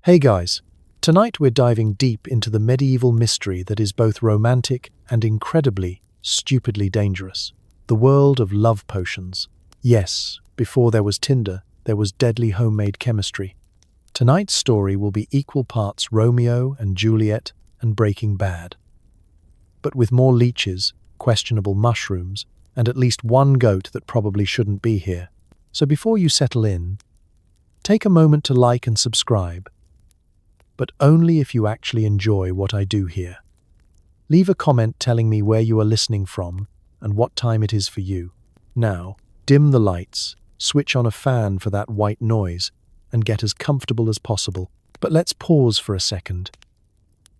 Hey guys, tonight we're diving deep into the medieval mystery that is both romantic and incredibly, stupidly dangerous. The world of love potions. Yes, before there was Tinder, there was deadly homemade chemistry. Tonight's story will be equal parts Romeo and Juliet and Breaking Bad. But with more leeches, questionable mushrooms, and at least one goat that probably shouldn't be here. So before you settle in, take a moment to like and subscribe. But only if you actually enjoy what I do here. Leave a comment telling me where you are listening from and what time it is for you. Now, dim the lights, switch on a fan for that white noise, and get as comfortable as possible. But let's pause for a second.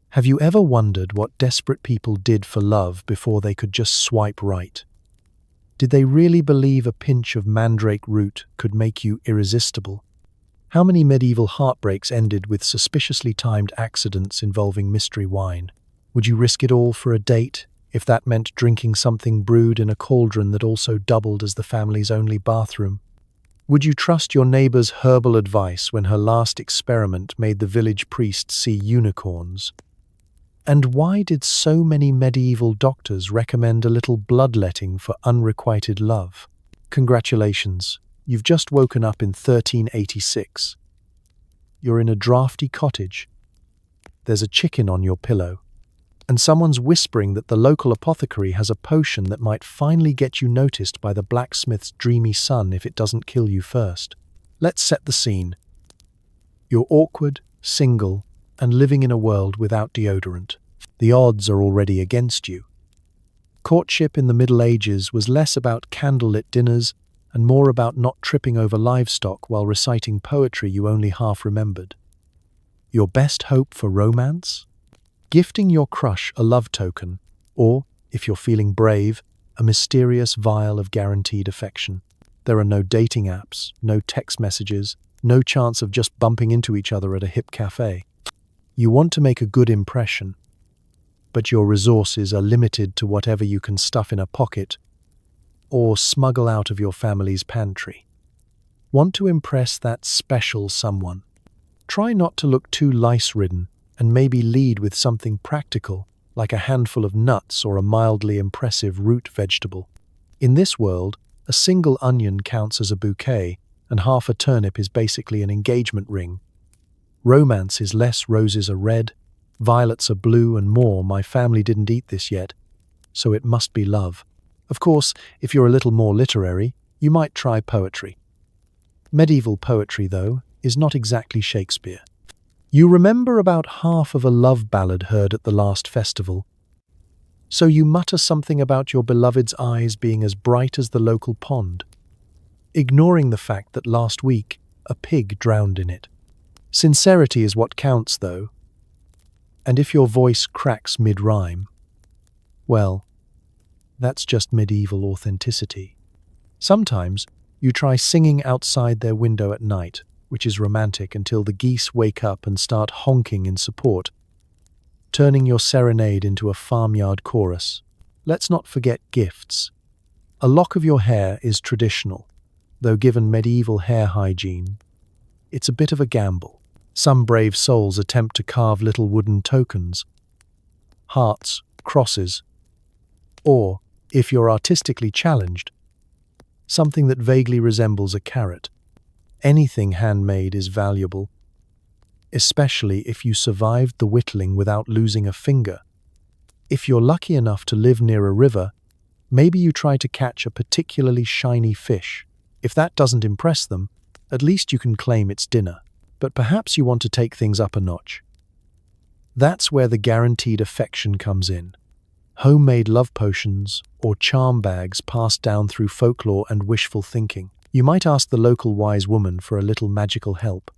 Have you ever wondered what desperate people did for love before they could just swipe right? Did they really believe a pinch of mandrake root could make you irresistible? How many medieval heartbreaks ended with suspiciously timed accidents involving mystery wine? Would you risk it all for a date, if that meant drinking something brewed in a cauldron that also doubled as the family's only bathroom? Would you trust your neighbor's herbal advice when her last experiment made the village priest see unicorns? And why did so many medieval doctors recommend a little bloodletting for unrequited love? Congratulations. You've just woken up in 1386. You're in a drafty cottage. There's a chicken on your pillow. And someone's whispering that the local apothecary has a potion that might finally get you noticed by the blacksmith's dreamy son if it doesn't kill you first. Let's set the scene. You're awkward, single, and living in a world without deodorant. The odds are already against you. Courtship in the Middle Ages was less about candlelit dinners and more about not tripping over livestock while reciting poetry you only half remembered. Your best hope for romance? Gifting your crush a love token, or, if you're feeling brave, a mysterious vial of guaranteed affection. There are no dating apps, no text messages, no chance of just bumping into each other at a hip cafe. You want to make a good impression, but your resources are limited to whatever you can stuff in a pocket or smuggle out of your family's pantry. Want to impress that special someone? Try not to look too lice-ridden and maybe lead with something practical, like a handful of nuts or a mildly impressive root vegetable. In this world, a single onion counts as a bouquet, and half a turnip is basically an engagement ring. Romance is less roses are red, violets are blue, and more my family didn't eat this yet, so it must be love. Of course, if you're a little more literary, you might try poetry. Medieval poetry, though, is not exactly Shakespeare. You remember about half of a love ballad heard at the last festival. So you mutter something about your beloved's eyes being as bright as the local pond, ignoring the fact that last week a pig drowned in it. Sincerity is what counts, though. And if your voice cracks mid-rhyme, well, that's just medieval authenticity. Sometimes you try singing outside their window at night, which is romantic until the geese wake up and start honking in support, turning your serenade into a farmyard chorus. Let's not forget gifts. A lock of your hair is traditional, though given medieval hair hygiene, it's a bit of a gamble. Some brave souls attempt to carve little wooden tokens, hearts, crosses, or, if you're artistically challenged, something that vaguely resembles a carrot. Anything handmade is valuable, especially if you survived the whittling without losing a finger. If you're lucky enough to live near a river, maybe you try to catch a particularly shiny fish. If that doesn't impress them, at least you can claim it's dinner. But perhaps you want to take things up a notch. That's where the guaranteed affection comes in. Homemade love potions or charm bags passed down through folklore and wishful thinking. You might ask the local wise woman for a little magical help.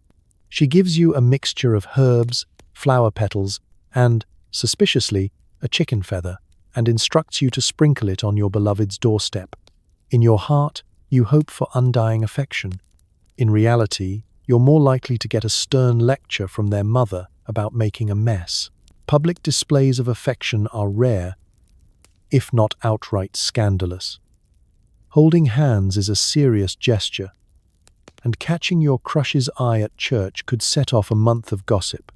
She gives you a mixture of herbs, flower petals, and, suspiciously, a chicken feather, and instructs you to sprinkle it on your beloved's doorstep. In your heart, you hope for undying affection. In reality, you're more likely to get a stern lecture from their mother about making a mess. Public displays of affection are rare, if not outright scandalous. Holding hands is a serious gesture, and catching your crush's eye at church could set off a month of gossip.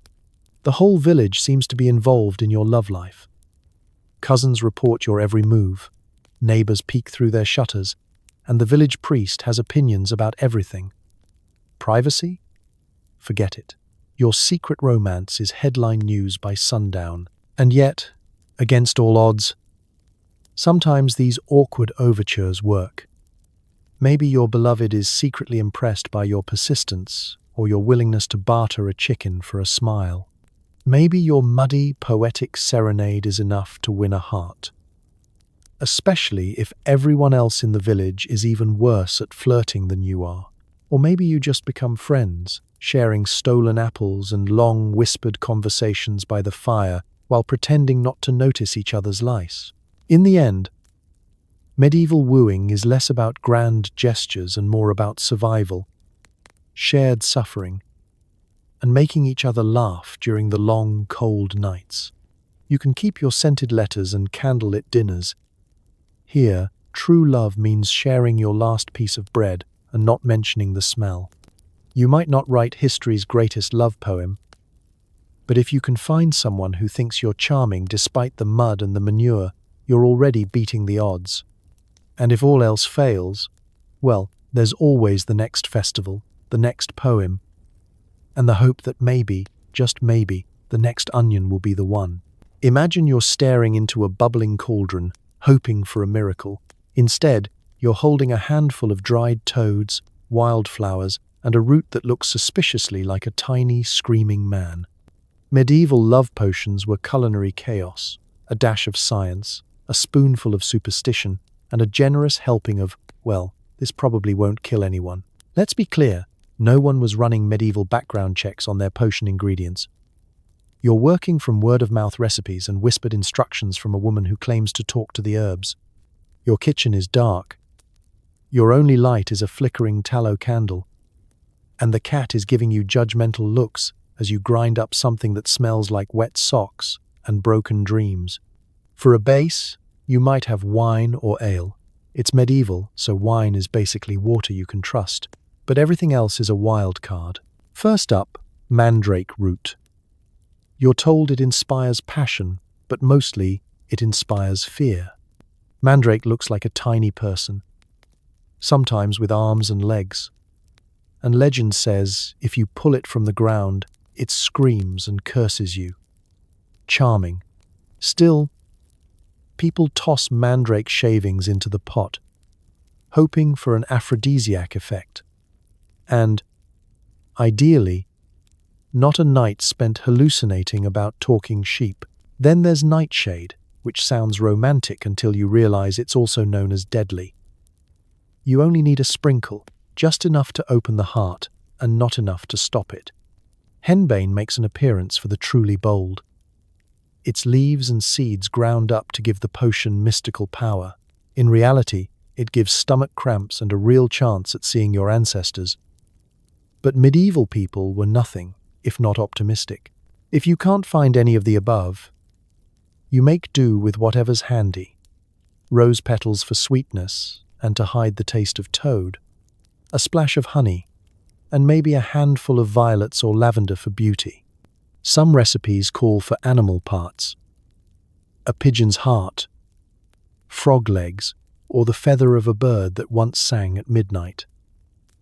The whole village seems to be involved in your love life. Cousins report your every move, neighbors peek through their shutters, and the village priest has opinions about everything. Privacy? Forget it. Your secret romance is headline news by sundown. And yet, against all odds, sometimes these awkward overtures work. Maybe your beloved is secretly impressed by your persistence or your willingness to barter a chicken for a smile. Maybe your muddy, poetic serenade is enough to win a heart. Especially if everyone else in the village is even worse at flirting than you are. Or maybe you just become friends, sharing stolen apples and long, whispered conversations by the fire while pretending not to notice each other's lice. In the end, medieval wooing is less about grand gestures and more about survival, shared suffering, and making each other laugh during the long, cold nights. You can keep your scented letters and candlelit dinners. Here, true love means sharing your last piece of bread and not mentioning the smell. You might not write history's greatest love poem, but if you can find someone who thinks you're charming despite the mud and the manure, you're already beating the odds. And if all else fails, well, there's always the next festival, the next poem, and the hope that maybe, just maybe, the next onion will be the one. Imagine you're staring into a bubbling cauldron, hoping for a miracle. Instead, you're holding a handful of dried toads, wildflowers, and a root that looks suspiciously like a tiny, screaming man. Medieval love potions were culinary chaos, a dash of science, a spoonful of superstition, and a generous helping of, well, this probably won't kill anyone. Let's be clear, no one was running medieval background checks on their potion ingredients. You're working from word-of-mouth recipes and whispered instructions from a woman who claims to talk to the herbs. Your kitchen is dark. Your only light is a flickering tallow candle. And the cat is giving you judgmental looks as you grind up something that smells like wet socks and broken dreams. For a base, you might have wine or ale. It's medieval, so wine is basically water you can trust. But everything else is a wild card. First up, mandrake root. You're told it inspires passion, but mostly it inspires fear. Mandrake looks like a tiny person, sometimes with arms and legs. And legend says if you pull it from the ground, it screams and curses you. Charming. Still, people toss mandrake shavings into the pot, hoping for an aphrodisiac effect. And, ideally, not a night spent hallucinating about talking sheep. Then there's nightshade, which sounds romantic until you realize it's also known as deadly. You only need a sprinkle, just enough to open the heart, and not enough to stop it. Henbane makes an appearance for the truly bold. Its leaves and seeds ground up to give the potion mystical power. In reality, it gives stomach cramps and a real chance at seeing your ancestors. But medieval people were nothing, if not optimistic. If you can't find any of the above, you make do with whatever's handy. Rose petals for sweetness and to hide the taste of toad, a splash of honey, and maybe a handful of violets or lavender for beauty. Some recipes call for animal parts, a pigeon's heart, frog legs, or the feather of a bird that once sang at midnight.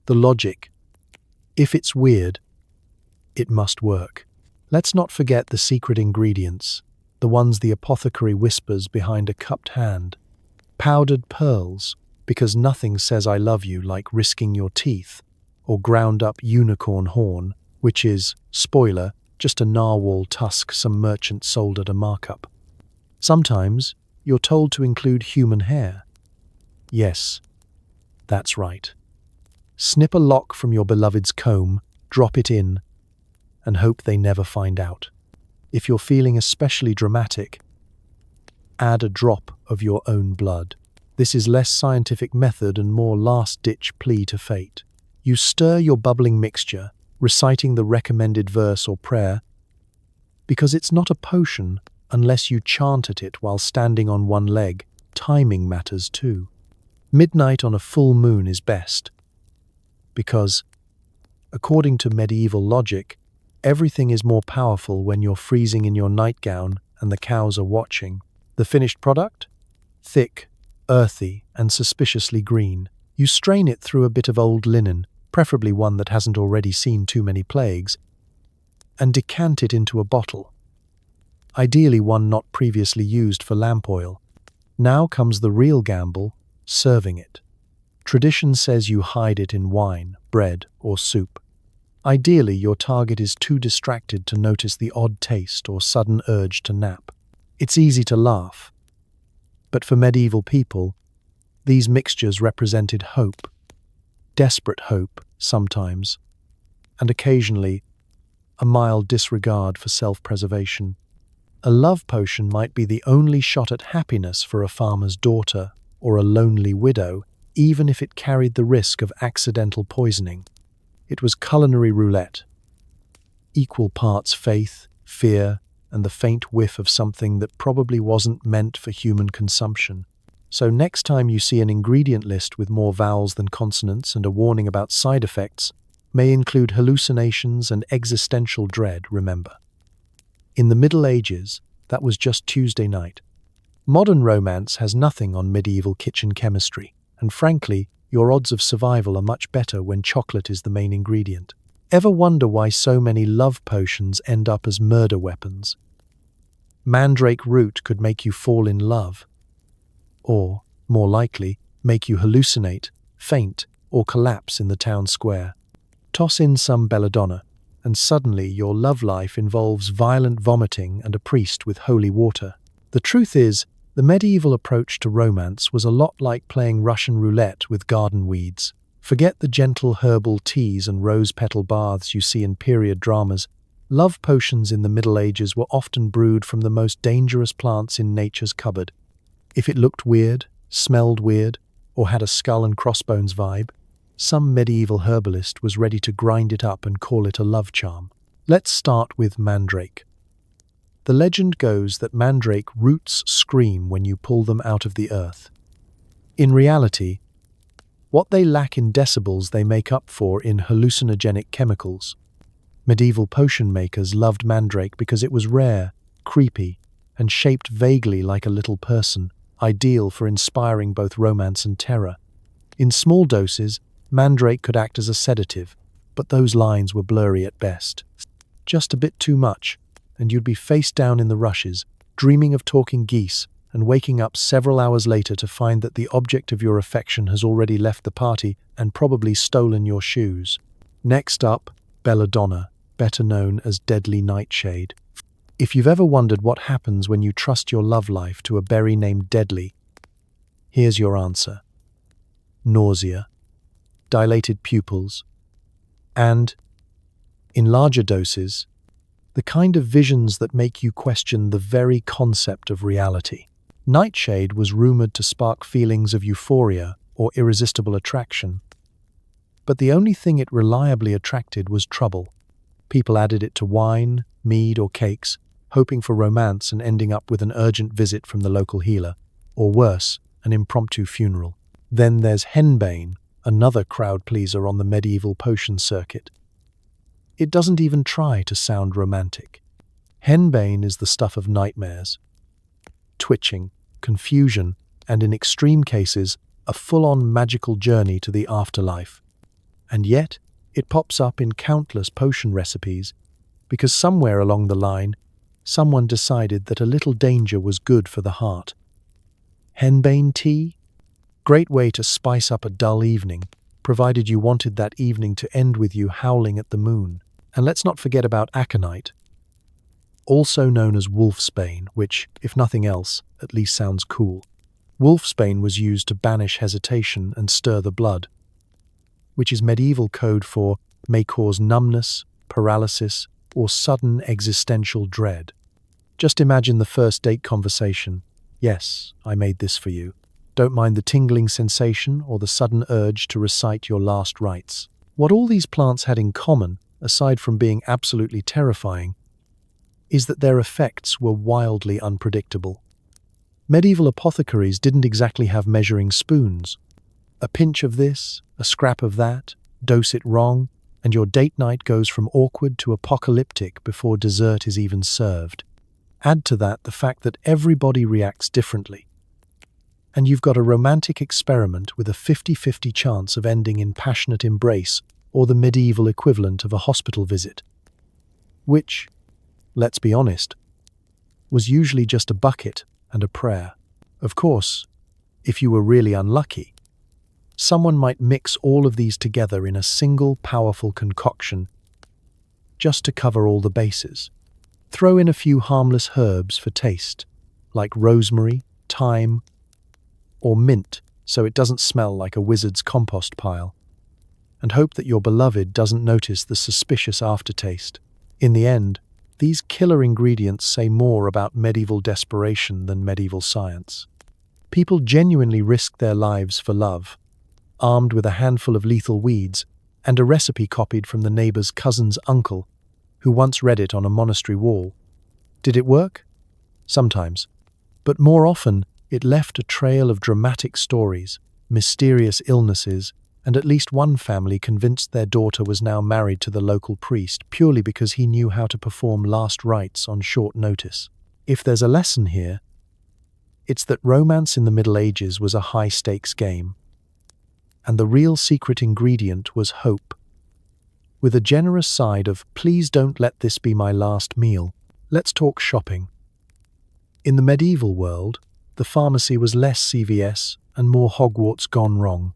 The logic: if it's weird, it must work. Let's not forget the secret ingredients, the ones the apothecary whispers behind a cupped hand. Powdered pearls, because nothing says I love you like risking your teeth, or ground up unicorn horn, which is, spoiler, just a narwhal tusk some merchant sold at a markup. Sometimes, you're told to include human hair. Yes, that's right. Snip a lock from your beloved's comb, drop it in, and hope they never find out. If you're feeling especially dramatic, add a drop of your own blood. This is less scientific method and more last-ditch plea to fate. You stir your bubbling mixture, reciting the recommended verse or prayer, because it's not a potion unless you chant at it while standing on one leg. Timing matters too. Midnight on a full moon is best, because According to medieval logic, everything is more powerful when you're freezing in your nightgown and the cows are watching. The finished product? Thick, earthy, and suspiciously green. You strain it through a bit of old linen, preferably one that hasn't already seen too many plagues, and decant it into a bottle. Ideally one not previously used for lamp oil. Now comes the real gamble, serving it. Tradition says you hide it in wine, bread, or soup. Ideally, your target is too distracted to notice the odd taste or sudden urge to nap. It's easy to laugh. But for medieval people, these mixtures represented hope. Desperate hope, sometimes, and occasionally a mild disregard for self-preservation. A love potion might be the only shot at happiness for a farmer's daughter or a lonely widow, even if it carried the risk of accidental poisoning. It was culinary roulette. Equal parts faith, fear, and the faint whiff of something that probably wasn't meant for human consumption. So next time you see an ingredient list with more vowels than consonants and a warning about side effects, may include hallucinations and existential dread, remember. In the Middle Ages, that was just Tuesday night. Modern romance has nothing on medieval kitchen chemistry, and frankly, your odds of survival are much better when chocolate is the main ingredient. Ever wonder why so many love potions end up as murder weapons? Mandrake root could make you fall in love, or, more likely, make you hallucinate, faint, or collapse in the town square. Toss in some belladonna, and suddenly your love life involves violent vomiting and a priest with holy water. The truth is, the medieval approach to romance was a lot like playing Russian roulette with garden weeds. Forget the gentle herbal teas and rose-petal baths you see in period dramas. Love potions in the Middle Ages were often brewed from the most dangerous plants in nature's cupboard. If it looked weird, smelled weird, or had a skull and crossbones vibe, some medieval herbalist was ready to grind it up and call it a love charm. Let's start with mandrake. The legend goes that mandrake roots scream when you pull them out of the earth. In reality, what they lack in decibels they make up for in hallucinogenic chemicals. Medieval potion makers loved mandrake because it was rare, creepy, and shaped vaguely like a little person, ideal for inspiring both romance and terror. In small doses, mandrake could act as a sedative, but those lines were blurry at best. Just a bit too much, and you'd be face down in the rushes, dreaming of talking geese, and waking up several hours later to find that the object of your affection has already left the party and probably stolen your shoes. Next up, belladonna, better known as deadly nightshade. If you've ever wondered what happens when you trust your love life to a berry named Deadly, here's your answer. Nausea, dilated pupils, and, in larger doses, the kind of visions that make you question the very concept of reality. Nightshade was rumored to spark feelings of euphoria or irresistible attraction. But the only thing it reliably attracted was trouble. People added it to wine, mead, or cakes, hoping for romance and ending up with an urgent visit from the local healer, or worse, an impromptu funeral. Then there's henbane, another crowd pleaser on the medieval potion circuit. It doesn't even try to sound romantic. Henbane is the stuff of nightmares. Twitching, confusion, and in extreme cases, a full-on magical journey to the afterlife. And yet, it pops up in countless potion recipes, because somewhere along the line, someone decided that a little danger was good for the heart. Henbane tea? Great way to spice up a dull evening, provided you wanted that evening to end with you howling at the moon. And let's not forget about aconite, also known as wolfsbane, which, if nothing else, at least sounds cool. Wolfsbane was used to banish hesitation and stir the blood, which is medieval code for may cause numbness, paralysis, or sudden existential dread. Just imagine the first date conversation. Yes, I made this for you. Don't mind the tingling sensation or the sudden urge to recite your last rites. What all these plants had in common, aside from being absolutely terrifying, is that their effects were wildly unpredictable. Medieval apothecaries didn't exactly have measuring spoons. A pinch of this, a scrap of that, dose it wrong, and your date night goes from awkward to apocalyptic before dessert is even served. Add to that the fact that everybody reacts differently, and you've got a romantic experiment with a 50-50 chance of ending in passionate embrace or the medieval equivalent of a hospital visit, which, let's be honest, was usually just a bucket and a prayer. Of course, if you were really unlucky, someone might mix all of these together in a single powerful concoction just to cover all the bases. Throw in a few harmless herbs for taste, like rosemary, thyme, or mint so it doesn't smell like a wizard's compost pile, and hope that your beloved doesn't notice the suspicious aftertaste. In the end, these killer ingredients say more about medieval desperation than medieval science. People genuinely risked their lives for love, armed with a handful of lethal weeds and a recipe copied from the neighbor's cousin's uncle, who once read it on a monastery wall. Did it work? Sometimes. But more often, it left a trail of dramatic stories, mysterious illnesses, and at least one family convinced their daughter was now married to the local priest purely because he knew how to perform last rites on short notice. If there's a lesson here, it's that romance in the Middle Ages was a high-stakes game, and the real secret ingredient was hope, with a generous side of "please don't let this be my last meal." Let's talk shopping. In the medieval world, the pharmacy was less CVS and more Hogwarts gone wrong.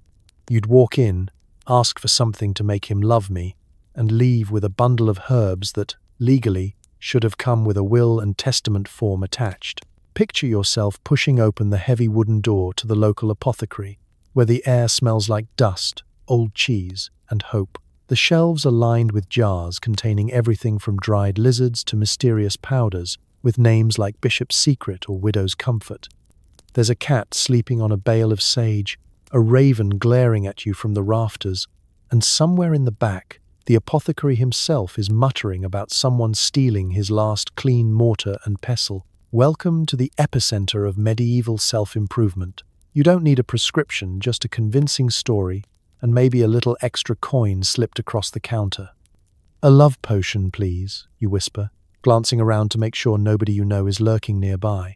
You'd walk in, ask for something to make him love me, and leave with a bundle of herbs that, legally, should have come with a will and testament form attached. Picture yourself pushing open the heavy wooden door to the local apothecary, where the air smells like dust, old cheese, and hope. The shelves are lined with jars containing everything from dried lizards to mysterious powders, with names like Bishop's Secret or Widow's Comfort. There's a cat sleeping on a bale of sage, a raven glaring at you from the rafters, and somewhere in the back, the apothecary himself is muttering about someone stealing his last clean mortar and pestle. Welcome to the epicenter of medieval self-improvement. You don't need a prescription, just a convincing story, and maybe a little extra coin slipped across the counter. "A love potion, please," you whisper, glancing around to make sure nobody you know is lurking nearby.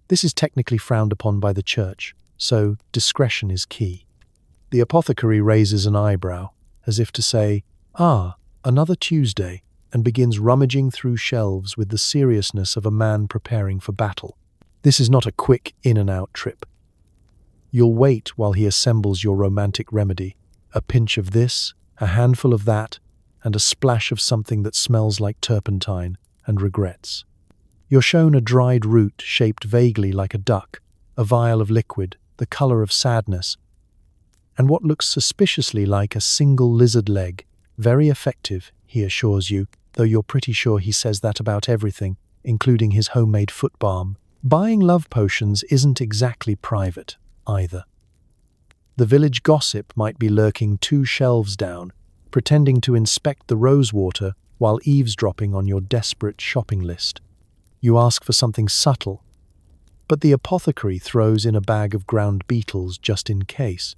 This is technically frowned upon by the church, so discretion is key. The apothecary raises an eyebrow, as if to say, "Ah, another Tuesday," and begins rummaging through shelves with the seriousness of a man preparing for battle. This is not a quick in-and-out trip. You'll wait while he assembles your romantic remedy, a pinch of this, a handful of that, and a splash of something that smells like turpentine and regrets. You're shown a dried root shaped vaguely like a duck, a vial of liquid, the color of sadness, and what looks suspiciously like a single lizard leg. Very effective, he assures you, though you're pretty sure he says that about everything, including his homemade foot balm. Buying love potions isn't exactly private, either. The village gossip might be lurking 2 shelves down, pretending to inspect the rosewater while eavesdropping on your desperate shopping list. You ask for something subtle, but the apothecary throws in a bag of ground beetles just in case.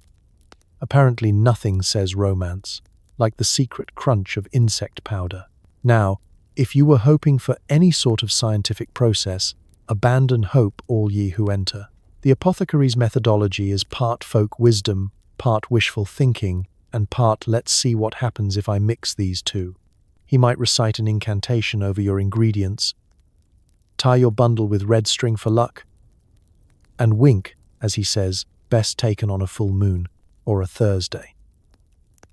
Apparently nothing says romance, like the secret crunch of insect powder. Now, if you were hoping for any sort of scientific process, abandon hope, all ye who enter. The apothecary's methodology is part folk wisdom, part wishful thinking, and part "let's see what happens if I mix these two." He might recite an incantation over your ingredients, tie your bundle with red string for luck, and wink as he says, "best taken on a full moon or a Thursday."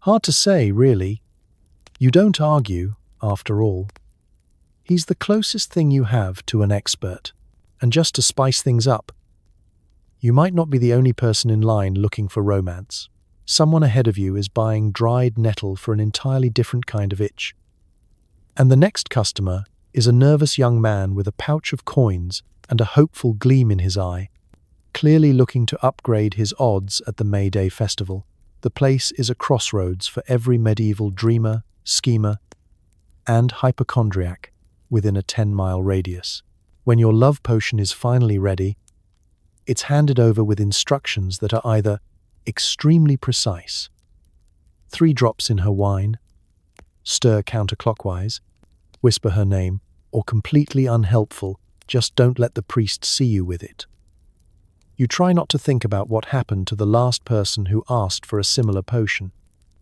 Hard to say, really. You don't argue, after all. He's the closest thing you have to an expert. And just to spice things up, you might not be the only person in line looking for romance. Someone ahead of you is buying dried nettle for an entirely different kind of itch. And the next customer is a nervous young man with a pouch of coins and a hopeful gleam in his eye, clearly looking to upgrade his odds at the May Day festival. The place is a crossroads for every medieval dreamer, schemer, and hypochondriac within a 10-mile radius. When your love potion is finally ready, it's handed over with instructions that are either extremely precise, 3 drops in her wine, stir counterclockwise, whisper her name, or completely unhelpful, just don't let the priest see you with it. You try not to think about what happened to the last person who asked for a similar potion.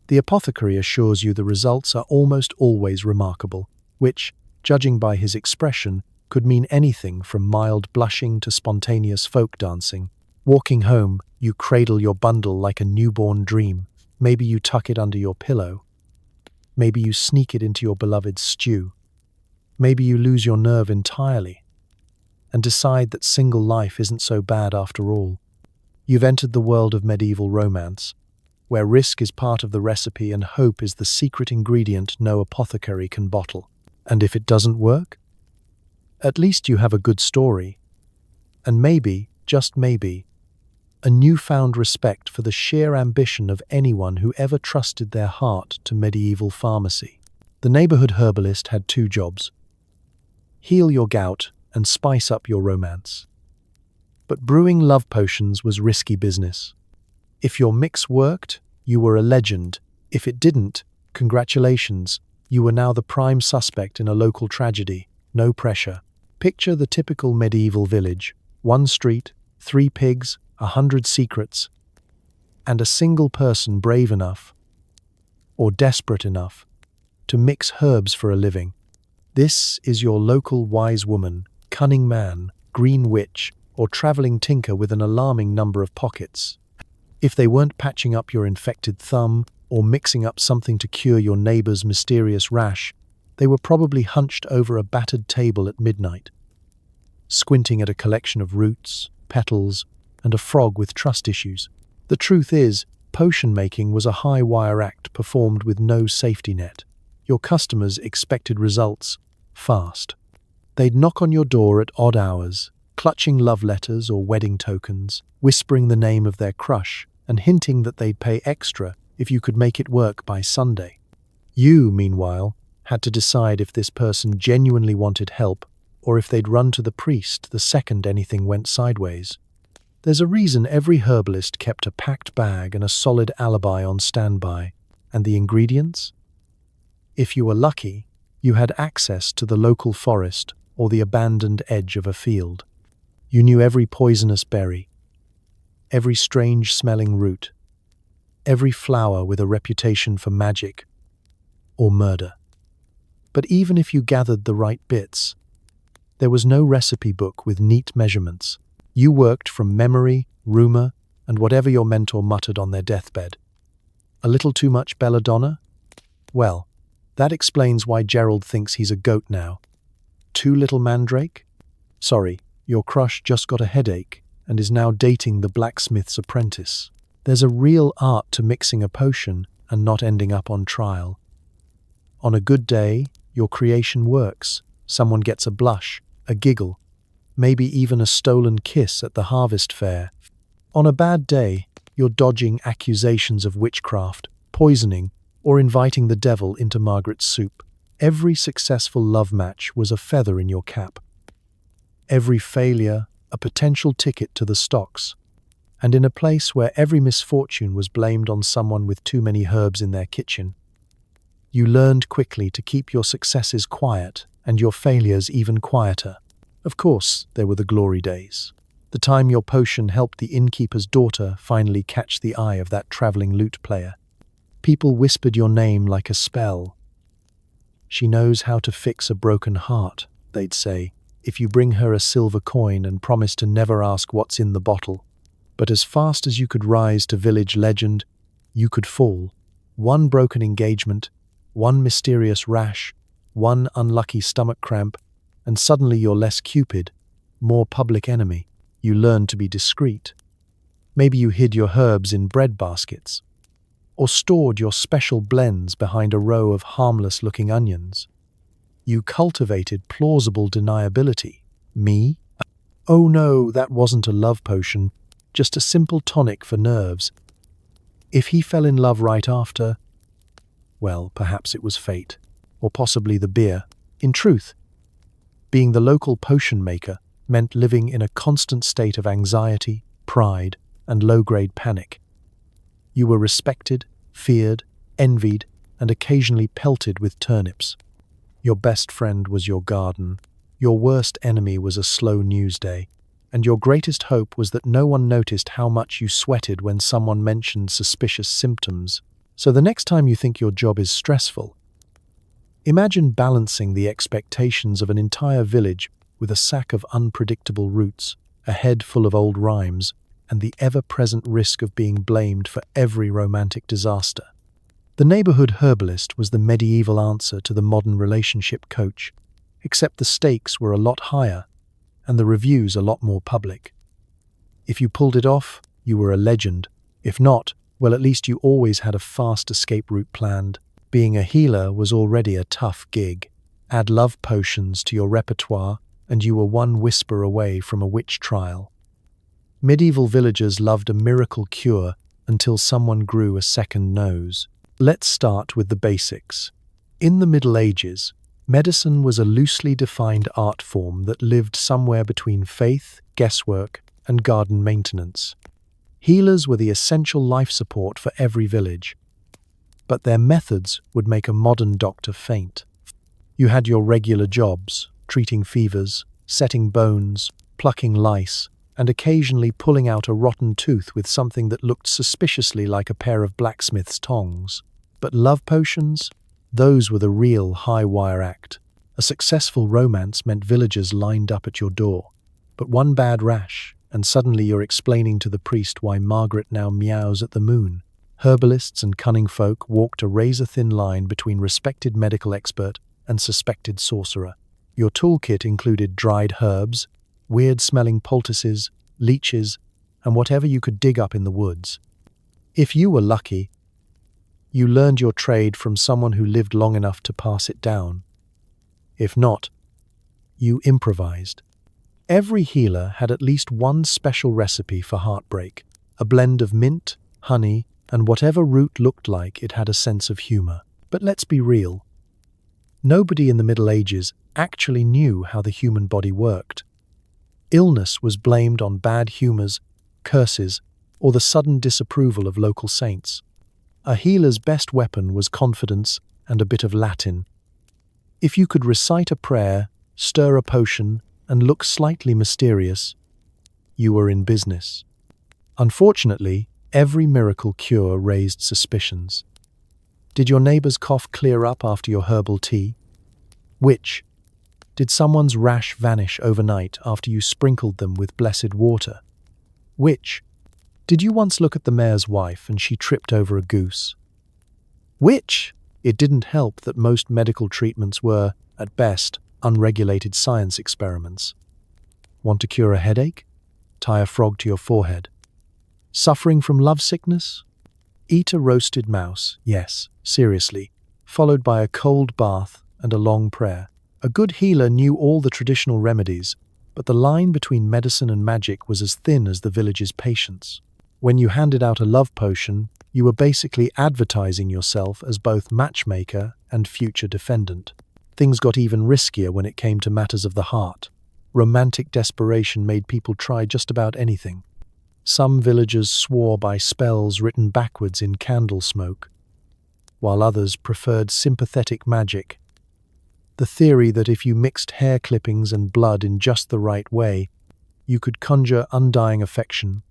The apothecary assures you the results are almost always remarkable, which, judging by his expression, could mean anything from mild blushing to spontaneous folk dancing. Walking home, you cradle your bundle like a newborn dream. Maybe you tuck it under your pillow. Maybe you sneak it into your beloved's stew. Maybe you lose your nerve entirely and decide that single life isn't so bad after all. You've entered the world of medieval romance, where risk is part of the recipe and hope is the secret ingredient no apothecary can bottle. And if it doesn't work, at least you have a good story. And maybe, just maybe, a newfound respect for the sheer ambition of anyone who ever trusted their heart to medieval pharmacy. The neighborhood herbalist had two jobs: heal your gout and spice up your romance. But brewing love potions was risky business. If your mix worked, you were a legend. If it didn't, congratulations, you were now the prime suspect in a local tragedy. No pressure. Picture the typical medieval village: one street, 3 pigs, 100 secrets, and a single person brave enough, or desperate enough, to mix herbs for a living. This is your local wise woman, cunning man, green witch, or traveling tinker with an alarming number of pockets. If they weren't patching up your infected thumb or mixing up something to cure your neighbor's mysterious rash, they were probably hunched over a battered table at midnight, squinting at a collection of roots, petals, and a frog with trust issues. The truth is, potion making was a high-wire act performed with no safety net. Your customers expected results fast. They'd knock on your door at odd hours, clutching love letters or wedding tokens, whispering the name of their crush, and hinting that they'd pay extra if you could make it work by Sunday. You, meanwhile, had to decide if this person genuinely wanted help or if they'd run to the priest the second anything went sideways. There's a reason every herbalist kept a packed bag and a solid alibi on standby. And the ingredients? If you were lucky, you had access to the local forest or the abandoned edge of a field. You knew every poisonous berry, every strange-smelling root, every flower with a reputation for magic or murder. But even if you gathered the right bits, there was no recipe book with neat measurements. You worked from memory, rumor, and whatever your mentor muttered on their deathbed. A little too much belladonna? Well, that explains why Gerald thinks he's a goat now. Too little mandrake? Sorry, your crush just got a headache and is now dating the blacksmith's apprentice. There's a real art to mixing a potion and not ending up on trial. On a good day, your creation works. Someone gets a blush, a giggle, maybe even a stolen kiss at the harvest fair. On a bad day, you're dodging accusations of witchcraft, poisoning, or inviting the devil into Margaret's soup. Every successful love match was a feather in your cap. Every failure, a potential ticket to the stocks. And in a place where every misfortune was blamed on someone with too many herbs in their kitchen, you learned quickly to keep your successes quiet and your failures even quieter. Of course, there were the glory days. The time your potion helped the innkeeper's daughter finally catch the eye of that traveling lute player. People whispered your name like a spell. "She knows how to fix a broken heart," they'd say, if you bring her a silver coin and promise to never ask what's in the bottle. But as fast as you could rise to village legend, you could fall. One broken engagement, one mysterious rash, one unlucky stomach cramp, and suddenly you're less Cupid, more public enemy. You learned to be discreet. Maybe you hid your herbs in bread baskets, or stored your special blends behind a row of harmless-looking onions. You cultivated plausible deniability. Me? Oh no, that wasn't a love potion, just a simple tonic for nerves. If he fell in love right after, well, perhaps it was fate, or possibly the beer. In truth, being the local potion maker meant living in a constant state of anxiety, pride, and low-grade panic. You were respected, feared, envied, and occasionally pelted with turnips. Your best friend was your garden, your worst enemy was a slow news day, and your greatest hope was that no one noticed how much you sweated when someone mentioned suspicious symptoms. So the next time you think your job is stressful, imagine balancing the expectations of an entire village with a sack of unpredictable roots, a head full of old rhymes, and the ever-present risk of being blamed for every romantic disaster. The neighborhood herbalist was the medieval answer to the modern relationship coach, except the stakes were a lot higher and the reviews a lot more public. If you pulled it off, you were a legend. If not, well, at least you always had a fast escape route planned. Being a healer was already a tough gig. Add love potions to your repertoire, and you were one whisper away from a witch trial. Medieval villagers loved a miracle cure until someone grew a second nose. Let's start with the basics. In the Middle Ages, medicine was a loosely defined art form that lived somewhere between faith, guesswork, and garden maintenance. Healers were the essential life support for every village, but their methods would make a modern doctor faint. You had your regular jobs, treating fevers, setting bones, plucking lice, and occasionally pulling out a rotten tooth with something that looked suspiciously like a pair of blacksmith's tongs. But love potions? Those were the real high-wire act. A successful romance meant villagers lined up at your door. But one bad rash, and suddenly you're explaining to the priest why Margaret now meows at the moon. Herbalists and cunning folk walked a razor-thin line between respected medical expert and suspected sorcerer. Your toolkit included dried herbs, weird-smelling poultices, leeches, and whatever you could dig up in the woods. If you were lucky, you learned your trade from someone who lived long enough to pass it down. If not, you improvised. Every healer had at least one special recipe for heartbreak, a blend of mint, honey, and whatever root looked like it had a sense of humor. But let's be real. Nobody in the Middle Ages actually knew how the human body worked. Illness was blamed on bad humors, curses, or the sudden disapproval of local saints. A healer's best weapon was confidence and a bit of Latin. If you could recite a prayer, stir a potion, and look slightly mysterious, you were in business. Unfortunately, every miracle cure raised suspicions. Did your neighbor's cough clear up after your herbal tea? Witch, did someone's rash vanish overnight after you sprinkled them with blessed water? Witch, did you once look at the mayor's wife and she tripped over a goose? Witch, it didn't help that most medical treatments were, at best, unregulated science experiments. Want to cure a headache? Tie a frog to your forehead. Suffering from lovesickness? Eat a roasted mouse, yes, seriously, followed by a cold bath and a long prayer. A good healer knew all the traditional remedies, but the line between medicine and magic was as thin as the village's patience. When you handed out a love potion, you were basically advertising yourself as both matchmaker and future defendant. Things got even riskier when it came to matters of the heart. Romantic desperation made people try just about anything. Some villagers swore by spells written backwards in candle smoke, while others preferred sympathetic magic. The theory that if you mixed hair clippings and blood in just the right way, you could conjure undying affection,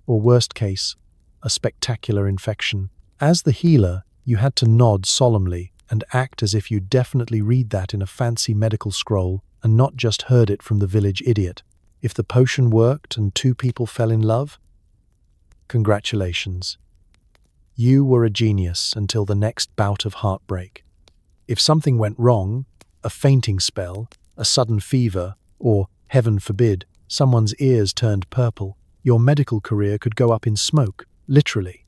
or worst case, a spectacular infection. As the healer, you had to nod solemnly and act as if you definitely read that in a fancy medical scroll and not just heard it from the village idiot. If the potion worked and two people fell in love, congratulations. You were a genius until the next bout of heartbreak. If something went wrong, a fainting spell, a sudden fever, or, heaven forbid, someone's ears turned purple, your medical career could go up in smoke, literally.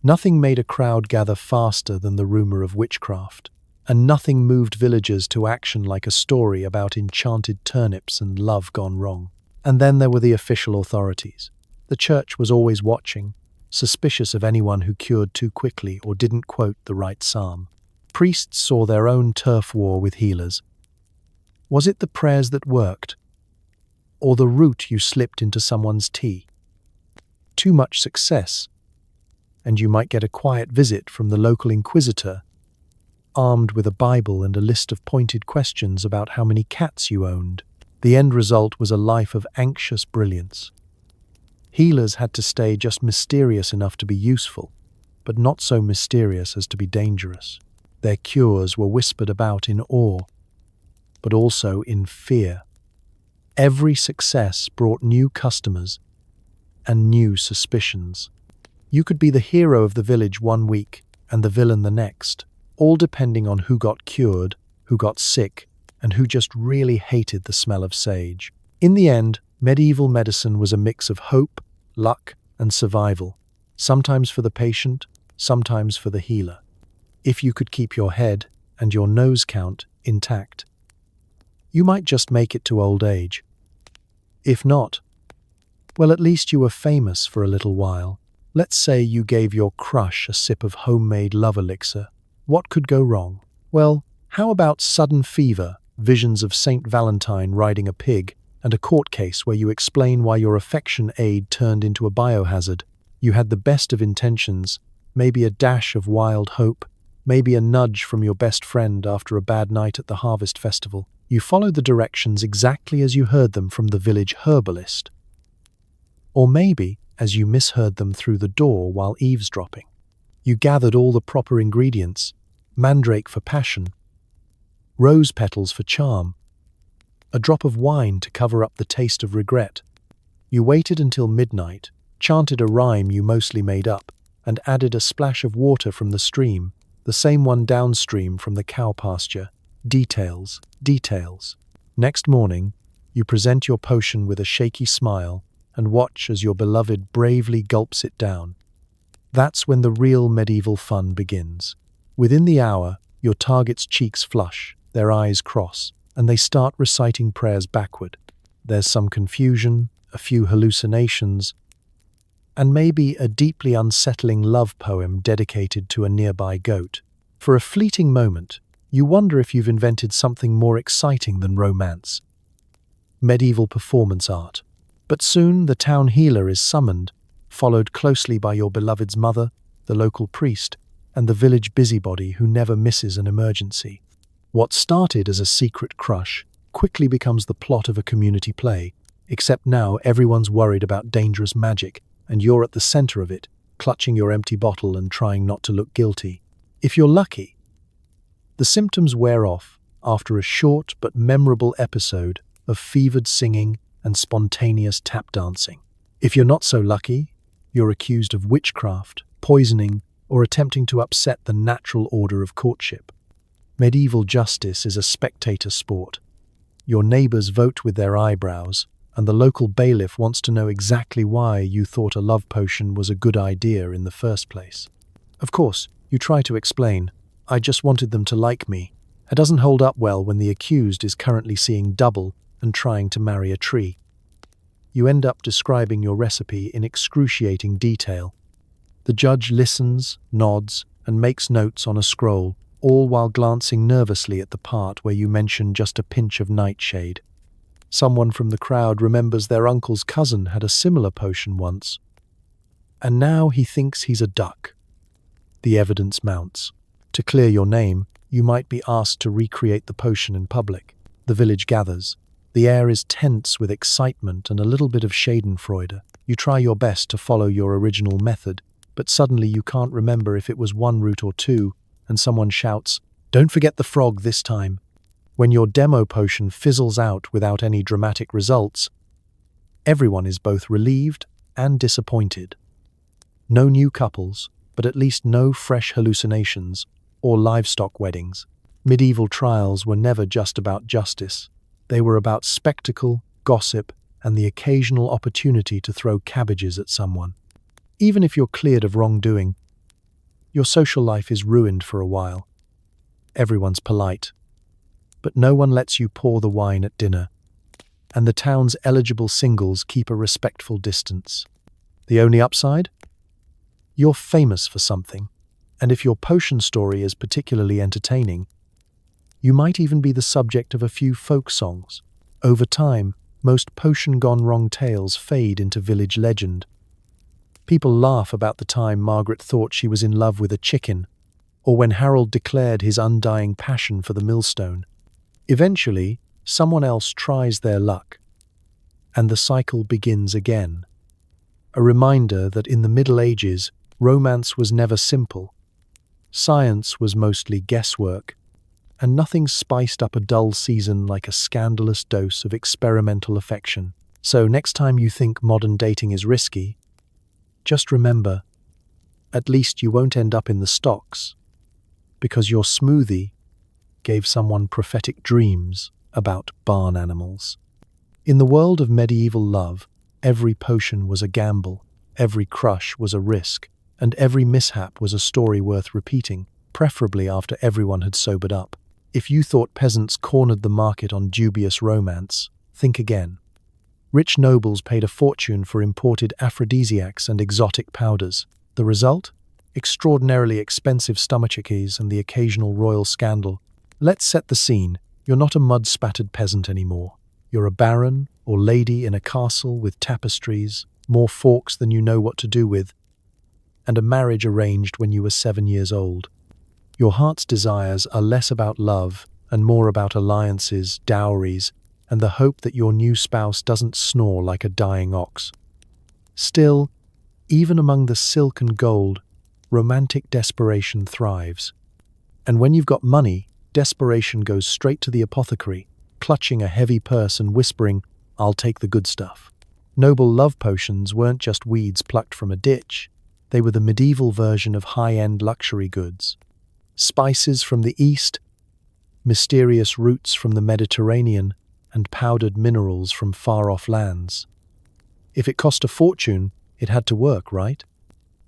Nothing made a crowd gather faster than the rumor of witchcraft, and nothing moved villagers to action like a story about enchanted turnips and love gone wrong. And then there were the official authorities. The church was always watching, suspicious of anyone who cured too quickly or didn't quote the right psalm. Priests saw their own turf war with healers. Was it the prayers that worked, or the root you slipped into someone's tea? Too much success, and you might get a quiet visit from the local inquisitor armed with a Bible and a list of pointed questions about how many cats you owned. The end result was a life of anxious brilliance. Healers had to stay just mysterious enough to be useful, but not so mysterious as to be dangerous. Their cures were whispered about in awe, but also in fear. Every success brought new customers and new suspicions. You could be the hero of the village one week and the villain the next, all depending on who got cured, who got sick, and who just really hated the smell of sage. In the end, medieval medicine was a mix of hope, luck, and survival, sometimes for the patient, sometimes for the healer. If you could keep your head and your nose count intact, you might just make it to old age. If not, well, at least you were famous for a little while. Let's say you gave your crush a sip of homemade love elixir. What could go wrong? Well, how about sudden fever, visions of Saint Valentine riding a pig, and a court case where you explain why your affection aid turned into a biohazard? You had the best of intentions, maybe a dash of wild hope, maybe a nudge from your best friend after a bad night at the harvest festival. You followed the directions exactly as you heard them from the village herbalist. Or maybe as you misheard them through the door while eavesdropping. You gathered all the proper ingredients: mandrake for passion, rose petals for charm, a drop of wine to cover up the taste of regret. You waited until midnight, chanted a rhyme you mostly made up, and added a splash of water from the stream, the same one downstream from the cow pasture. Details, details. Next morning, you present your potion with a shaky smile and watch as your beloved bravely gulps it down. That's when the real medieval fun begins. Within the hour, your target's cheeks flush, their eyes cross, and they start reciting prayers backward. There's some confusion, a few hallucinations, and maybe a deeply unsettling love poem dedicated to a nearby goat. For a fleeting moment, you wonder if you've invented something more exciting than romance. Medieval performance art. But soon the town healer is summoned, followed closely by your beloved's mother, the local priest, and the village busybody who never misses an emergency. What started as a secret crush quickly becomes the plot of a community play, except now everyone's worried about dangerous magic, and you're at the center of it, clutching your empty bottle and trying not to look guilty. If you're lucky, the symptoms wear off after a short but memorable episode of fevered singing and spontaneous tap dancing. If you're not so lucky, you're accused of witchcraft, poisoning, or attempting to upset the natural order of courtship. Medieval justice is a spectator sport. Your neighbors vote with their eyebrows, and the local bailiff wants to know exactly why you thought a love potion was a good idea in the first place. Of course, you try to explain, "I just wanted them to like me." It doesn't hold up well when the accused is currently seeing double and trying to marry a tree. You end up describing your recipe in excruciating detail. The judge listens, nods, and makes notes on a scroll, all while glancing nervously at the part where you mention just a pinch of nightshade. Someone from the crowd remembers their uncle's cousin had a similar potion once, and now he thinks he's a duck. The evidence mounts. To clear your name, you might be asked to recreate the potion in public. The village gathers. The air is tense with excitement and a little bit of schadenfreude. You try your best to follow your original method, but suddenly you can't remember if it was one route or two, and someone shouts, "Don't forget the frog this time." When your demo potion fizzles out without any dramatic results, everyone is both relieved and disappointed. No new couples, but at least no fresh hallucinations or livestock weddings. Medieval trials were never just about justice. They were about spectacle, gossip, and the occasional opportunity to throw cabbages at someone. Even if you're cleared of wrongdoing, your social life is ruined for a while. Everyone's polite, but no one lets you pour the wine at dinner, and the town's eligible singles keep a respectful distance. The only upside? You're famous for something, and if your potion story is particularly entertaining, you might even be the subject of a few folk songs. Over time, most potion-gone-wrong tales fade into village legend. People laugh about the time Margaret thought she was in love with a chicken, or when Harold declared his undying passion for the millstone. Eventually, someone else tries their luck, and the cycle begins again. A reminder that in the Middle Ages, romance was never simple. Science was mostly guesswork, and nothing spiced up a dull season like a scandalous dose of experimental affection. So next time you think modern dating is risky, just remember, at least you won't end up in the stocks, because your smoothie gave someone prophetic dreams about barn animals. In the world of medieval love, every potion was a gamble, every crush was a risk, and every mishap was a story worth repeating, preferably after everyone had sobered up. If you thought peasants cornered the market on dubious romance, think again. Rich nobles paid a fortune for imported aphrodisiacs and exotic powders. The result? Extraordinarily expensive stomachiches and the occasional royal scandal. Let's set the scene. You're not a mud-spattered peasant anymore. You're a baron or lady in a castle with tapestries, more forks than you know what to do with, and a marriage arranged when you were 7 years old. Your heart's desires are less about love and more about alliances, dowries, and the hope that your new spouse doesn't snore like a dying ox. Still, even among the silk and gold, romantic desperation thrives. And when you've got money, desperation goes straight to the apothecary, clutching a heavy purse and whispering, "I'll take the good stuff." Noble love potions weren't just weeds plucked from a ditch. They were the medieval version of high-end luxury goods. Spices from the East, mysterious roots from the Mediterranean, and powdered minerals from far-off lands. If it cost a fortune, it had to work, right?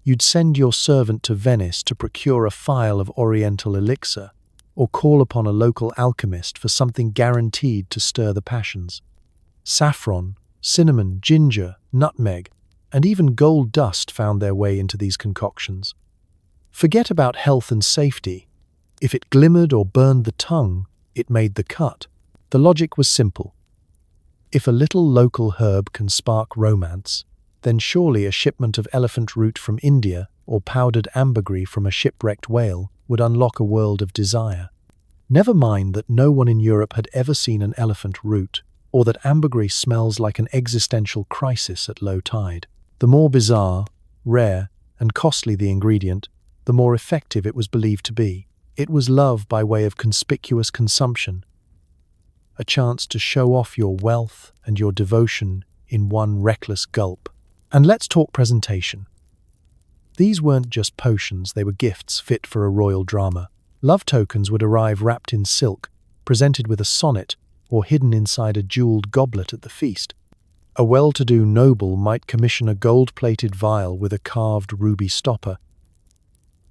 You'd send your servant to Venice to procure a phial of Oriental elixir, or call upon a local alchemist for something guaranteed to stir the passions. Saffron, cinnamon, ginger, nutmeg, and even gold dust found their way into these concoctions. Forget about health and safety. If it glimmered or burned the tongue, it made the cut. The logic was simple. If a little local herb can spark romance, then surely a shipment of elephant root from India or powdered ambergris from a shipwrecked whale would unlock a world of desire. Never mind that no one in Europe had ever seen an elephant root, or that ambergris smells like an existential crisis at low tide. The more bizarre, rare, and costly the ingredient, the more effective it was believed to be. It was love by way of conspicuous consumption, a chance to show off your wealth and your devotion in one reckless gulp. And let's talk presentation. These weren't just potions, they were gifts fit for a royal drama. Love tokens would arrive wrapped in silk, presented with a sonnet, or hidden inside a jeweled goblet at the feast. A well-to-do noble might commission a gold-plated vial with a carved ruby stopper,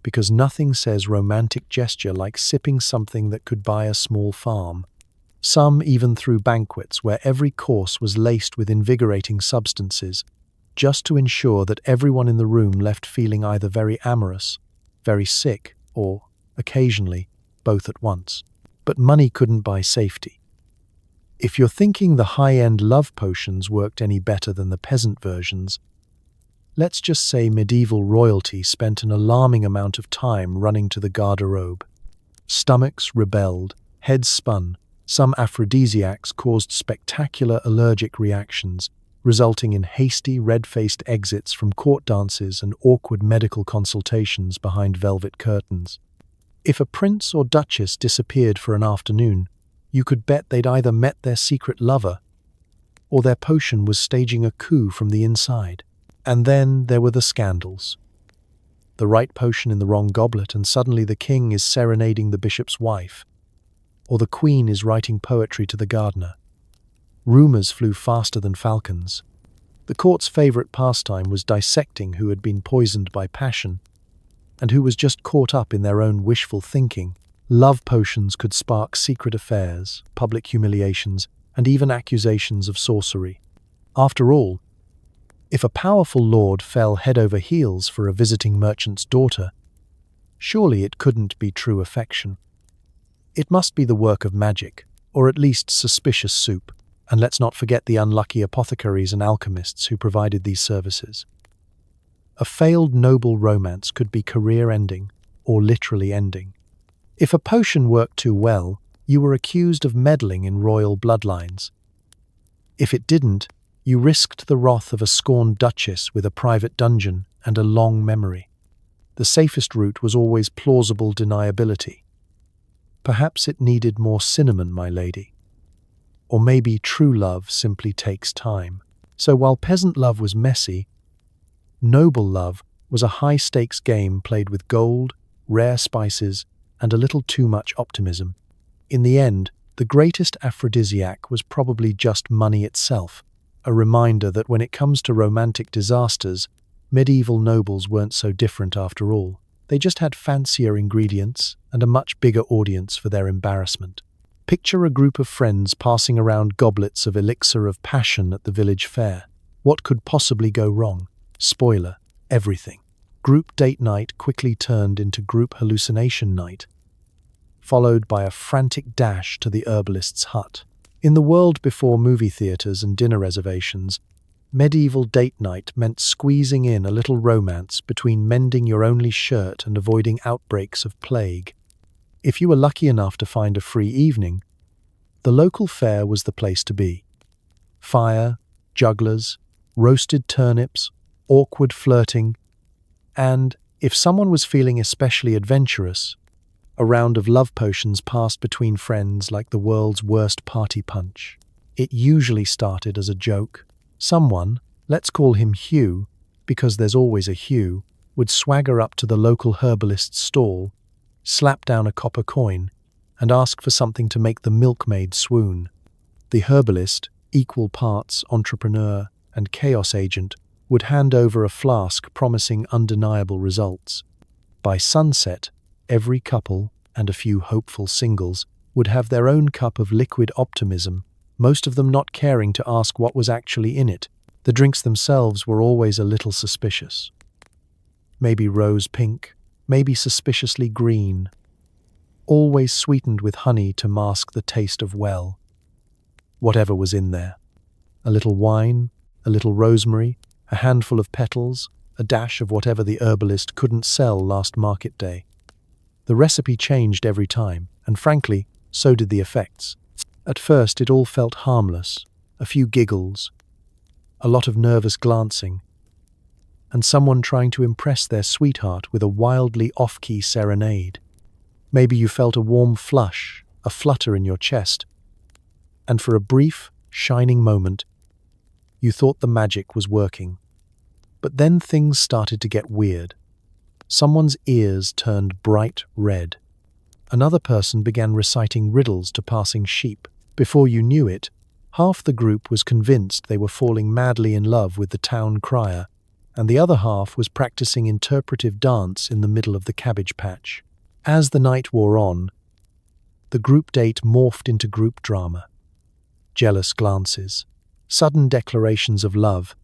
because nothing says romantic gesture like sipping something that could buy a small farm. Some even threw banquets where every course was laced with invigorating substances, just to ensure that everyone in the room left feeling either very amorous, very sick, or, occasionally, both at once. But money couldn't buy safety. If you're thinking the high-end love potions worked any better than the peasant versions, let's just say medieval royalty spent an alarming amount of time running to the garderobe. Stomachs rebelled, heads spun, some aphrodisiacs caused spectacular allergic reactions, resulting in hasty, red-faced exits from court dances and awkward medical consultations behind velvet curtains. If a prince or duchess disappeared for an afternoon, you could bet they'd either met their secret lover or their potion was staging a coup from the inside. And then there were the scandals. The right potion in the wrong goblet and suddenly the king is serenading the bishop's wife, or the queen is writing poetry to the gardener. Rumors flew faster than falcons. The court's favorite pastime was dissecting who had been poisoned by passion and who was just caught up in their own wishful thinking. Love potions could spark secret affairs, public humiliations, and even accusations of sorcery. After all, if a powerful lord fell head over heels for a visiting merchant's daughter, surely it couldn't be true affection. It must be the work of magic, or at least suspicious soup. And let's not forget the unlucky apothecaries and alchemists who provided these services. A failed noble romance could be career-ending, or literally ending. If a potion worked too well, you were accused of meddling in royal bloodlines. If it didn't, you risked the wrath of a scorned duchess with a private dungeon and a long memory. The safest route was always plausible deniability. Perhaps it needed more cinnamon, my lady. Or maybe true love simply takes time. So while peasant love was messy, noble love was a high-stakes game played with gold, rare spices, and a little too much optimism. In the end, the greatest aphrodisiac was probably just money itself, a reminder that when it comes to romantic disasters, medieval nobles weren't so different after all. They just had fancier ingredients and a much bigger audience for their embarrassment. Picture a group of friends passing around goblets of elixir of passion at the village fair. What could possibly go wrong? Spoiler, everything. Group date night quickly turned into group hallucination night, followed by a frantic dash to the herbalist's hut. In the world before movie theaters and dinner reservations, medieval date night meant squeezing in a little romance between mending your only shirt and avoiding outbreaks of plague. If you were lucky enough to find a free evening, the local fair was the place to be. Fire, jugglers, roasted turnips, awkward flirting, and, if someone was feeling especially adventurous, a round of love potions passed between friends like the world's worst party punch. It usually started as a joke. Someone, let's call him Hugh, because there's always a Hugh, would swagger up to the local herbalist's stall, slap down a copper coin, and ask for something to make the milkmaid swoon. The herbalist, equal parts entrepreneur and chaos agent, would hand over a flask promising undeniable results. By sunset, every couple, and a few hopeful singles, would have their own cup of liquid optimism, most of them not caring to ask what was actually in it. The drinks themselves were always a little suspicious. Maybe rose pink, maybe suspiciously green, always sweetened with honey to mask the taste of well. Whatever was in there. A little wine, a little rosemary, a handful of petals, a dash of whatever the herbalist couldn't sell last market day. The recipe changed every time, and frankly, so did the effects. At first it all felt harmless, a few giggles, a lot of nervous glancing, and someone trying to impress their sweetheart with a wildly off-key serenade. Maybe you felt a warm flush, a flutter in your chest, and for a brief, shining moment, you thought the magic was working. But then things started to get weird. Someone's ears turned bright red. Another person began reciting riddles to passing sheep. Before you knew it, half the group was convinced they were falling madly in love with the town crier, and the other half was practicing interpretive dance in the middle of the cabbage patch. As the night wore on, the group date morphed into group drama. Jealous glances, sudden declarations of love,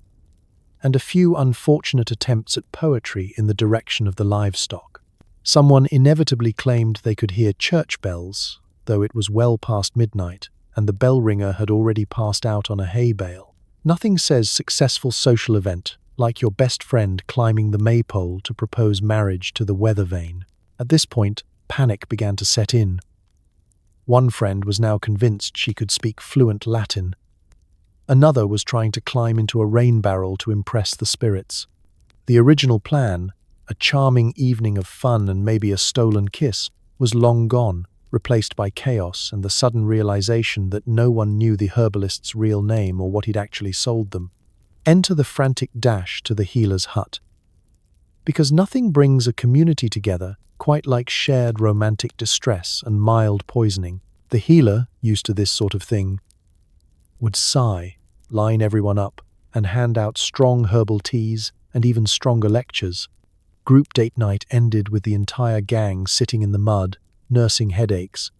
and a few unfortunate attempts at poetry in the direction of the livestock. Someone inevitably claimed they could hear church bells, though it was well past midnight, and the bell ringer had already passed out on a hay bale. Nothing says successful social event like your best friend climbing the maypole to propose marriage to the weather vane. At this point, panic began to set in. One friend was now convinced she could speak fluent Latin. Another was trying to climb into a rain barrel to impress the spirits. The original plan, a charming evening of fun and maybe a stolen kiss, was long gone, replaced by chaos and the sudden realization that no one knew the herbalist's real name or what he'd actually sold them. Enter the frantic dash to the healer's hut. Because nothing brings a community together quite like shared romantic distress and mild poisoning. The healer, used to this sort of thing, would sigh, line everyone up, and hand out strong herbal teas and even stronger lectures. Group date night ended with the entire gang sitting in the mud, nursing headaches,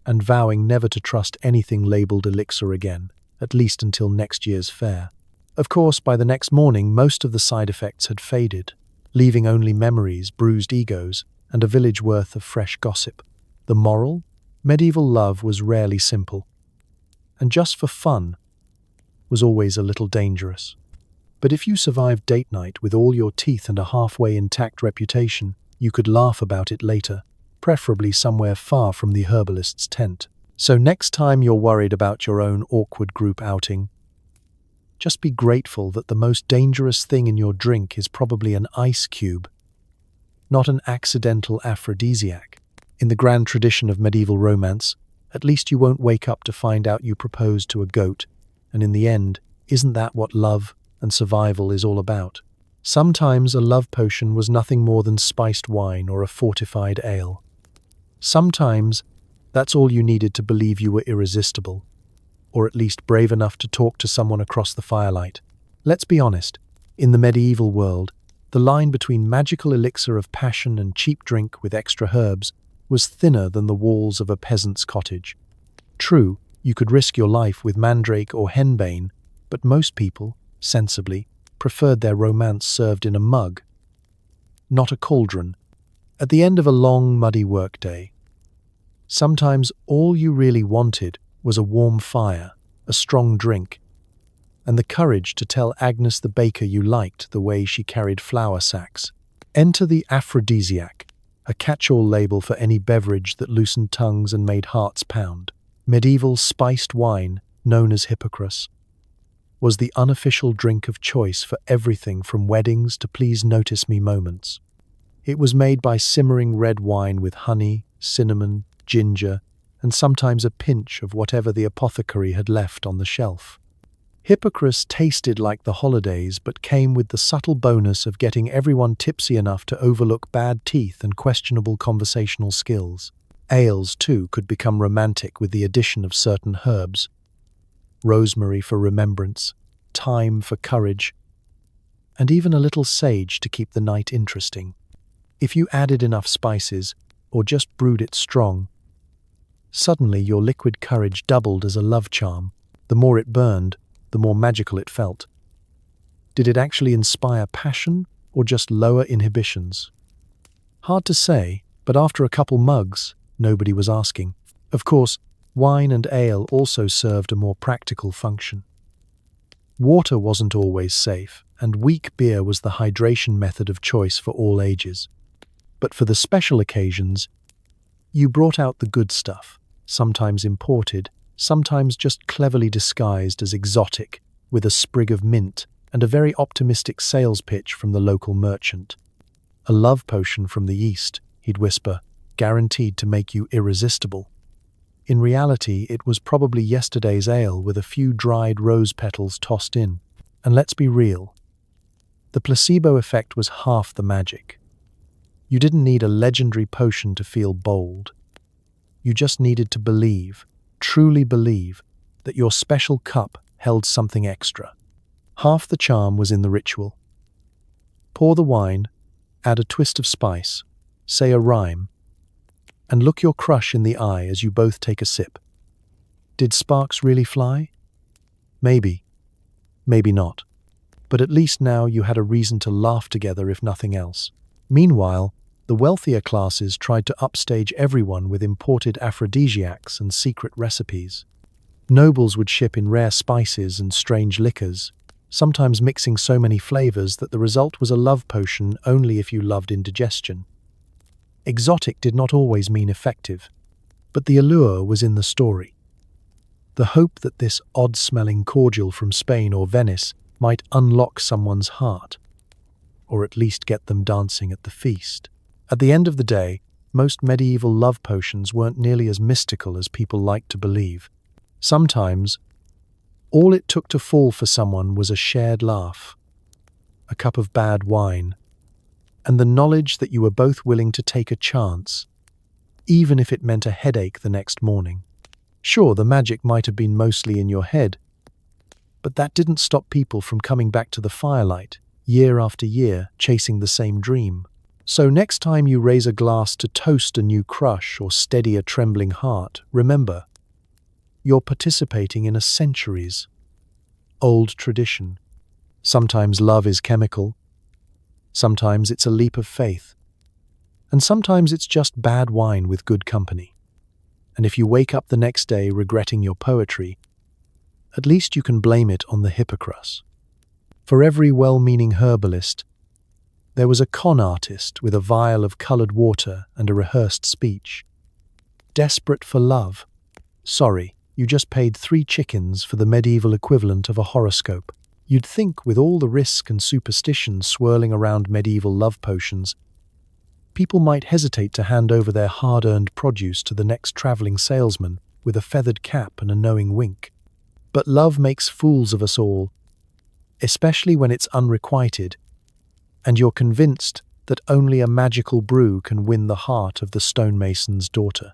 and vowing never to trust anything labeled elixir again, at least until next year's fair. Of course, by the next morning, most of the side effects had faded, leaving only memories, bruised egos, and a village worth of fresh gossip. The moral? Medieval love was rarely simple, and just for fun, was always a little dangerous. But if you survived date night with all your teeth and a halfway intact reputation, you could laugh about it later, preferably somewhere far from the herbalist's tent. So next time you're worried about your own awkward group outing, just be grateful that the most dangerous thing in your drink is probably an ice cube, not an accidental aphrodisiac. In the grand tradition of medieval romance, at least you won't wake up to find out you proposed to a goat, and in the end, isn't that what love and survival is all about? Sometimes a love potion was nothing more than spiced wine or a fortified ale. Sometimes that's all you needed to believe you were irresistible, or at least brave enough to talk to someone across the firelight. Let's be honest, in the medieval world, the line between magical elixir of passion and cheap drink with extra herbs was thinner than the walls of a peasant's cottage. True, you could risk your life with mandrake or henbane, but most people, sensibly, preferred their romance served in a mug, not a cauldron, at the end of a long, muddy workday. Sometimes all you really wanted was a warm fire, a strong drink, and the courage to tell Agnes the baker you liked the way she carried flour sacks. Enter the aphrodisiac, a catch-all label for any beverage that loosened tongues and made hearts pound. Medieval spiced wine, known as Hippocras, was the unofficial drink of choice for everything from weddings to please notice me moments. It was made by simmering red wine with honey, cinnamon, ginger, and sometimes a pinch of whatever the apothecary had left on the shelf. Hippocras tasted like the holidays but came with the subtle bonus of getting everyone tipsy enough to overlook bad teeth and questionable conversational skills. Ales, too, could become romantic with the addition of certain herbs. Rosemary for remembrance, thyme for courage, and even a little sage to keep the night interesting. If you added enough spices, or just brewed it strong, suddenly your liquid courage doubled as a love charm. The more it burned, the more magical it felt. Did it actually inspire passion, or just lower inhibitions? Hard to say, but after a couple mugs, nobody was asking. Of course, wine and ale also served a more practical function. Water wasn't always safe, and weak beer was the hydration method of choice for all ages. But for the special occasions, you brought out the good stuff, sometimes imported, sometimes just cleverly disguised as exotic, with a sprig of mint and a very optimistic sales pitch from the local merchant. A love potion from the East, he'd whisper, guaranteed to make you irresistible. In reality, it was probably yesterday's ale with a few dried rose petals tossed in. And let's be real, the placebo effect was half the magic. You didn't need a legendary potion to feel bold. You just needed to believe, truly believe, that your special cup held something extra. Half the charm was in the ritual. Pour the wine, add a twist of spice, say a rhyme, and look your crush in the eye as you both take a sip. Did sparks really fly? Maybe. Maybe not. But at least now you had a reason to laugh together if nothing else. Meanwhile, the wealthier classes tried to upstage everyone with imported aphrodisiacs and secret recipes. Nobles would ship in rare spices and strange liquors, sometimes mixing so many flavors that the result was a love potion only if you loved indigestion. Exotic did not always mean effective, but the allure was in the story. The hope that this odd-smelling cordial from Spain or Venice might unlock someone's heart, or at least get them dancing at the feast. At the end of the day, most medieval love potions weren't nearly as mystical as people liked to believe. Sometimes, all it took to fall for someone was a shared laugh, a cup of bad wine, and the knowledge that you were both willing to take a chance, even if it meant a headache the next morning. Sure, the magic might have been mostly in your head, but that didn't stop people from coming back to the firelight, year after year, chasing the same dream. So next time you raise a glass to toast a new crush or steady a trembling heart, remember, you're participating in a centuries-old tradition. Sometimes love is chemical, sometimes it's a leap of faith, and sometimes it's just bad wine with good company. And if you wake up the next day regretting your poetry, at least you can blame it on the Hippocras. For every well-meaning herbalist, There was a con artist with a vial of colored water and a rehearsed speech. Desperate for love. Sorry, you just paid 3 chickens for the medieval equivalent of a horoscope. You'd think, with all the risk and superstition swirling around medieval love potions, people might hesitate to hand over their hard-earned produce to the next traveling salesman with a feathered cap and a knowing wink. But love makes fools of us all, especially when it's unrequited, and you're convinced that only a magical brew can win the heart of the stonemason's daughter.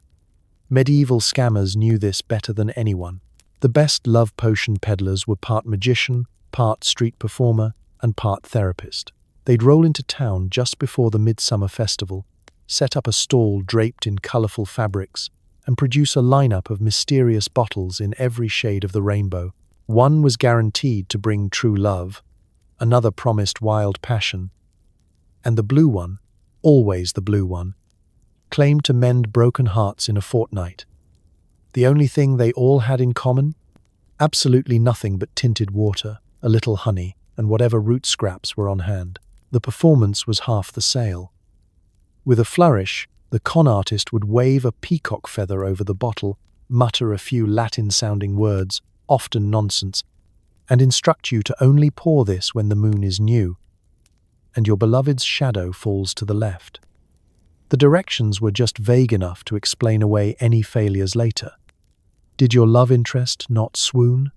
Medieval scammers knew this better than anyone. The best love potion peddlers were part magician, part street performer, and part therapist. They'd roll into town just before the midsummer festival, set up a stall draped in colorful fabrics, and produce a lineup of mysterious bottles in every shade of the rainbow. One was guaranteed to bring true love, another promised wild passion, and the blue one, always the blue one, claimed to mend broken hearts in a fortnight. The only thing they all had in common? Absolutely nothing but tinted water, a little honey, and whatever root scraps were on hand. The performance was half the sale. With a flourish, the con artist would wave a peacock feather over the bottle, mutter a few Latin-sounding words, often nonsense, and instruct you to only pour this when the moon is new, and your beloved's shadow falls to the left. The directions were just vague enough to explain away any failures later. Did your love interest not swoon?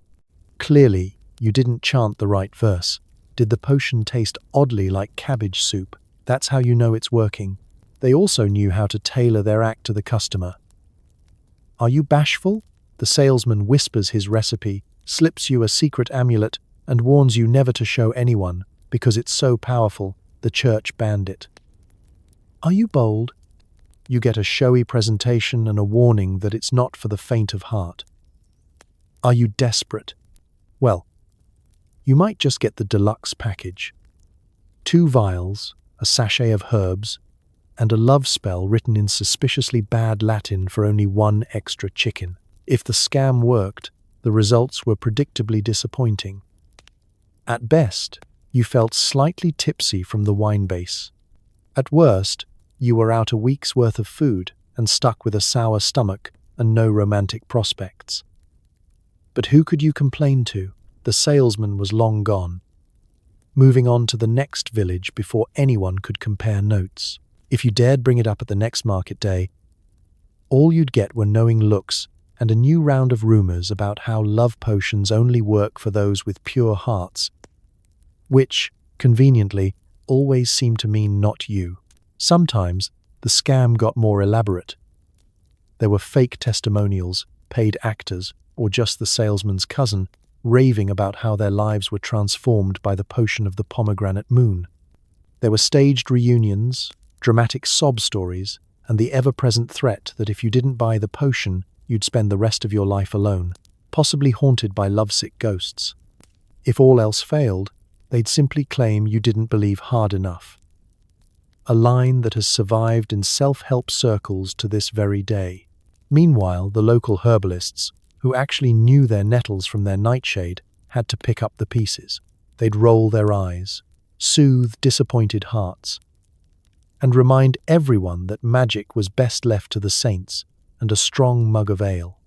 Clearly, you didn't chant the right verse. Did the potion taste oddly like cabbage soup? That's how you know it's working. They also knew how to tailor their act to the customer. Are you bashful? The salesman whispers his recipe, slips you a secret amulet, and warns you never to show anyone, because it's so powerful, the church banned it. Are you bold? You get a showy presentation and a warning that it's not for the faint of heart. Are you desperate? Well, you might just get the deluxe package. 2 vials, a sachet of herbs, and a love spell written in suspiciously bad Latin for only 1 extra chicken. If the scam worked, the results were predictably disappointing. At best, you felt slightly tipsy from the wine base. At worst, you were out a week's worth of food and stuck with a sour stomach and no romantic prospects. But who could you complain to? The salesman was long gone, moving on to the next village before anyone could compare notes. If you dared bring it up at the next market day, all you'd get were knowing looks and a new round of rumors about how love potions only work for those with pure hearts, which, conveniently, always seemed to mean not you. Sometimes, the scam got more elaborate. There were fake testimonials, paid actors, or just the salesman's cousin, raving about how their lives were transformed by the potion of the pomegranate moon. There were staged reunions, dramatic sob stories, and the ever-present threat that if you didn't buy the potion, you'd spend the rest of your life alone, possibly haunted by lovesick ghosts. If all else failed, they'd simply claim you didn't believe hard enough. A line that has survived in self-help circles to this very day. Meanwhile, the local herbalists, who actually knew their nettles from their nightshade, had to pick up the pieces. They'd roll their eyes, soothe disappointed hearts, and remind everyone that magic was best left to the saints and a strong mug of ale.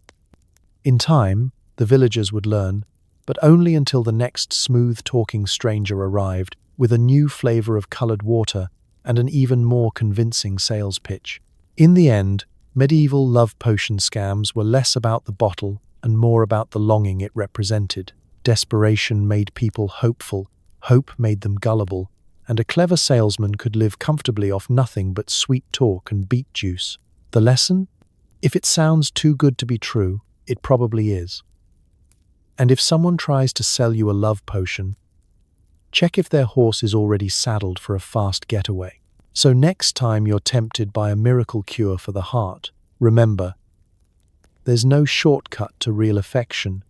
In time, the villagers would learn, but only until the next smooth-talking stranger arrived with a new flavor of colored water and an even more convincing sales pitch. In the end, medieval love potion scams were less about the bottle and more about the longing it represented. Desperation made people hopeful, hope made them gullible, and a clever salesman could live comfortably off nothing but sweet talk and beet juice. The lesson? If it sounds too good to be true, it probably is. And if someone tries to sell you a love potion, check if their horse is already saddled for a fast getaway. So next time you're tempted by a miracle cure for the heart, remember, there's no shortcut to real affection,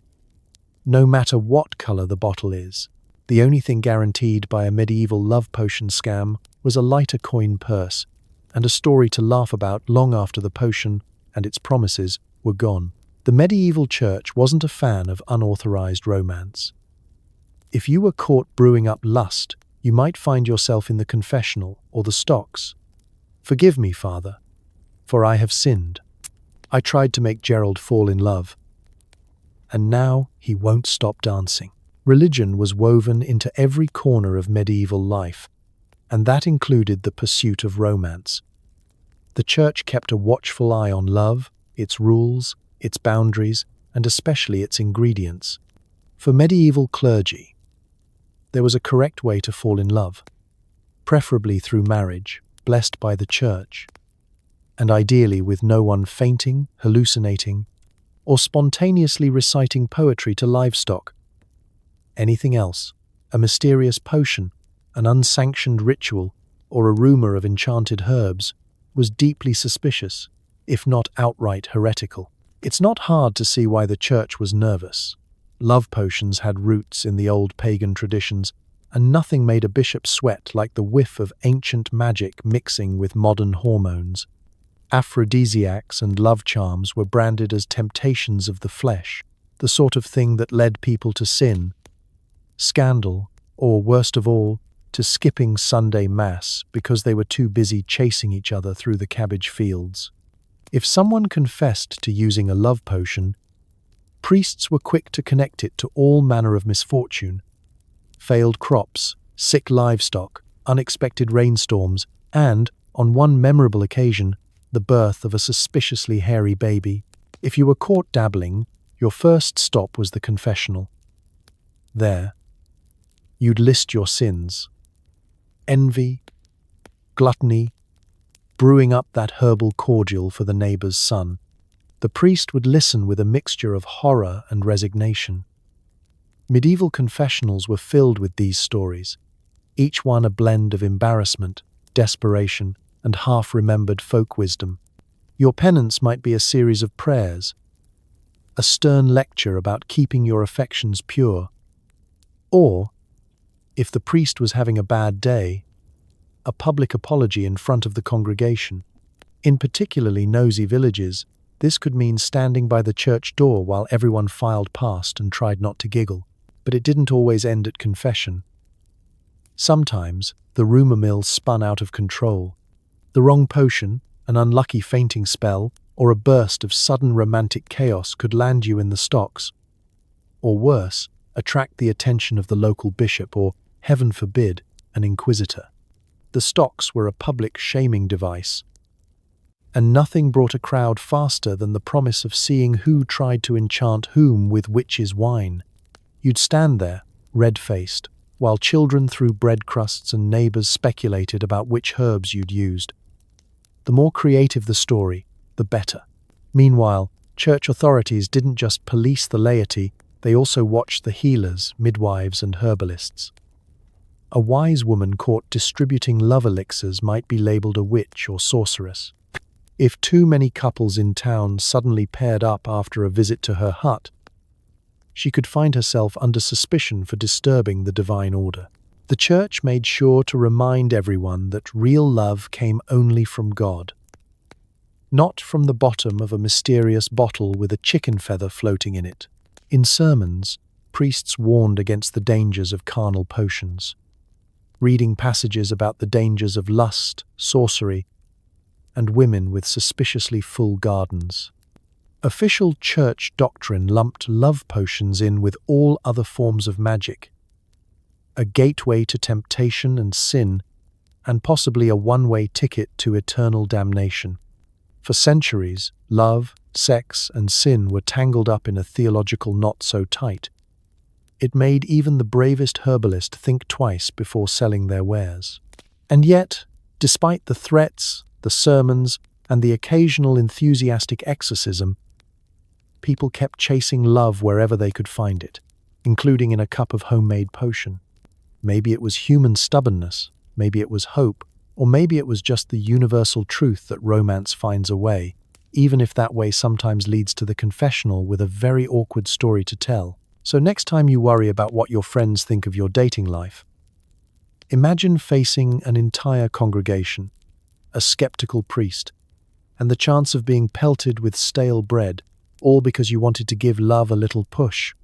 no matter what color the bottle is. The only thing guaranteed by a medieval love potion scam was a lighter coin purse and a story to laugh about long after the potion and its promises were gone. The medieval church wasn't a fan of unauthorized romance. If you were caught brewing up lust, You might find yourself in the confessional or the stocks. "Forgive me, Father, for I have sinned. I tried to make Gerald fall in love, and now he won't stop dancing." Religion was woven into every corner of medieval life, and that included the pursuit of romance. The church kept a watchful eye on love, its rules, its boundaries, and especially its ingredients. For medieval clergy, there was a correct way to fall in love, preferably through marriage, blessed by the church, and ideally with no one fainting, hallucinating, or spontaneously reciting poetry to livestock. Anything else, a mysterious potion, an unsanctioned ritual, or a rumor of enchanted herbs, was deeply suspicious, if not outright heretical. It's not hard to see why the church was nervous. Love potions had roots in the old pagan traditions, and nothing made a bishop sweat like the whiff of ancient magic mixing with modern hormones. Aphrodisiacs and love charms were branded as temptations of the flesh, the sort of thing that led people to sin, scandal, or worst of all, to skipping Sunday Mass because they were too busy chasing each other through the cabbage fields. If someone confessed to using a love potion, priests were quick to connect it to all manner of misfortune: failed crops, sick livestock, unexpected rainstorms, and, on one memorable occasion, the birth of a suspiciously hairy baby. If you were caught dabbling, your first stop was the confessional. There, you'd list your sins: envy, gluttony, brewing up that herbal cordial for the neighbor's son. The priest would listen with a mixture of horror and resignation. Medieval confessionals were filled with these stories, each one a blend of embarrassment, desperation, and half-remembered folk wisdom. Your penance might be a series of prayers, a stern lecture about keeping your affections pure, or, if the priest was having a bad day, a public apology in front of the congregation. In particularly nosy villages, this could mean standing by the church door while everyone filed past and tried not to giggle. But it didn't always end at confession. Sometimes, the rumor mill spun out of control. The wrong potion, an unlucky fainting spell, or a burst of sudden romantic chaos could land you in the stocks. Or worse, attract the attention of the local bishop or, heaven forbid, an inquisitor. The stocks were a public shaming device, and nothing brought a crowd faster than the promise of seeing who tried to enchant whom with witches' wine. You'd stand there, red-faced, while children threw bread crusts and neighbors speculated about which herbs you'd used. The more creative the story, the better. Meanwhile, church authorities didn't just police the laity, they also watched the healers, midwives, and herbalists. A wise woman caught distributing love elixirs might be labeled a witch or sorceress. If too many couples in town suddenly paired up after a visit to her hut, she could find herself under suspicion for disturbing the divine order. The church made sure to remind everyone that real love came only from God, not from the bottom of a mysterious bottle with a chicken feather floating in it. In sermons, priests warned against the dangers of carnal potions, reading passages about the dangers of lust, sorcery, and women with suspiciously full gardens. Official church doctrine lumped love potions in with all other forms of magic, a gateway to temptation and sin, and possibly a one-way ticket to eternal damnation. For centuries, love, sex, and sin were tangled up in a theological knot so tight, it made even the bravest herbalist think twice before selling their wares. And yet, despite the threats, the sermons, and the occasional enthusiastic exorcism, people kept chasing love wherever they could find it, including in a cup of homemade potion. Maybe it was human stubbornness, maybe it was hope, or maybe it was just the universal truth that romance finds a way, even if that way sometimes leads to the confessional with a very awkward story to tell. So next time you worry about what your friends think of your dating life, imagine facing an entire congregation, a skeptical priest, and the chance of being pelted with stale bread, all because you wanted to give love a little push.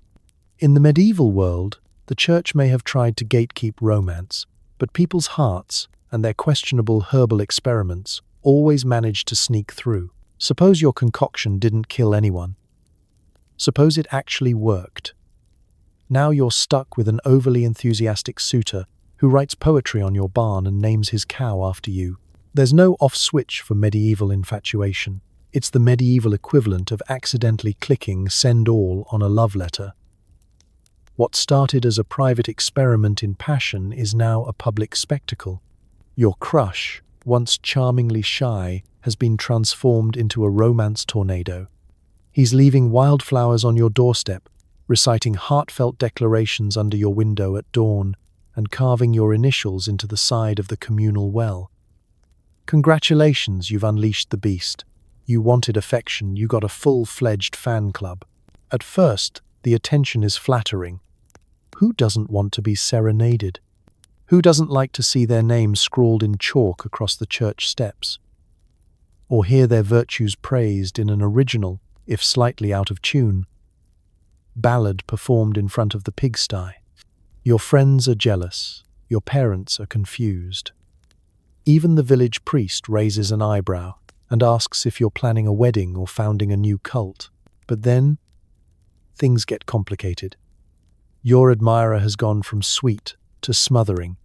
In the medieval world, the church may have tried to gatekeep romance, But people's hearts and their questionable herbal experiments always manage to sneak through. Suppose your concoction didn't kill anyone. Suppose it actually worked. Now you're stuck with an overly enthusiastic suitor who writes poetry on your barn and names his cow after you. There's no off switch for medieval infatuation. It's the medieval equivalent of accidentally clicking send all on a love letter. What started as a private experiment in passion is now a public spectacle. Your crush, once charmingly shy, has been transformed into a romance tornado. He's leaving wildflowers on your doorstep, reciting heartfelt declarations under your window at dawn, and carving your initials into the side of the communal well. Congratulations, you've unleashed the beast. You wanted affection, you got a full-fledged fan club. At first, the attention is flattering. Who doesn't want to be serenaded? Who doesn't like to see their name scrawled in chalk across the church steps? Or hear their virtues praised in an original, if slightly out of tune, ballad performed in front of the pigsty? Your friends are jealous. Your parents are confused. Even the village priest raises an eyebrow and asks if you're planning a wedding or founding a new cult. But then, things get complicated. Your admirer has gone from sweet to smothering.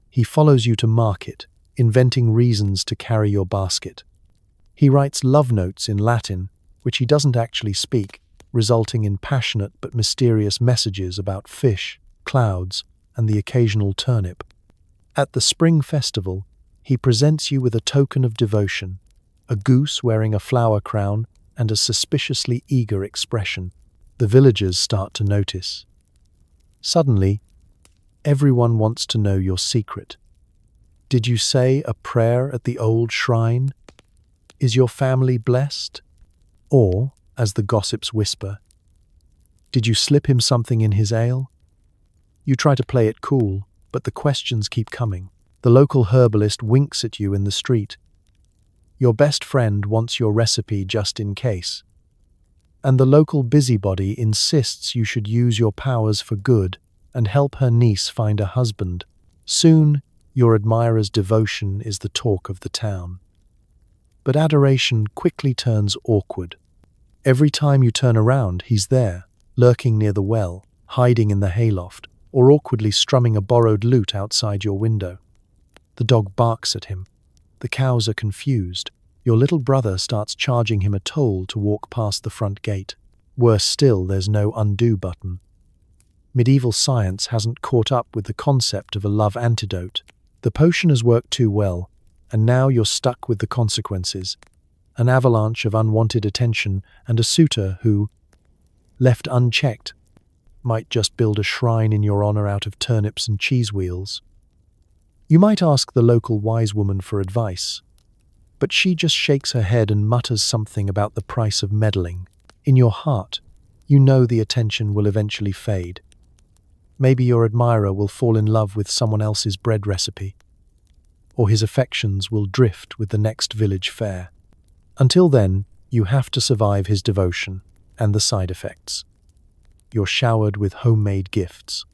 He follows you to market, inventing reasons to carry your basket. He writes love notes in Latin, which he doesn't actually speak, resulting in passionate but mysterious messages about fish, clouds, and the occasional turnip. At the spring festival, he presents you with a token of devotion, a goose wearing a flower crown and a suspiciously eager expression. The villagers start to notice. Suddenly, everyone wants to know your secret. Did you say a prayer at the old shrine? Is your family blessed? Or, as the gossips whisper, did you slip him something in his ale? You try to play it cool, but the questions keep coming. The local herbalist winks at you in the street. Your best friend wants your recipe just in case. And the local busybody insists you should use your powers for good and help her niece find a husband. Soon, your admirer's devotion is the talk of the town. But adoration quickly turns awkward. Every time you turn around, he's there, lurking near the well, hiding in the hayloft, or awkwardly strumming a borrowed lute outside your window. The dog barks at him. The cows are confused. Your little brother starts charging him a toll to walk past the front gate. Worse still, there's no undo button. Medieval science hasn't caught up with the concept of a love antidote. The potion has worked too well, and now you're stuck with the consequences. An avalanche of unwanted attention and a suitor who, left unchecked, might just build a shrine in your honor out of turnips and cheese wheels. You might ask the local wise woman for advice, but she just shakes her head and mutters something about the price of meddling. In your heart, you know the attention will eventually fade. Maybe your admirer will fall in love with someone else's bread recipe, or his affections will drift with the next village fair. Until then, you have to survive his devotion and the side effects. You're showered with homemade gifts,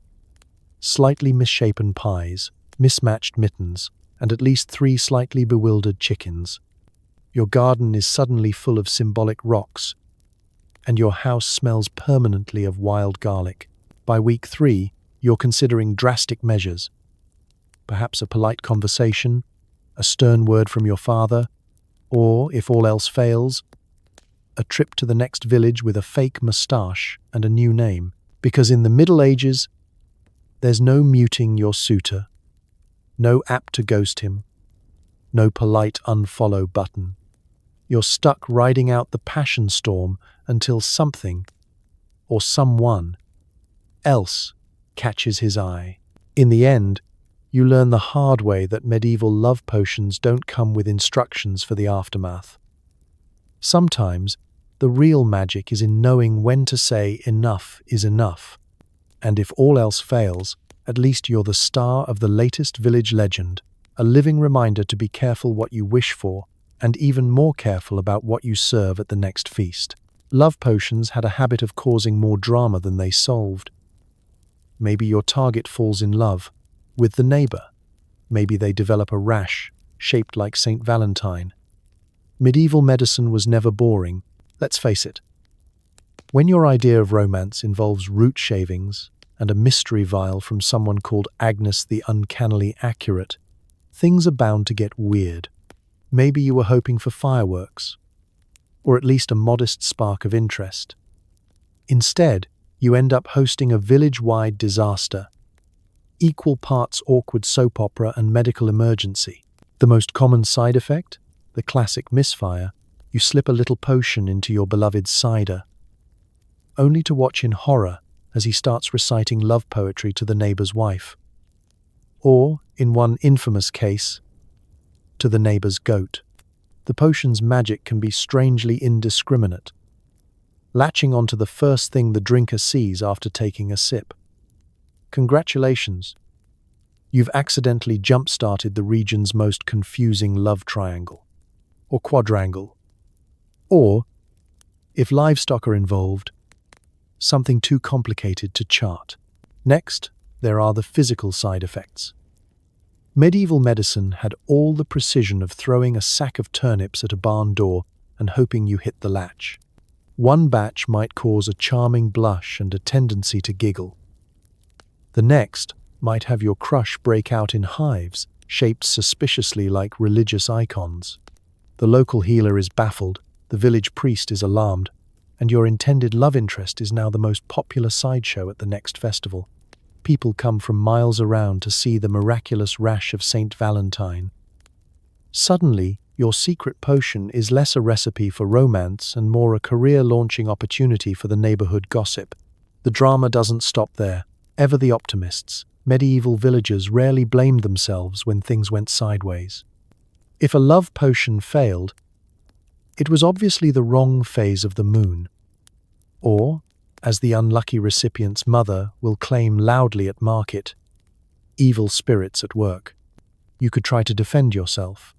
slightly misshapen pies, mismatched mittens, and at least 3 slightly bewildered chickens. Your garden is suddenly full of symbolic rocks, and your house smells permanently of wild garlic. By week 3, you're considering drastic measures. Perhaps a polite conversation, a stern word from your father, or, if all else fails, a trip to the next village with a fake moustache and a new name. Because in the Middle Ages, there's no muting your suitor, no app to ghost him, no polite unfollow button. You're stuck riding out the passion storm until something, or someone, else catches his eye. In the end, you learn the hard way that medieval love potions don't come with instructions for the aftermath. Sometimes, the real magic is in knowing when to say enough is enough. And if all else fails, at least you're the star of the latest village legend, a living reminder to be careful what you wish for, and even more careful about what you serve at the next feast. Love potions had a habit of causing more drama than they solved. Maybe your target falls in love with the neighbor, Maybe they develop a rash, shaped like Saint Valentine. Medieval medicine was never boring, let's face it. When your idea of romance involves root shavings and a mystery vial from someone called Agnes the Uncannily Accurate, things are bound to get weird. Maybe you were hoping for fireworks, or at least a modest spark of interest. Instead, you end up hosting a village-wide disaster, equal parts awkward soap opera and medical emergency. The most common side effect? The classic misfire. You slip a little potion into your beloved's cider, only to watch in horror as he starts reciting love poetry to the neighbor's wife. Or, in one infamous case, to the neighbor's goat. The potion's magic can be strangely indiscriminate, latching onto the first thing the drinker sees after taking a sip. Congratulations! You've accidentally jump-started the region's most confusing love triangle, or quadrangle. Or, if livestock are involved, something too complicated to chart. Next, there are the physical side effects. Medieval medicine had all the precision of throwing a sack of turnips at a barn door and hoping you hit the latch. One batch might cause a charming blush and a tendency to giggle. The next might have your crush break out in hives, shaped suspiciously like religious icons. The local healer is baffled, the village priest is alarmed, and your intended love interest is now the most popular sideshow at the next festival. People come from miles around to see the miraculous rash of Saint Valentine. Suddenly, your secret potion is less a recipe for romance and more a career-launching opportunity for the neighborhood gossip. The drama doesn't stop there. Ever the optimists, medieval villagers rarely blamed themselves when things went sideways. If a love potion failed, it was obviously the wrong phase of the moon. Or, as the unlucky recipient's mother will claim loudly at market, evil spirits at work. You could try to defend yourself,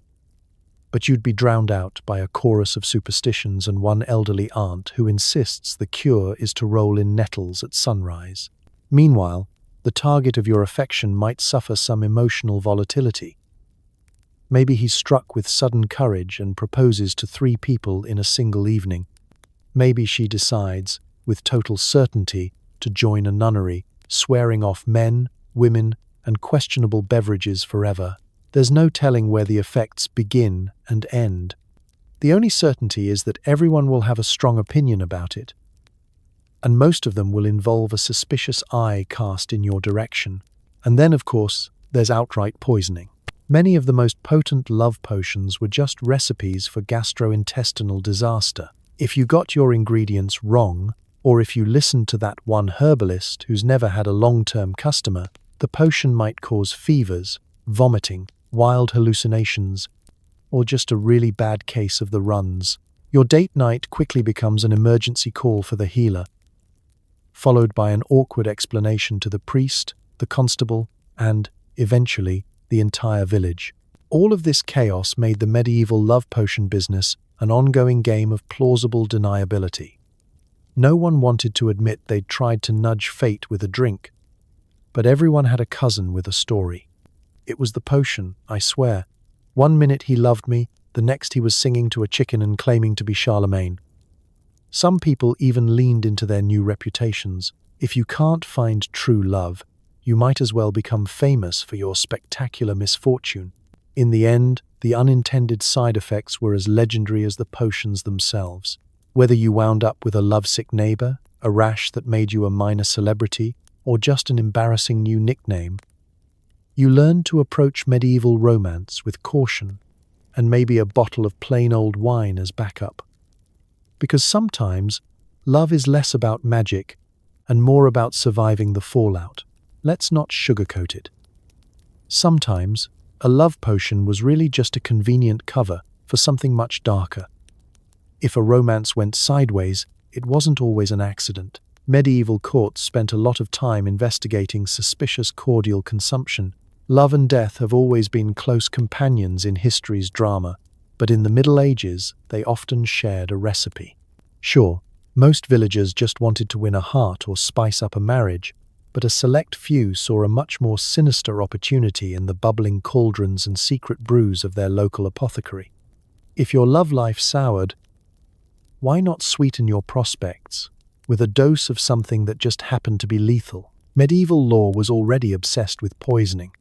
but you'd be drowned out by a chorus of superstitions and one elderly aunt who insists the cure is to roll in nettles at sunrise. Meanwhile, the target of your affection might suffer some emotional volatility. Maybe he's struck with sudden courage and proposes to 3 people in a single evening. Maybe she decides, with total certainty, to join a nunnery, swearing off men, women, and questionable beverages forever. There's no telling where the effects begin and end. The only certainty is that everyone will have a strong opinion about it, and most of them will involve a suspicious eye cast in your direction. And then, of course, there's outright poisoning. Many of the most potent love potions were just recipes for gastrointestinal disaster. If you got your ingredients wrong, or if you listened to that one herbalist who's never had a long-term customer, the potion might cause fevers, vomiting, wild hallucinations, or just a really bad case of the runs. Your date night quickly becomes an emergency call for the healer, followed by an awkward explanation to the priest, the constable, and, eventually, the entire village. All of this chaos made the medieval love potion business an ongoing game of plausible deniability. No one wanted to admit they'd tried to nudge fate with a drink, but everyone had a cousin with a story. It was the potion, I swear. One minute he loved me, the next he was singing to a chicken and claiming to be Charlemagne. Some people even leaned into their new reputations. If you can't find true love, you might as well become famous for your spectacular misfortune. In the end, the unintended side effects were as legendary as the potions themselves. Whether you wound up with a lovesick neighbor, a rash that made you a minor celebrity, or just an embarrassing new nickname, you learned to approach medieval romance with caution and maybe a bottle of plain old wine as backup. Because sometimes, love is less about magic and more about surviving the fallout. Let's not sugarcoat it. Sometimes, a love potion was really just a convenient cover for something much darker. If a romance went sideways, it wasn't always an accident. Medieval courts spent a lot of time investigating suspicious cordial consumption. Love and death have always been close companions in history's drama, but in the Middle Ages, they often shared a recipe. Sure, most villagers just wanted to win a heart or spice up a marriage, but a select few saw a much more sinister opportunity in the bubbling cauldrons and secret brews of their local apothecary. If your love life soured, why not sweeten your prospects with a dose of something that just happened to be lethal? Medieval law was already obsessed with poisoning,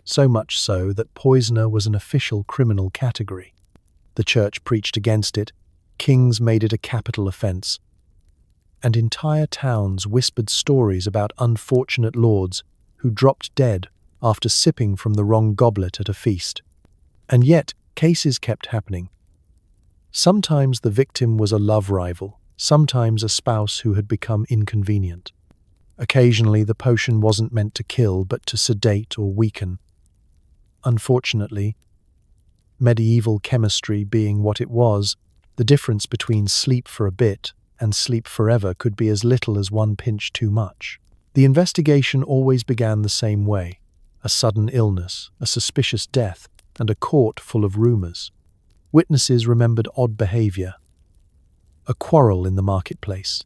so much so that poisoner was an official criminal category. The church preached against it, kings made it a capital offense, and entire towns whispered stories about unfortunate lords who dropped dead after sipping from the wrong goblet at a feast. And yet, cases kept happening. Sometimes the victim was a love rival, sometimes a spouse who had become inconvenient. Occasionally, the potion wasn't meant to kill, but to sedate or weaken. Unfortunately, medieval chemistry being what it was, the difference between sleep for a bit and sleep forever could be as little as one pinch too much. The investigation always began the same way: a sudden illness, a suspicious death, and a court full of rumors. Witnesses remembered odd behavior, a quarrel in the marketplace,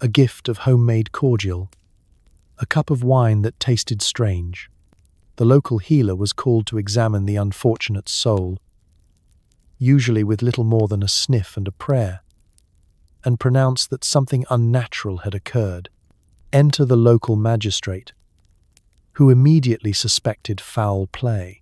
a gift of homemade cordial, a cup of wine that tasted strange. The local healer was called to examine the unfortunate soul, usually with little more than a sniff and a prayer, and pronounce that something unnatural had occurred. Enter the local magistrate, who immediately suspected foul play.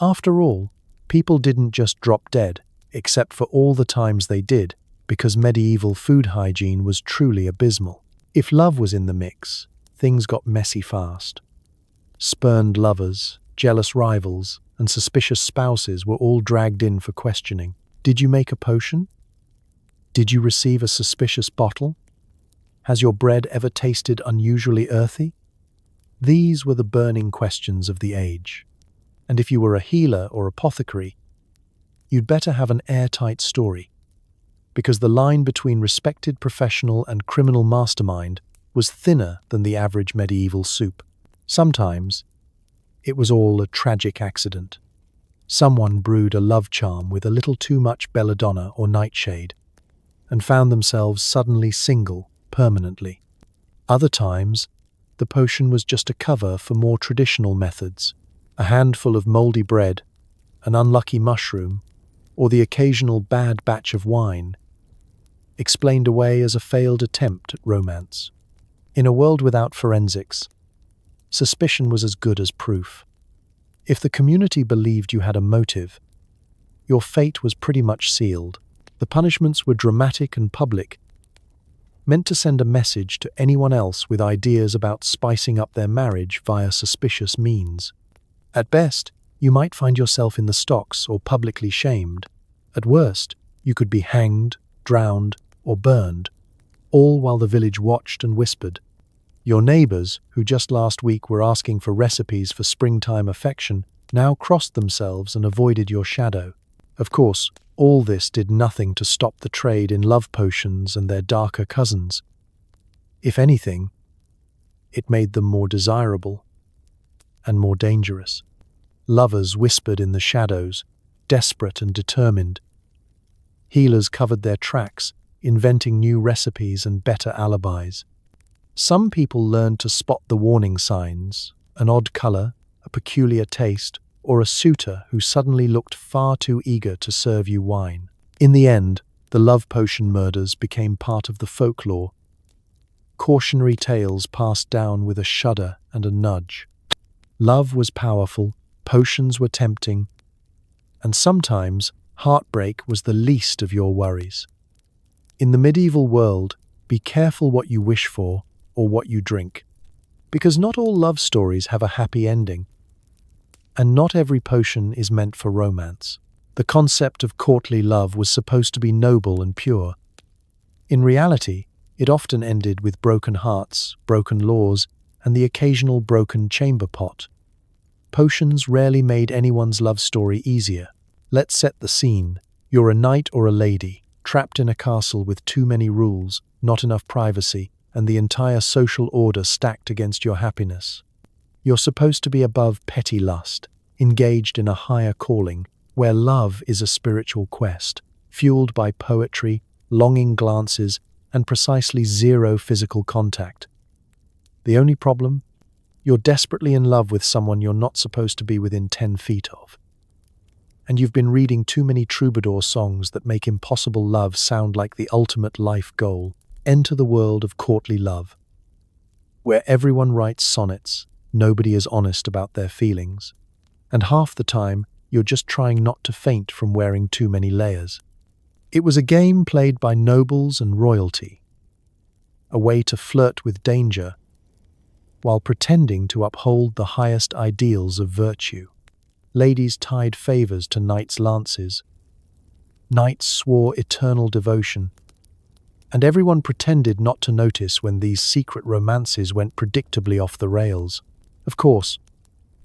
After all, people didn't just drop dead, except for all the times they did, because medieval food hygiene was truly abysmal. If love was in the mix, things got messy fast. Spurned lovers, jealous rivals, and suspicious spouses were all dragged in for questioning. Did you make a potion? Did you receive a suspicious bottle? Has your bread ever tasted unusually earthy? These were the burning questions of the age. And if you were a healer or apothecary, you'd better have an airtight story, because the line between respected professional and criminal mastermind was thinner than the average medieval soup. Sometimes, it was all a tragic accident. Someone brewed a love charm with a little too much belladonna or nightshade, and found themselves suddenly single permanently. Other times, the potion was just a cover for more traditional methods: a handful of moldy bread, an unlucky mushroom, or the occasional bad batch of wine, explained away as a failed attempt at romance. In a world without forensics, suspicion was as good as proof. If the community believed you had a motive, your fate was pretty much sealed. The punishments were dramatic and public, meant to send a message to anyone else with ideas about spicing up their marriage via suspicious means. At best, you might find yourself in the stocks or publicly shamed. At worst, you could be hanged, drowned, or burned, all while the village watched and whispered. Your neighbors, who just last week were asking for recipes for springtime affection, now crossed themselves and avoided your shadow. Of course, all this did nothing to stop the trade in love potions and their darker cousins. If anything, it made them more desirable and more dangerous. Lovers whispered in the shadows, desperate and determined. Healers covered their tracks, inventing new recipes and better alibis. Some people learned to spot the warning signs: an odd color, a peculiar taste, or a suitor who suddenly looked far too eager to serve you wine. In the end, the love potion murders became part of the folklore, cautionary tales passed down with a shudder and a nudge. Love was powerful, potions were tempting, and sometimes heartbreak was the least of your worries. In the medieval world, be careful what you wish for or what you drink, because not all love stories have a happy ending, and not every potion is meant for romance. The concept of courtly love was supposed to be noble and pure. In reality, it often ended with broken hearts, broken laws, and the occasional broken chamber pot. Potions rarely made anyone's love story easier. Let's set the scene. You're a knight or a lady, trapped in a castle with too many rules, not enough privacy, and the entire social order stacked against your happiness. You're supposed to be above petty lust, engaged in a higher calling, where love is a spiritual quest, fueled by poetry, longing glances, and precisely zero physical contact. The only problem? You're desperately in love with someone you're not supposed to be within 10 feet of. And you've been reading too many troubadour songs that make impossible love sound like the ultimate life goal. Enter the world of courtly love, where everyone writes sonnets, nobody is honest about their feelings, and half the time you're just trying not to faint from wearing too many layers. It was a game played by nobles and royalty, a way to flirt with danger while pretending to uphold the highest ideals of virtue. Ladies tied favors to knights' lances. Knights swore eternal devotion. And everyone pretended not to notice when these secret romances went predictably off the rails. Of course,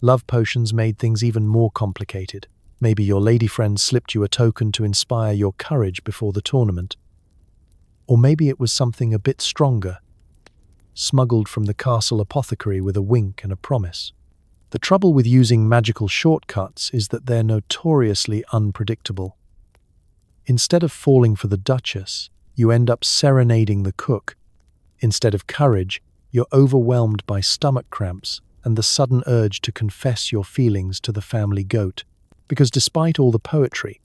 love potions made things even more complicated. Maybe your lady friend slipped you a token to inspire your courage before the tournament. Or maybe it was something a bit stronger, smuggled from the castle apothecary with a wink and a promise. The trouble with using magical shortcuts is that they're notoriously unpredictable. Instead of falling for the Duchess, you end up serenading the cook. Instead of courage, you're overwhelmed by stomach cramps and the sudden urge to confess your feelings to the family goat. Because despite all the poetry,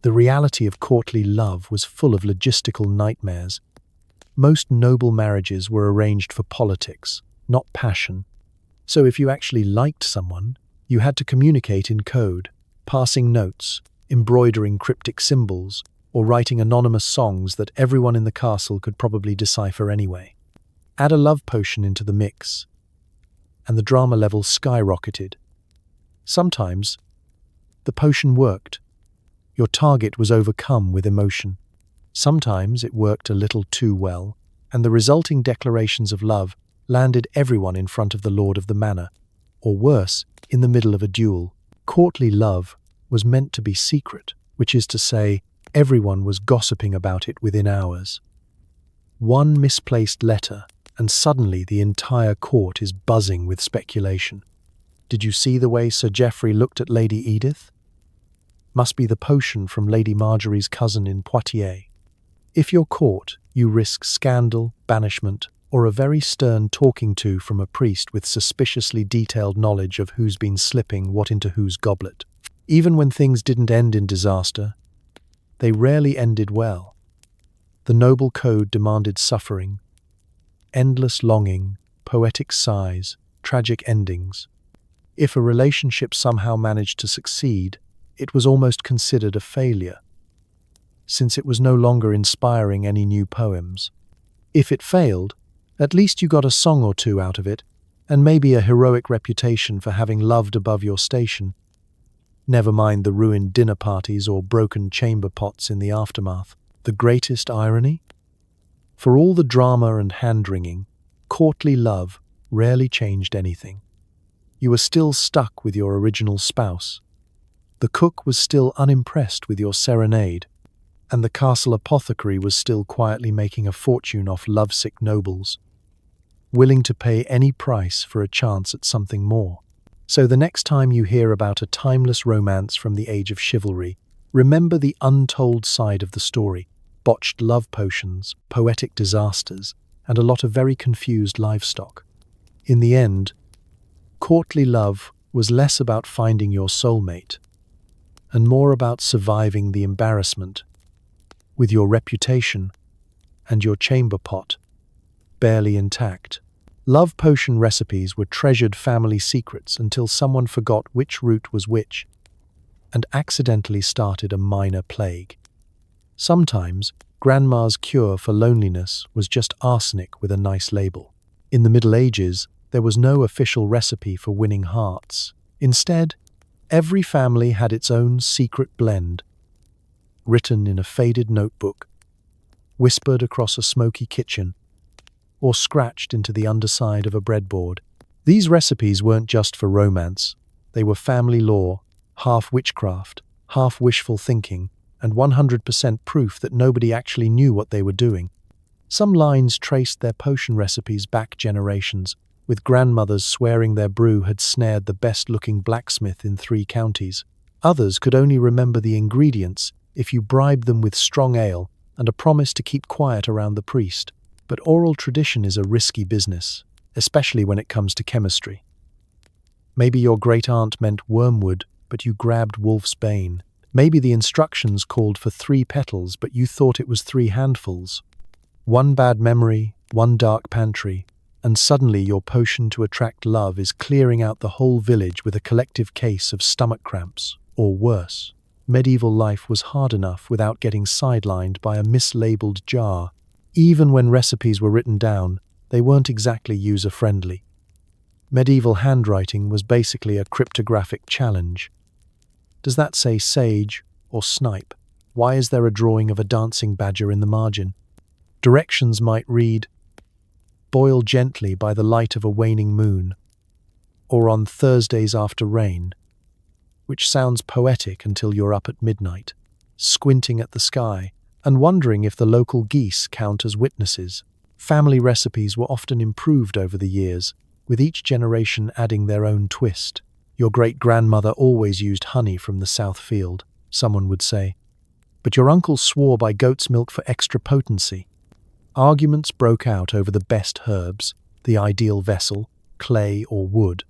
the reality of courtly love was full of logistical nightmares. Most noble marriages were arranged for politics, not passion. So if you actually liked someone, you had to communicate in code, passing notes, embroidering cryptic symbols, or writing anonymous songs that everyone in the castle could probably decipher anyway. Add a love potion into the mix, and the drama level skyrocketed. Sometimes, the potion worked. Your target was overcome with emotion. Sometimes it worked a little too well, and the resulting declarations of love landed everyone in front of the lord of the manor, or worse, in the middle of a duel. Courtly love was meant to be secret, which is to say, everyone was gossiping about it within hours. One misplaced letter, and suddenly the entire court is buzzing with speculation. Did you see the way Sir Geoffrey looked at Lady Edith? Must be the potion from Lady Marjorie's cousin in Poitiers. If you're caught, you risk scandal, banishment, or a very stern talking to from a priest with suspiciously detailed knowledge of who's been slipping what into whose goblet. Even when things didn't end in disaster, they rarely ended well. The noble code demanded suffering, endless longing, poetic sighs, tragic endings. If a relationship somehow managed to succeed, it was almost considered a failure, since it was no longer inspiring any new poems. If it failed, at least you got a song or two out of it, and maybe a heroic reputation for having loved above your station. Never mind the ruined dinner parties or broken chamber pots in the aftermath. The greatest irony? For all the drama and hand-wringing, courtly love rarely changed anything. You were still stuck with your original spouse. The cook was still unimpressed with your serenade, and the castle apothecary was still quietly making a fortune off lovesick nobles, willing to pay any price for a chance at something more. So the next time you hear about a timeless romance from the age of chivalry, remember the untold side of the story: botched love potions, poetic disasters, and a lot of very confused livestock. In the end, courtly love was less about finding your soulmate and more about surviving the embarrassment, with your reputation and your chamber pot barely intact. Love potion recipes were treasured family secrets until someone forgot which root was which and accidentally started a minor plague. Sometimes, Grandma's cure for loneliness was just arsenic with a nice label. In the Middle Ages, there was no official recipe for winning hearts. Instead, every family had its own secret blend, written in a faded notebook, whispered across a smoky kitchen, or scratched into the underside of a breadboard. These recipes weren't just for romance. They were family lore, half witchcraft, half wishful thinking, and 100% proof that nobody actually knew what they were doing. Some lines traced their potion recipes back generations, with grandmothers swearing their brew had snared the best-looking blacksmith in 3 counties. Others could only remember the ingredients if you bribed them with strong ale and a promise to keep quiet around the priest. But oral tradition is a risky business, especially when it comes to chemistry. Maybe your great-aunt meant wormwood, but you grabbed wolf's bane. Maybe the instructions called for 3 petals, but you thought it was 3 handfuls. One bad memory, one dark pantry, and suddenly your potion to attract love is clearing out the whole village with a collective case of stomach cramps, or worse. Medieval life was hard enough without getting sidelined by a mislabeled jar. Even when recipes were written down, they weren't exactly user-friendly. Medieval handwriting was basically a cryptographic challenge. Does that say sage or snipe? Why is there a drawing of a dancing badger in the margin? Directions might read, boil gently by the light of a waning moon, or on Thursdays after rain, which sounds poetic until you're up at midnight, squinting at the sky and wondering if the local geese count as witnesses. Family recipes were often improved over the years, with each generation adding their own twist. Your great-grandmother always used honey from the south field, someone would say, but your uncle swore by goat's milk for extra potency. Arguments broke out over the best herbs, the ideal vessel, clay or wood,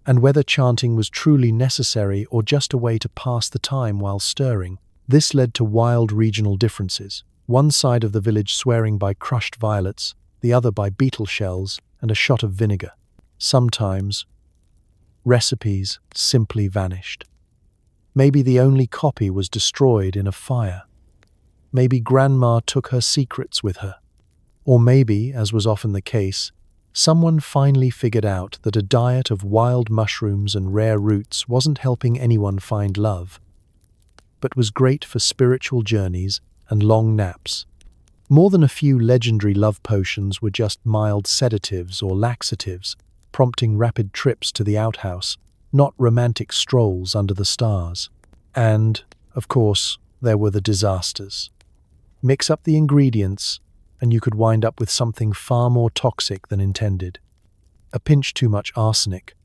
and whether chanting was truly necessary or just a way to pass the time while stirring. This led to wild regional differences, one side of the village swearing by crushed violets, the other by beetle shells and a shot of vinegar. Sometimes, recipes simply vanished. Maybe the only copy was destroyed in a fire. Maybe Grandma took her secrets with her. Or maybe, as was often the case, someone finally figured out that a diet of wild mushrooms and rare roots wasn't helping anyone find love, but was great for spiritual journeys and long naps. More than a few legendary love potions were just mild sedatives or laxatives, prompting rapid trips to the outhouse, not romantic strolls under the stars. And, of course, there were the disasters. Mix up the ingredients, and you could wind up with something far more toxic than intended. A pinch too much arsenic,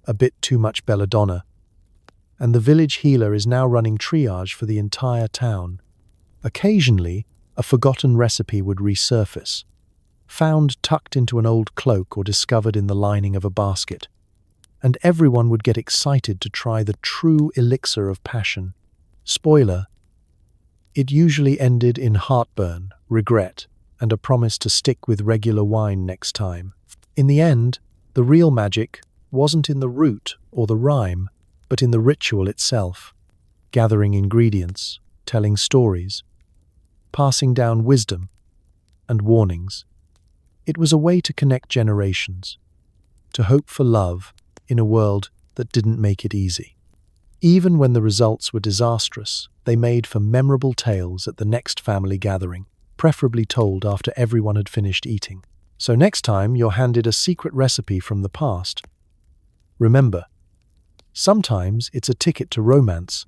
a bit too much belladonna, and the village healer is now running triage for the entire town. Occasionally, a forgotten recipe would resurface, found tucked into an old cloak or discovered in the lining of a basket, and everyone would get excited to try the true elixir of passion. Spoiler, it usually ended in heartburn, regret, and a promise to stick with regular wine next time. In the end, the real magic wasn't in the root or the rhyme, but in the ritual itself, gathering ingredients, telling stories, passing down wisdom and warnings. It was a way to connect generations, to hope for love in a world that didn't make it easy. Even when the results were disastrous, they made for memorable tales at the next family gathering, preferably told after everyone had finished eating. So next time you're handed a secret recipe from the past, remember, sometimes it's a ticket to romance,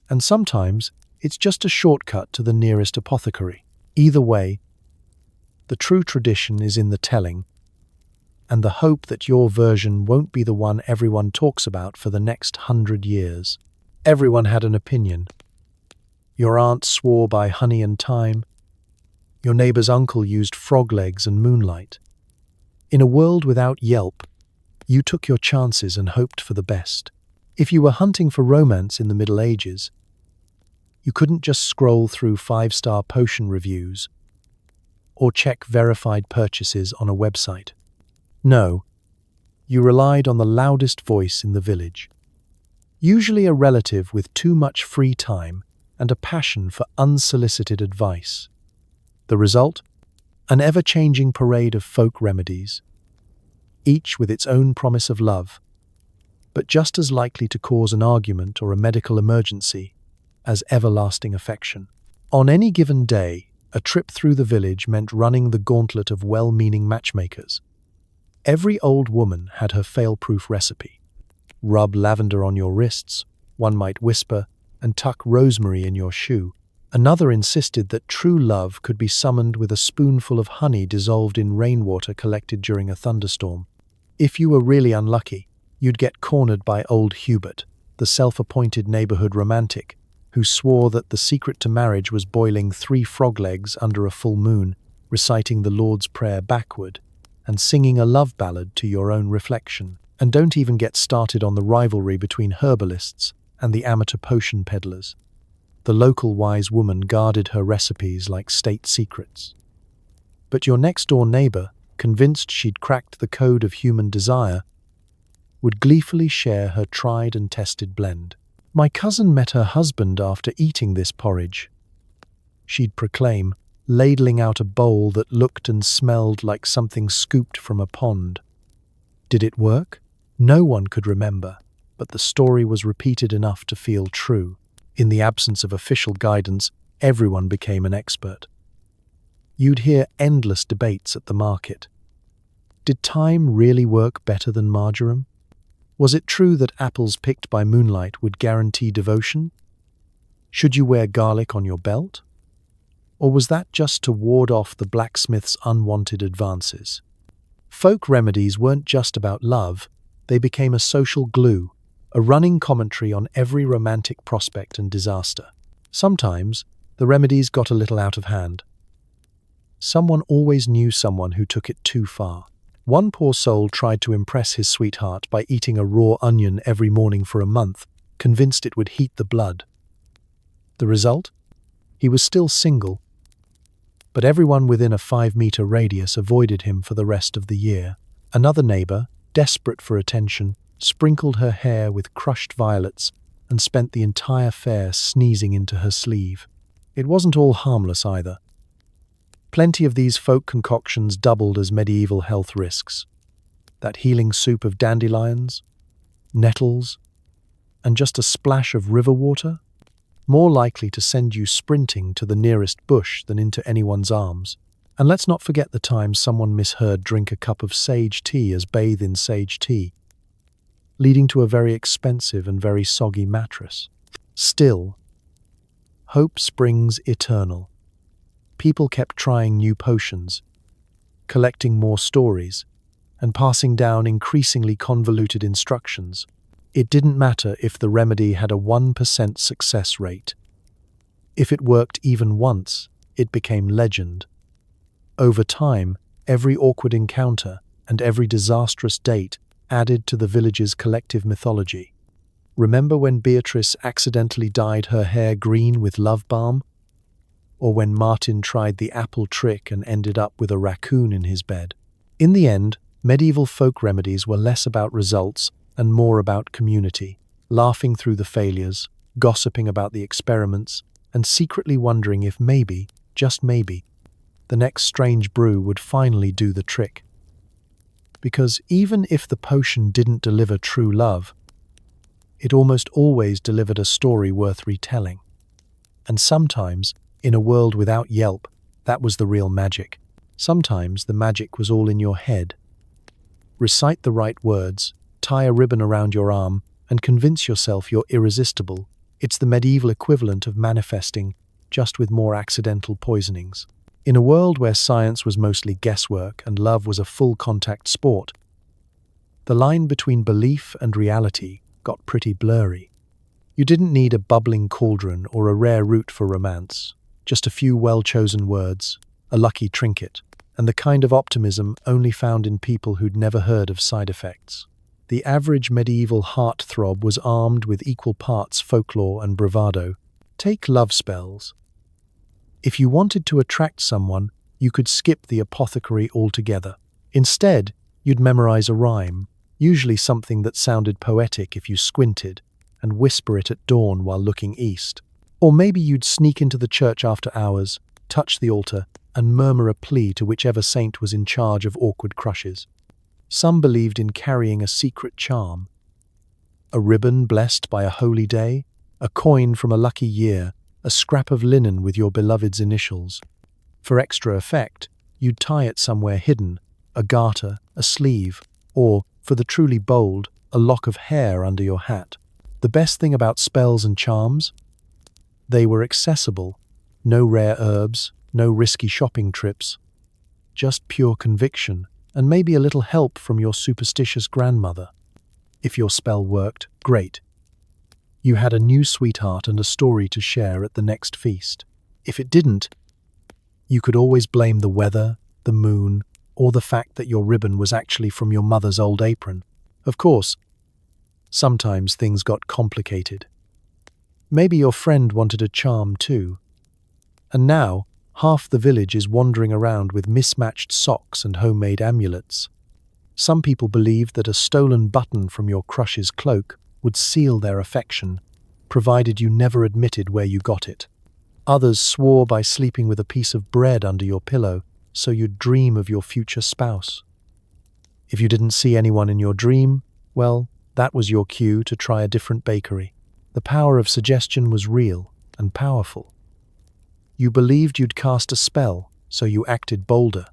and sometimes it's just a shortcut to the nearest apothecary. Either way, the true tradition is in the telling, and the hope that your version won't be the one everyone talks about for the next 100 years. Everyone had an opinion. Your aunt swore by honey and thyme. Your neighbor's uncle used frog legs and moonlight. In a world without Yelp, you took your chances and hoped for the best. If you were hunting for romance in the Middle Ages, you couldn't just scroll through 5-star potion reviews or check verified purchases on a website. No, you relied on the loudest voice in the village, usually a relative with too much free time and a passion for unsolicited advice. The result? An ever-changing parade of folk remedies, each with its own promise of love, but just as likely to cause an argument or a medical emergency as everlasting affection. On any given day, a trip through the village meant running the gauntlet of well-meaning matchmakers. Every old woman had her fail-proof recipe. Rub lavender on your wrists, one might whisper, and tuck rosemary in your shoe. Another insisted that true love could be summoned with a spoonful of honey dissolved in rainwater collected during a thunderstorm. If you were really unlucky, you'd get cornered by old Hubert, the self-appointed neighborhood romantic, who swore that the secret to marriage was boiling 3 frog legs under a full moon, reciting the Lord's Prayer backward. and singing a love ballad to your own reflection. And don't even get started on the rivalry between herbalists and the amateur potion peddlers. The local wise woman guarded her recipes like state secrets. But your next-door neighbor, convinced she'd cracked the code of human desire, would gleefully share her tried and tested blend. "My cousin met her husband after eating this porridge," she'd proclaim, ladling out a bowl that looked and smelled like something scooped from a pond. Did it work? No one could remember, but the story was repeated enough to feel true. In the absence of official guidance, everyone became an expert. You'd hear endless debates at the market. Did thyme really work better than marjoram? Was it true that apples picked by moonlight would guarantee devotion? Should you wear garlic on your belt? Or was that just to ward off the blacksmith's unwanted advances? Folk remedies weren't just about love, they became a social glue, a running commentary on every romantic prospect and disaster. Sometimes, the remedies got a little out of hand. Someone always knew someone who took it too far. One poor soul tried to impress his sweetheart by eating a raw onion every morning for a month, convinced it would heat the blood. The result? He was still single, but everyone within a 5-meter radius avoided him for the rest of the year. Another neighbor, desperate for attention, sprinkled her hair with crushed violets and spent the entire fair sneezing into her sleeve. It wasn't all harmless either. Plenty of these folk concoctions doubled as medieval health risks. That healing soup of dandelions, nettles, and just a splash of river water, more likely to send you sprinting to the nearest bush than into anyone's arms. And let's not forget the time someone misheard drink a cup of sage tea as bathe in sage tea, leading to a very expensive and very soggy mattress. Still, hope springs eternal. People kept trying new potions, collecting more stories, and passing down increasingly convoluted instructions. It didn't matter if the remedy had a 1% success rate. If it worked even once, it became legend. Over time, every awkward encounter and every disastrous date added to the village's collective mythology. Remember when Beatrice accidentally dyed her hair green with love balm? Or when Martin tried the apple trick and ended up with a raccoon in his bed? In the end, medieval folk remedies were less about results and more about community, laughing through the failures, gossiping about the experiments, and secretly wondering if maybe, just maybe, the next strange brew would finally do the trick. Because even if the potion didn't deliver true love, it almost always delivered a story worth retelling. And sometimes, in a world without Yelp, that was the real magic. Sometimes the magic was all in your head. Recite the right words, tie a ribbon around your arm, and convince yourself you're irresistible. It's the medieval equivalent of manifesting, just with more accidental poisonings. In a world where science was mostly guesswork and love was a full-contact sport, the line between belief and reality got pretty blurry. You didn't need a bubbling cauldron or a rare route for romance, just a few well-chosen words, a lucky trinket, and the kind of optimism only found in people who'd never heard of side effects. The average medieval heartthrob was armed with equal parts folklore and bravado. Take love spells. If you wanted to attract someone, you could skip the apothecary altogether. Instead, you'd memorize a rhyme, usually something that sounded poetic if you squinted, and whisper it at dawn while looking east. Or maybe you'd sneak into the church after hours, touch the altar, and murmur a plea to whichever saint was in charge of awkward crushes. Some believed in carrying a secret charm. A ribbon blessed by a holy day, a coin from a lucky year, a scrap of linen with your beloved's initials. For extra effect, you'd tie it somewhere hidden, a garter, a sleeve, or, for the truly bold, a lock of hair under your hat. The best thing about spells and charms? They were accessible. No rare herbs, no risky shopping trips. Just pure conviction, and maybe a little help from your superstitious grandmother. If your spell worked, great. You had a new sweetheart and a story to share at the next feast. If it didn't, you could always blame the weather, the moon, or the fact that your ribbon was actually from your mother's old apron. Of course, sometimes things got complicated. Maybe your friend wanted a charm too. And now, half the village is wandering around with mismatched socks and homemade amulets. Some people believed that a stolen button from your crush's cloak would seal their affection, provided you never admitted where you got it. Others swore by sleeping with a piece of bread under your pillow so you'd dream of your future spouse. If you didn't see anyone in your dream, well, that was your cue to try a different bakery. The power of suggestion was real and powerful. You believed you'd cast a spell, so you acted bolder.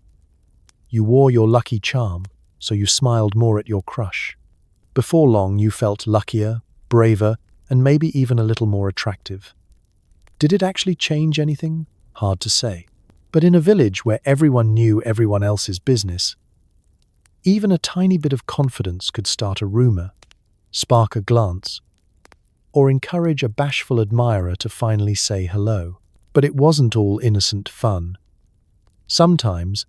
You wore your lucky charm, so you smiled more at your crush. Before long, you felt luckier, braver, and maybe even a little more attractive. Did it actually change anything? Hard to say. But in a village where everyone knew everyone else's business, even a tiny bit of confidence could start a rumor, spark a glance, or encourage a bashful admirer to finally say hello. But it wasn't all innocent fun. Sometimes,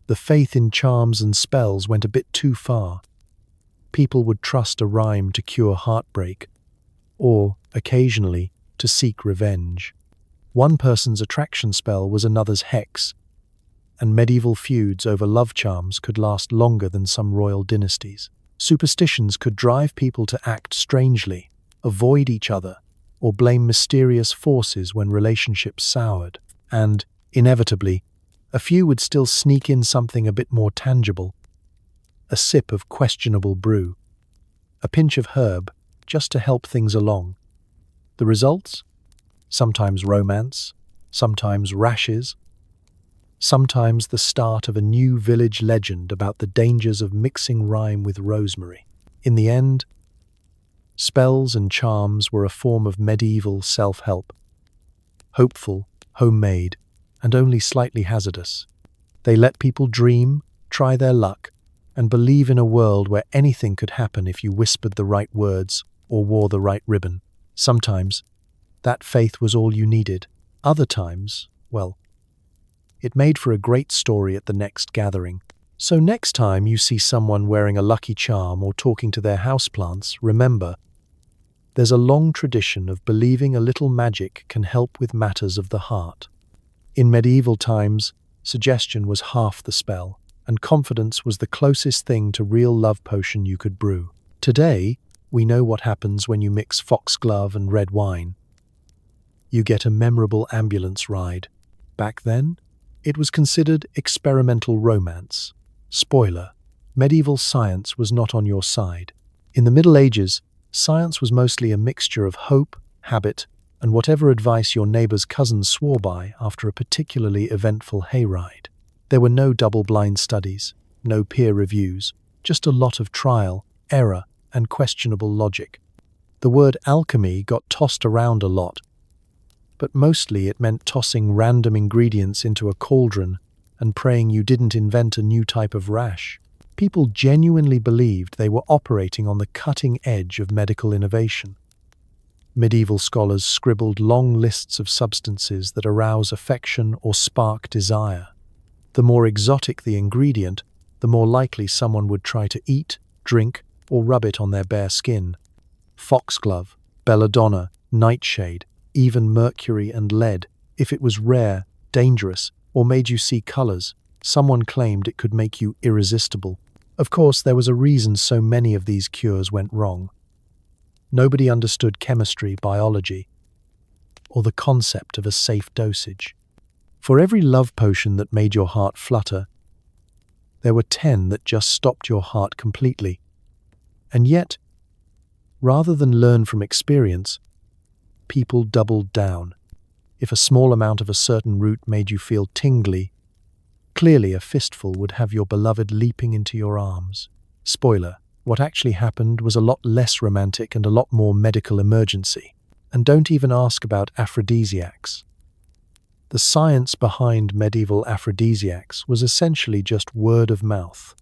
the faith in charms and spells went a bit too far. People would trust a rhyme to cure heartbreak, or, occasionally, to seek revenge. One person's attraction spell was another's hex, and medieval feuds over love charms could last longer than some royal dynasties. Superstitions could drive people to act strangely, avoid each other, or blame mysterious forces when relationships soured. And, inevitably, a few would still sneak in something a bit more tangible. A sip of questionable brew. A pinch of herb, just to help things along. The results? Sometimes romance, sometimes rashes, sometimes the start of a new village legend about the dangers of mixing rhyme with rosemary. In the end, spells and charms were a form of medieval self-help. Hopeful, homemade, and only slightly hazardous. They let people dream, try their luck, and believe in a world where anything could happen if you whispered the right words or wore the right ribbon. Sometimes, that faith was all you needed. Other times, well, it made for a great story at the next gathering. So next time you see someone wearing a lucky charm or talking to their houseplants, remember, there's a long tradition of believing a little magic can help with matters of the heart. In medieval times, suggestion was half the spell, and confidence was the closest thing to real love potion you could brew. Today, we know what happens when you mix foxglove and red wine. You get a memorable ambulance ride. Back then, it was considered experimental romance. Spoiler, medieval science was not on your side. In the Middle Ages, science was mostly a mixture of hope, habit, and whatever advice your neighbor's cousin swore by after a particularly eventful hayride. There were no double-blind studies, no peer reviews, just a lot of trial, error, and questionable logic. The word alchemy got tossed around a lot, but mostly it meant tossing random ingredients into a cauldron and praying you didn't invent a new type of rash. People genuinely believed they were operating on the cutting edge of medical innovation. Medieval scholars scribbled long lists of substances that arouse affection or spark desire. The more exotic the ingredient, the more likely someone would try to eat, drink, or rub it on their bare skin. Foxglove, belladonna, nightshade, even mercury and lead. If it was rare, dangerous, or made you see colors, someone claimed it could make you irresistible. Of course, there was a reason so many of these cures went wrong. Nobody understood chemistry, biology, or the concept of a safe dosage. For every love potion that made your heart flutter, there were 10 that just stopped your heart completely. And yet, rather than learn from experience, people doubled down. If a small amount of a certain root made you feel tingly, clearly a fistful would have your beloved leaping into your arms. Spoiler, what actually happened was a lot less romantic and a lot more medical emergency. And don't even ask about aphrodisiacs. The science behind medieval aphrodisiacs was essentially just word of mouth,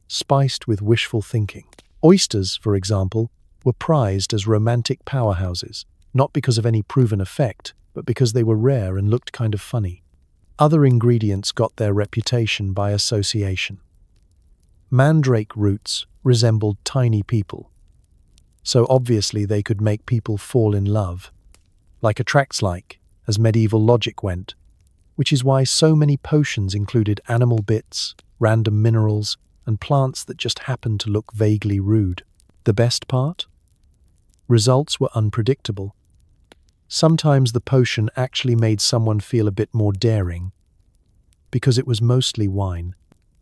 spiced with wishful thinking. Oysters, for example, were prized as romantic powerhouses, not because of any proven effect, but because they were rare and looked kind of funny. Other ingredients got their reputation by association. Mandrake roots resembled tiny people, so obviously they could make people fall in love. Like attracts like, as medieval logic went, which is why so many potions included animal bits, random minerals, and plants that just happened to look vaguely rude. The best part? Results were unpredictable. Sometimes the potion actually made someone feel a bit more daring, because it was mostly wine.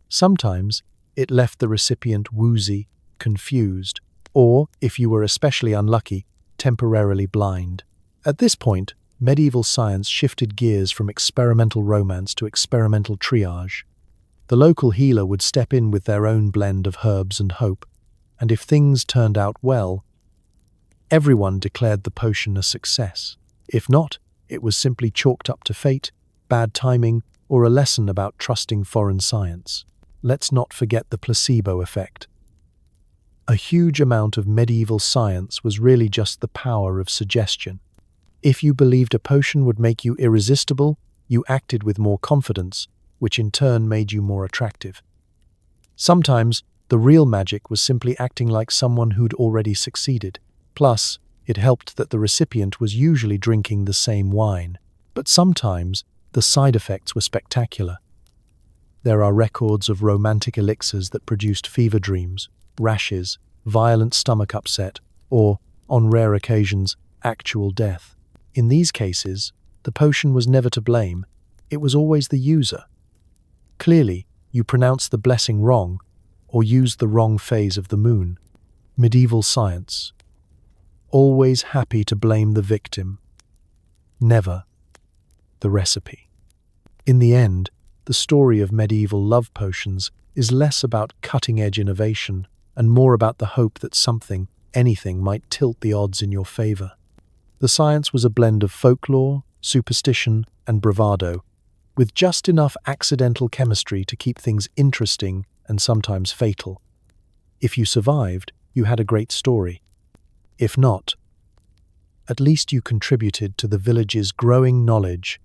Sometimes it left the recipient woozy, confused, or, if you were especially unlucky, temporarily blind. At this point, medieval science shifted gears from experimental romance to experimental triage. The local healer would step in with their own blend of herbs and hope, and if things turned out well, everyone declared the potion a success. If not, it was simply chalked up to fate, bad timing, or a lesson about trusting foreign science. Let's not forget the placebo effect. A huge amount of medieval science was really just the power of suggestion. If you believed a potion would make you irresistible, you acted with more confidence, which in turn made you more attractive. Sometimes, the real magic was simply acting like someone who'd already succeeded. Plus, it helped that the recipient was usually drinking the same wine. But sometimes, the side effects were spectacular. There are records of romantic elixirs that produced fever dreams, rashes, violent stomach upset, or, on rare occasions, actual death. In these cases, the potion was never to blame. It was always the user. Clearly, you pronounced the blessing wrong, or used the wrong phase of the moon. Medieval science. Always happy to blame the victim. Never the recipe. In the end, the story of medieval love potions is less about cutting-edge innovation and more about the hope that something, anything, might tilt the odds in your favor. The science was a blend of folklore, superstition, and bravado, with just enough accidental chemistry to keep things interesting and sometimes fatal. If you survived, you had a great story. If not, at least you contributed to the village's growing knowledge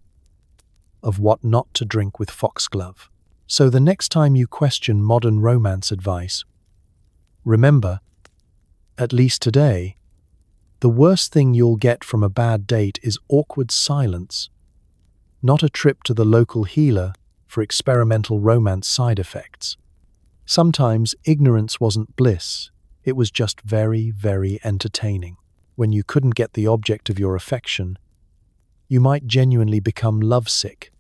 of what not to drink with foxglove. So the next time you question modern romance advice, remember, at least today, the worst thing you'll get from a bad date is awkward silence, not a trip to the local healer for experimental romance side effects. Sometimes ignorance wasn't bliss, it was just very, very entertaining. When you couldn't get the object of your affection, you might genuinely become lovesick.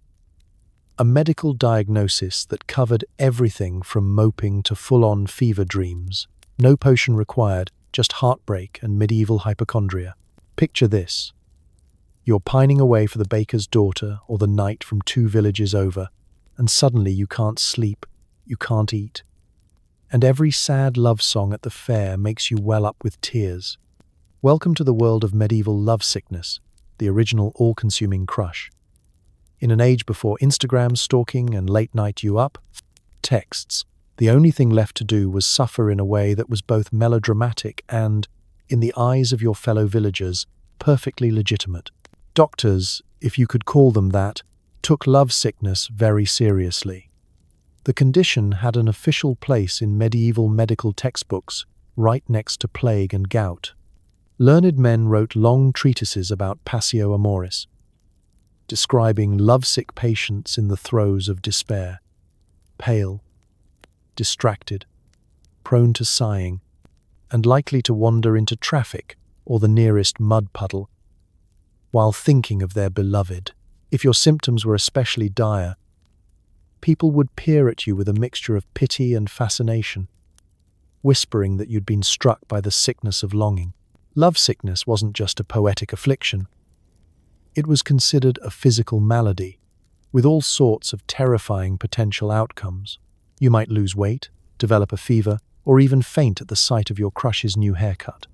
A medical diagnosis that covered everything from moping to full-on fever dreams. No potion required, just heartbreak and medieval hypochondria. Picture this. You're pining away for the baker's daughter or the knight from 2 villages over, and suddenly you can't sleep, you can't eat. And every sad love song at the fair makes you well up with tears. Welcome to the world of medieval lovesickness, the original all-consuming crush. In an age before Instagram, stalking, and late-night you-up texts, the only thing left to do was suffer in a way that was both melodramatic and, in the eyes of your fellow villagers, perfectly legitimate. Doctors, if you could call them that, took lovesickness very seriously. The condition had an official place in medieval medical textbooks, right next to plague and gout. Learned men wrote long treatises about passio amoris, describing lovesick patients in the throes of despair, pale, distracted, prone to sighing, and likely to wander into traffic or the nearest mud puddle while thinking of their beloved. If your symptoms were especially dire, people would peer at you with a mixture of pity and fascination, whispering that you'd been struck by the sickness of longing. Lovesickness wasn't just a poetic affliction. It was considered a physical malady, with all sorts of terrifying potential outcomes. You might lose weight, develop a fever, or even faint at the sight of your crush's new haircut.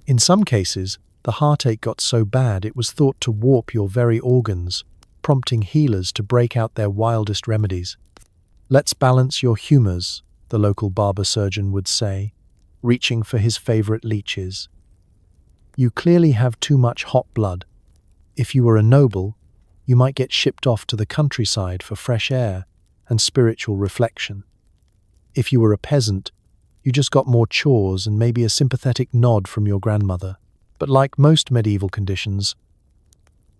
In some cases, the heartache got so bad it was thought to warp your very organs, prompting healers to break out their wildest remedies. "Let's balance your humors," the local barber surgeon would say, reaching for his favorite leeches. "You clearly have too much hot blood. If you were a noble, You might get shipped off to the countryside for fresh air and spiritual reflection. If you were a peasant, you just got more chores and maybe a sympathetic nod from your grandmother. But like most medieval conditions,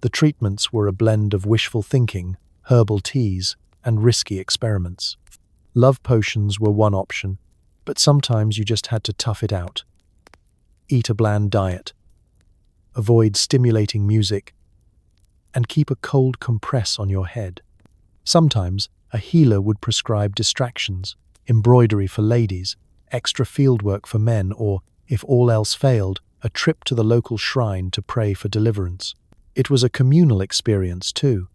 the treatments were a blend of wishful thinking, herbal teas, and risky experiments. Love potions were one option, but sometimes you just had to tough it out. Eat a bland diet, avoid stimulating music, and keep a cold compress on your head. Sometimes a healer would prescribe distractions, embroidery for ladies, extra fieldwork for men, or, if all else failed, a trip to the local shrine to pray for deliverance. It was a communal experience too.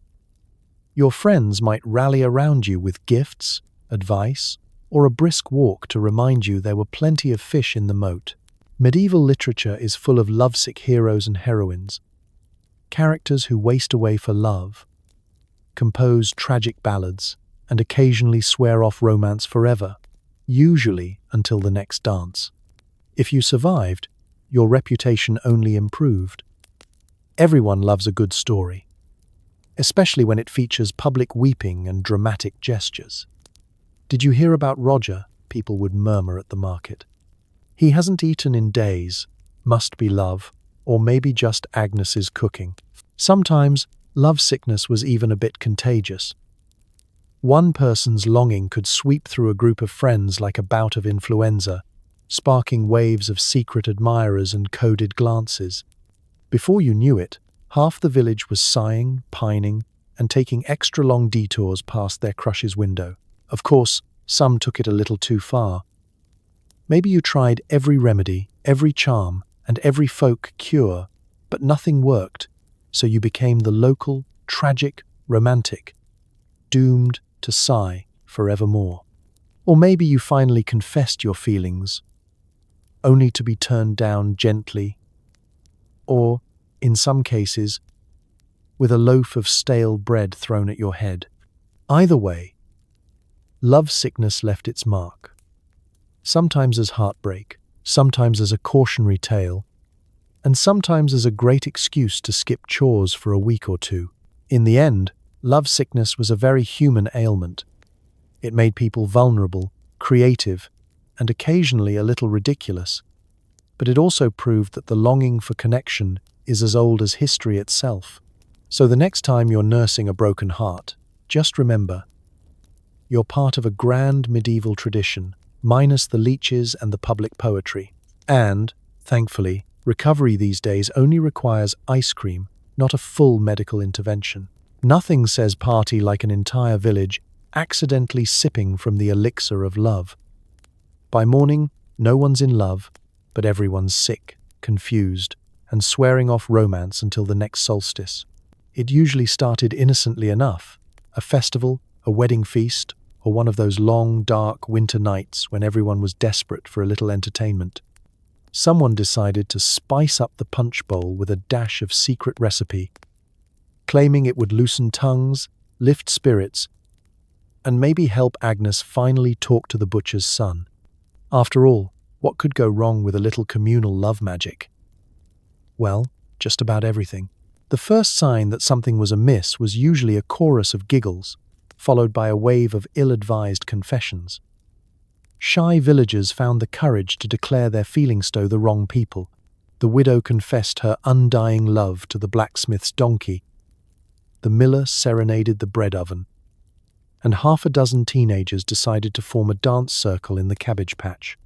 Your friends might rally around you with gifts, advice, or a brisk walk to remind you there were plenty of fish in the moat. Medieval literature is full of lovesick heroes and heroines, characters who waste away for love, compose tragic ballads, and occasionally swear off romance forever, usually until the next dance. If you survived, your reputation only improved. Everyone loves a good story, especially when it features public weeping and dramatic gestures. "Did you hear about Roger?" people would murmur at the market. "He hasn't eaten in days, must be love, or maybe just Agnes's cooking." Sometimes, lovesickness was even a bit contagious. One person's longing could sweep through a group of friends like a bout of influenza, sparking waves of secret admirers and coded glances. Before you knew it, half the village was sighing, pining, and taking extra long detours past their crush's window. Of course, some took it a little too far. Maybe you tried every remedy, every charm, and every folk cure, but nothing worked, so you became the local, tragic romantic, doomed to sigh forevermore. Or maybe you finally confessed your feelings, only to be turned down gently, or, in some cases, with a loaf of stale bread thrown at your head. Either way, lovesickness left its mark, sometimes as heartbreak, sometimes as a cautionary tale, and sometimes as a great excuse to skip chores for a week or two. In the end, lovesickness was a very human ailment. It made people vulnerable, creative, and occasionally a little ridiculous. But it also proved that the longing for connection is as old as history itself. So the next time you're nursing a broken heart, just remember, you're part of a grand medieval tradition, minus the leeches and the public poetry. And, thankfully, recovery these days only requires ice cream, not a full medical intervention. Nothing says party like an entire village accidentally sipping from the elixir of love. By morning, no one's in love, but everyone's sick, confused, and swearing off romance until the next solstice. It usually started innocently enough, a festival, a wedding feast, or one of those long, dark winter nights when everyone was desperate for a little entertainment. Someone decided to spice up the punch bowl with a dash of secret recipe, claiming it would loosen tongues, lift spirits, and maybe help Agnes finally talk to the butcher's son. After all, what could go wrong with a little communal love magic? Well, just about everything. The first sign that something was amiss was usually a chorus of giggles, followed by a wave of ill-advised confessions. Shy villagers found the courage to declare their feelings to the wrong people. The widow confessed her undying love to the blacksmith's donkey. The miller serenaded the bread oven. And half a dozen teenagers decided to form a dance circle in the cabbage patch.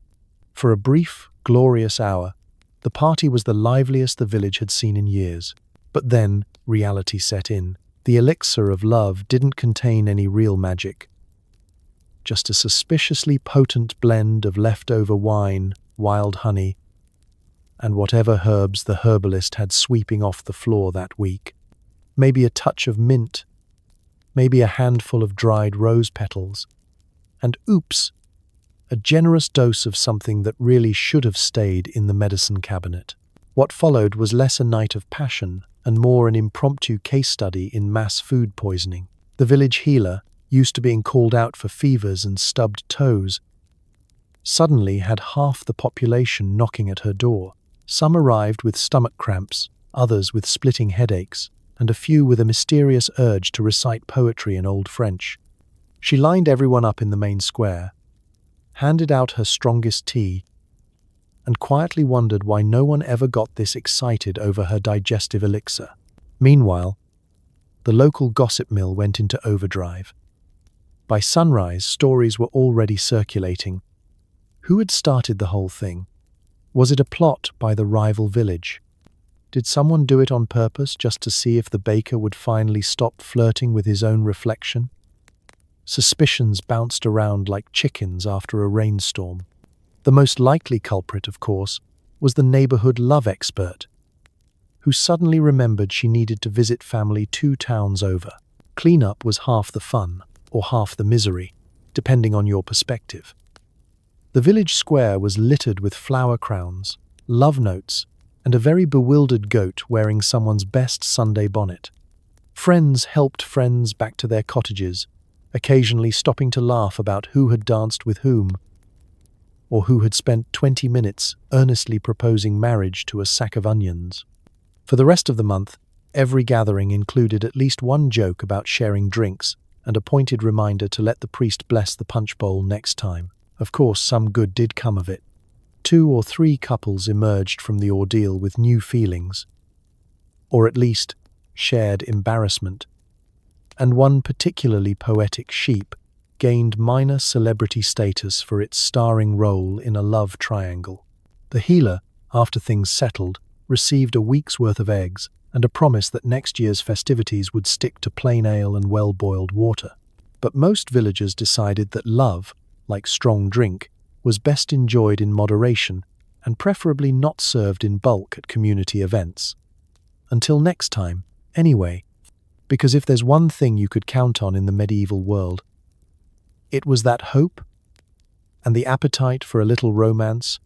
For a brief, glorious hour, the party was the liveliest the village had seen in years. But then, reality set in. The elixir of love didn't contain any real magic. Just a suspiciously potent blend of leftover wine, wild honey, and whatever herbs the herbalist had sweeping off the floor that week. Maybe a touch of mint, maybe a handful of dried rose petals, and oops, a generous dose of something that really should have stayed in the medicine cabinet. What followed was less a night of passion and more an impromptu case study in mass food poisoning. The village healer, used to being called out for fevers and stubbed toes, suddenly had half the population knocking at her door. Some arrived with stomach cramps, others with splitting headaches, and a few with a mysterious urge to recite poetry in Old French. She lined everyone up in the main square, handed out her strongest tea, and quietly wondered why no one ever got this excited over her digestive elixir. Meanwhile, the local gossip mill went into overdrive. By sunrise, stories were already circulating. Who had started the whole thing? Was it a plot by the rival village? Did someone do it on purpose just to see if the baker would finally stop flirting with his own reflection? Suspicions bounced around like chickens after a rainstorm. The most likely culprit, of course, was the neighborhood love expert, who suddenly remembered she needed to visit family 2 towns over. Cleanup was half the fun, or half the misery, depending on your perspective. The village square was littered with flower crowns, love notes, and a very bewildered goat wearing someone's best Sunday bonnet. Friends helped friends back to their cottages, occasionally stopping to laugh about who had danced with whom, or who had spent 20 minutes earnestly proposing marriage to a sack of onions. For the rest of the month, every gathering included at least one joke about sharing drinks and a pointed reminder to let the priest bless the punch bowl next time. Of course, some good did come of it. 2 or 3 couples emerged from the ordeal with new feelings, or at least shared embarrassment, and one particularly poetic sheep gained minor celebrity status for its starring role in a love triangle. The healer, after things settled, received a week's worth of eggs and a promise that next year's festivities would stick to plain ale and well-boiled water. But most villagers decided that love, like strong drink, was best enjoyed in moderation and preferably not served in bulk at community events. Until next time, anyway, because if there's one thing you could count on in the medieval world, it was that hope and the appetite for a little romance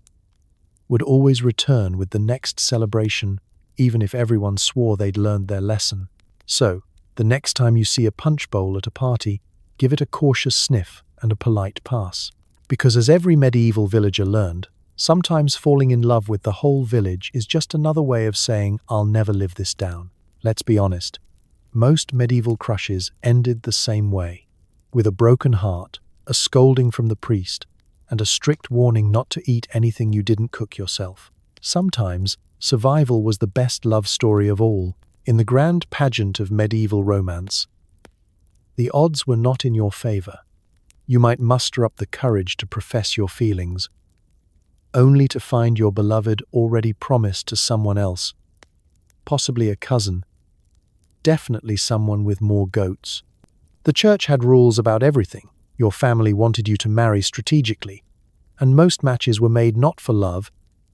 would always return with the next celebration, even if everyone swore they'd learned their lesson. So, the next time you see a punch bowl at a party, give it a cautious sniff and a polite pass. Because as every medieval villager learned, sometimes falling in love with the whole village is just another way of saying, "I'll never live this down." Let's be honest, most medieval crushes ended the same way, with a broken heart, a scolding from the priest, and a strict warning not to eat anything you didn't cook yourself. Sometimes, survival was the best love story of all. In the grand pageant of medieval romance, the odds were not in your favor. You might muster up the courage to profess your feelings, only to find your beloved already promised to someone else, possibly a cousin, definitely someone with more goats. The church had rules about everything. Your family wanted you to marry strategically, and most matches were made not for love,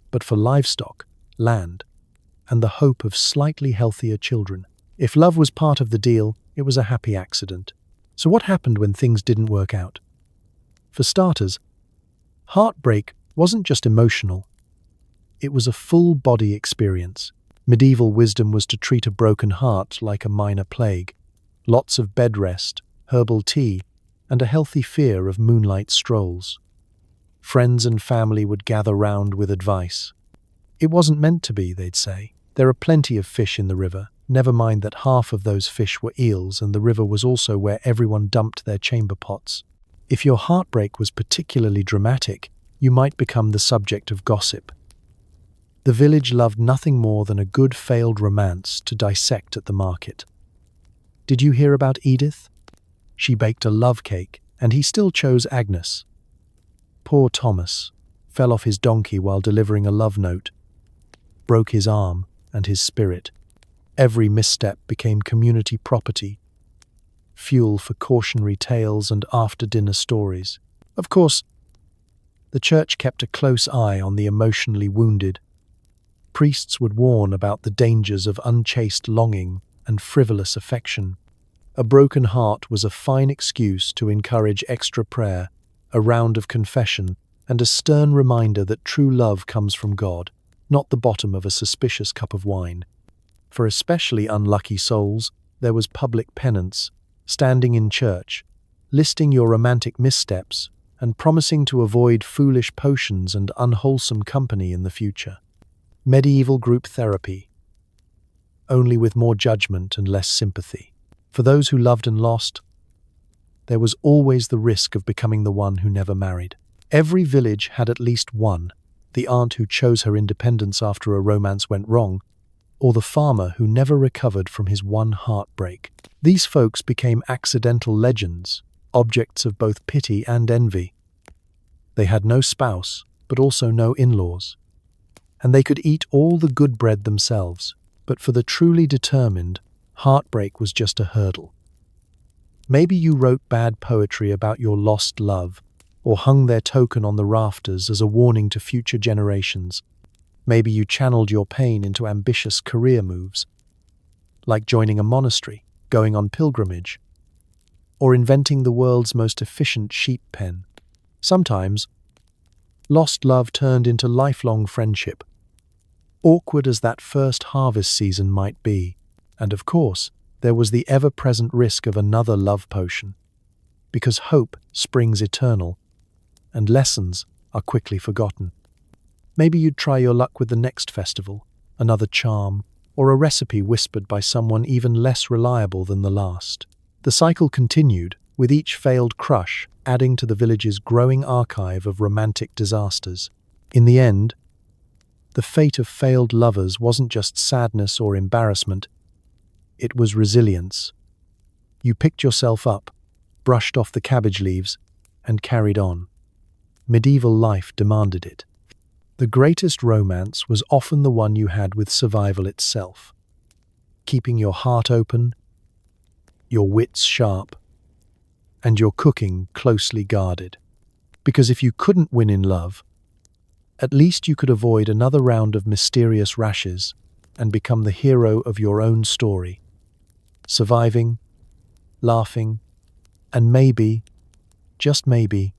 but for livestock, land, and the hope of slightly healthier children. If love was part of the deal, it was a happy accident. So what happened when things didn't work out? For starters, heartbreak wasn't just emotional. It was a full-body experience. Medieval wisdom was to treat a broken heart like a minor plague. Lots of bed rest, herbal tea, and a healthy fear of moonlight strolls. Friends and family would gather round with advice. It wasn't meant to be, they'd say. There are plenty of fish in the river. Never mind that half of those fish were eels, and the river was also where everyone dumped their chamber pots. If your heartbreak was particularly dramatic, you might become the subject of gossip. The village loved nothing more than a good failed romance to dissect at the market. Did you hear about Edith? She baked a love cake, and he still chose Agnes. Poor Thomas fell off his donkey while delivering a love note, broke his arm and his spirit. Every misstep became community property, fuel for cautionary tales and after-dinner stories. Of course, the church kept a close eye on the emotionally wounded. Priests would warn about the dangers of unchaste longing and frivolous affection. A broken heart was a fine excuse to encourage extra prayer, a round of confession, and a stern reminder that true love comes from God, not the bottom of a suspicious cup of wine. For especially unlucky souls, there was public penance, standing in church, listing your romantic missteps, and promising to avoid foolish potions and unwholesome company in the future. Medieval group therapy. only with more judgment and less sympathy. For those who loved and lost, there was always the risk of becoming the one who never married. Every village had at least one, the aunt who chose her independence after a romance went wrong, or the farmer who never recovered from his one heartbreak. These folks became accidental legends, objects of both pity and envy. They had no spouse, but also no in-laws. And they could eat all the good bread themselves, but for the truly determined, heartbreak was just a hurdle. Maybe you wrote bad poetry about your lost love, or hung their token on the rafters as a warning to future generations. Maybe you channeled your pain into ambitious career moves, like joining a monastery, going on pilgrimage, or inventing the world's most efficient sheep pen. Sometimes, lost love turned into lifelong friendship, awkward as that first harvest season might be. And of course, there was the ever-present risk of another love potion, because hope springs eternal, and lessons are quickly forgotten. Maybe you'd try your luck with the next festival, another charm, or a recipe whispered by someone even less reliable than the last. The cycle continued, with each failed crush adding to the village's growing archive of romantic disasters. In the end, the fate of failed lovers wasn't just sadness or embarrassment, it was resilience. You picked yourself up, brushed off the cabbage leaves, and carried on. Medieval life demanded it. The greatest romance was often the one you had with survival itself. Keeping your heart open, your wits sharp, and your cooking closely guarded. Because if you couldn't win in love, at least you could avoid another round of mysterious rashes and become the hero of your own story, surviving, laughing, and maybe, just maybe,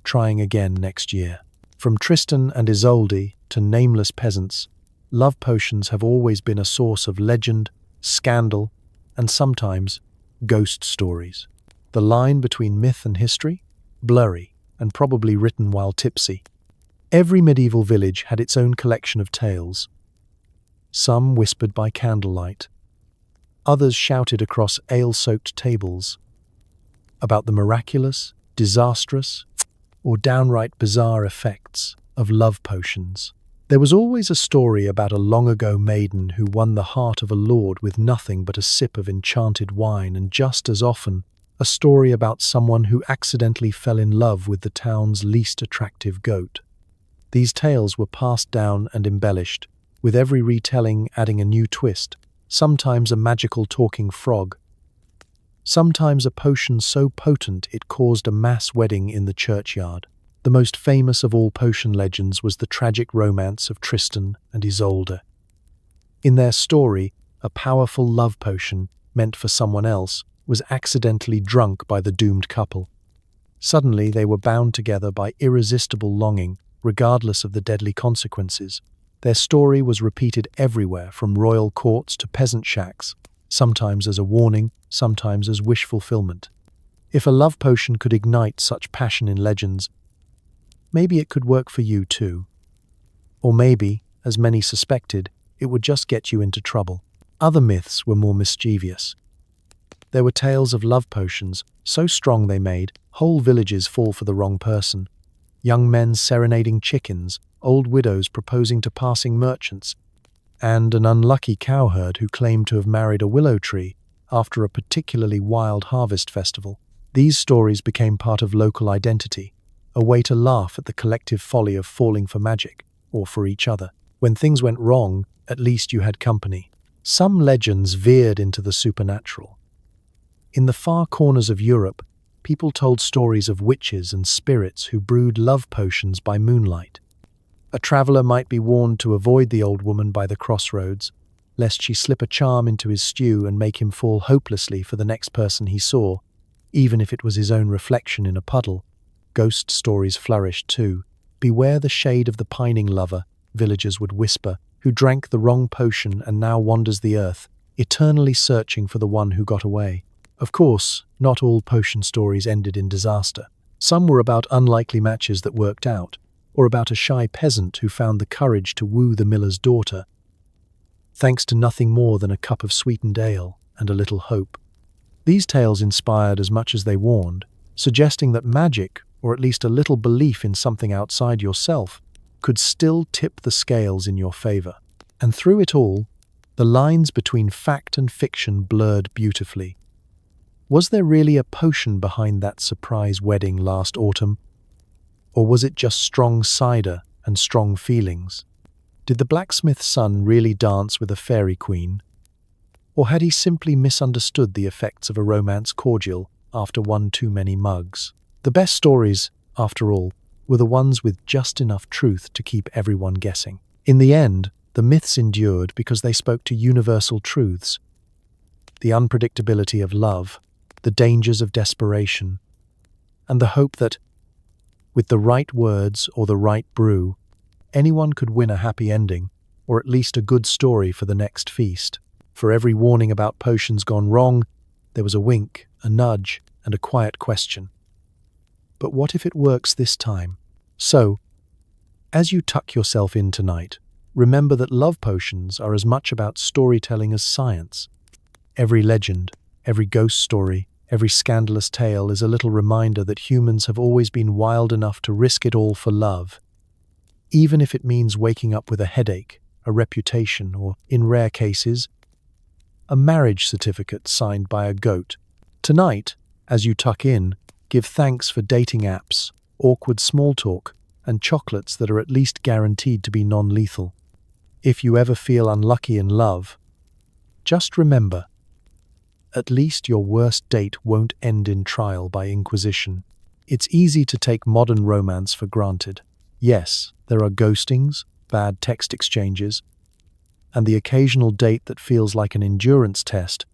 trying again next year. From Tristan and Isolde to nameless peasants, love potions have always been a source of legend, scandal, and sometimes ghost stories. The line between myth and history? Blurry, and probably written while tipsy. Every medieval village had its own collection of tales, some whispered by candlelight, others shouted across ale-soaked tables, about the miraculous, disastrous, or downright bizarre effects of love potions. There was always a story about a long-ago maiden who won the heart of a lord with nothing but a sip of enchanted wine, and just as often, a story about someone who accidentally fell in love with the town's least attractive goat. These tales were passed down and embellished, with every retelling adding a new twist, sometimes a magical talking frog, sometimes a potion so potent it caused a mass wedding in the churchyard. The most famous of all potion legends was the tragic romance of Tristan and Isolde. In their story, a powerful love potion, meant for someone else, was accidentally drunk by the doomed couple. Suddenly they were bound together by irresistible longing, regardless of the deadly consequences. Their story was repeated everywhere, from royal courts to peasant shacks, sometimes as a warning, sometimes as wish fulfillment. If a love potion could ignite such passion in legends, maybe it could work for you too. Or maybe, as many suspected, it would just get you into trouble. Other myths were more mischievous. There were tales of love potions, so strong they made whole villages fall for the wrong person. Young men serenading chickens, old widows proposing to passing merchants, and an unlucky cowherd who claimed to have married a willow tree after a particularly wild harvest festival. These stories became part of local identity, a way to laugh at the collective folly of falling for magic, or for each other. When things went wrong, at least you had company. Some legends veered into the supernatural. In the far corners of Europe, people told stories of witches and spirits who brewed love potions by moonlight. A traveler might be warned to avoid the old woman by the crossroads, lest she slip a charm into his stew and make him fall hopelessly for the next person he saw, even if it was his own reflection in a puddle. Ghost stories flourished too. Beware the shade of the pining lover, villagers would whisper, who drank the wrong potion and now wanders the earth, eternally searching for the one who got away. Of course, not all potion stories ended in disaster. Some were about unlikely matches that worked out, or about a shy peasant who found the courage to woo the miller's daughter. thanks to nothing more than a cup of sweetened ale and a little hope. These tales inspired as much as they warned, suggesting that magic, or at least a little belief in something outside yourself, could still tip the scales in your favor. And through it all, the lines between fact and fiction blurred beautifully. Was there really a potion behind that surprise wedding last autumn? Or was it just strong cider and strong feelings? Did the blacksmith's son really dance with a fairy queen? Or had he simply misunderstood the effects of a romance cordial after one too many mugs? The best stories, after all, were the ones with just enough truth to keep everyone guessing. In the end, the myths endured because they spoke to universal truths: the unpredictability of love, the dangers of desperation, and the hope that, with the right words or the right brew, anyone could win a happy ending, or at least a good story for the next feast. For every warning about potions gone wrong, there was a wink, a nudge, and a quiet question. But what if it works this time? So, as you tuck yourself in tonight, remember that love potions are as much about storytelling as science. Every legend, every ghost story, every scandalous tale is a little reminder that humans have always been wild enough to risk it all for love, even if it means waking up with a headache, a reputation, or, in rare cases, a marriage certificate signed by a goat. Tonight, as you tuck in, give thanks for dating apps, awkward small talk, and chocolates that are at least guaranteed to be non-lethal. If you ever feel unlucky in love, just remember, at least your worst date won't end in trial by inquisition. It's easy to take modern romance for granted. Yes, there are ghostings, bad text exchanges, and the occasional date that feels like an endurance test,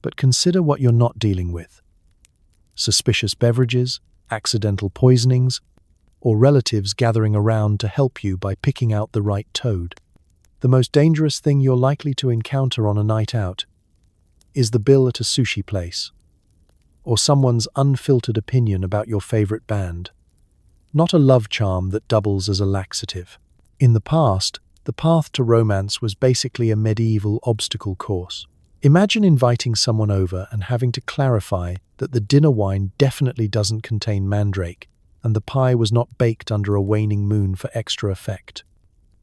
but consider what you're not dealing with: suspicious beverages, accidental poisonings, or relatives gathering around to help you by picking out the right toad. The most dangerous thing you're likely to encounter on a night out is the bill at a sushi place, or someone's unfiltered opinion about your favorite band, not a love charm that doubles as a laxative. In the past, the path to romance was basically a medieval obstacle course. Imagine inviting someone over and having to clarify that the dinner wine definitely doesn't contain mandrake, and the pie was not baked under a waning moon for extra effect.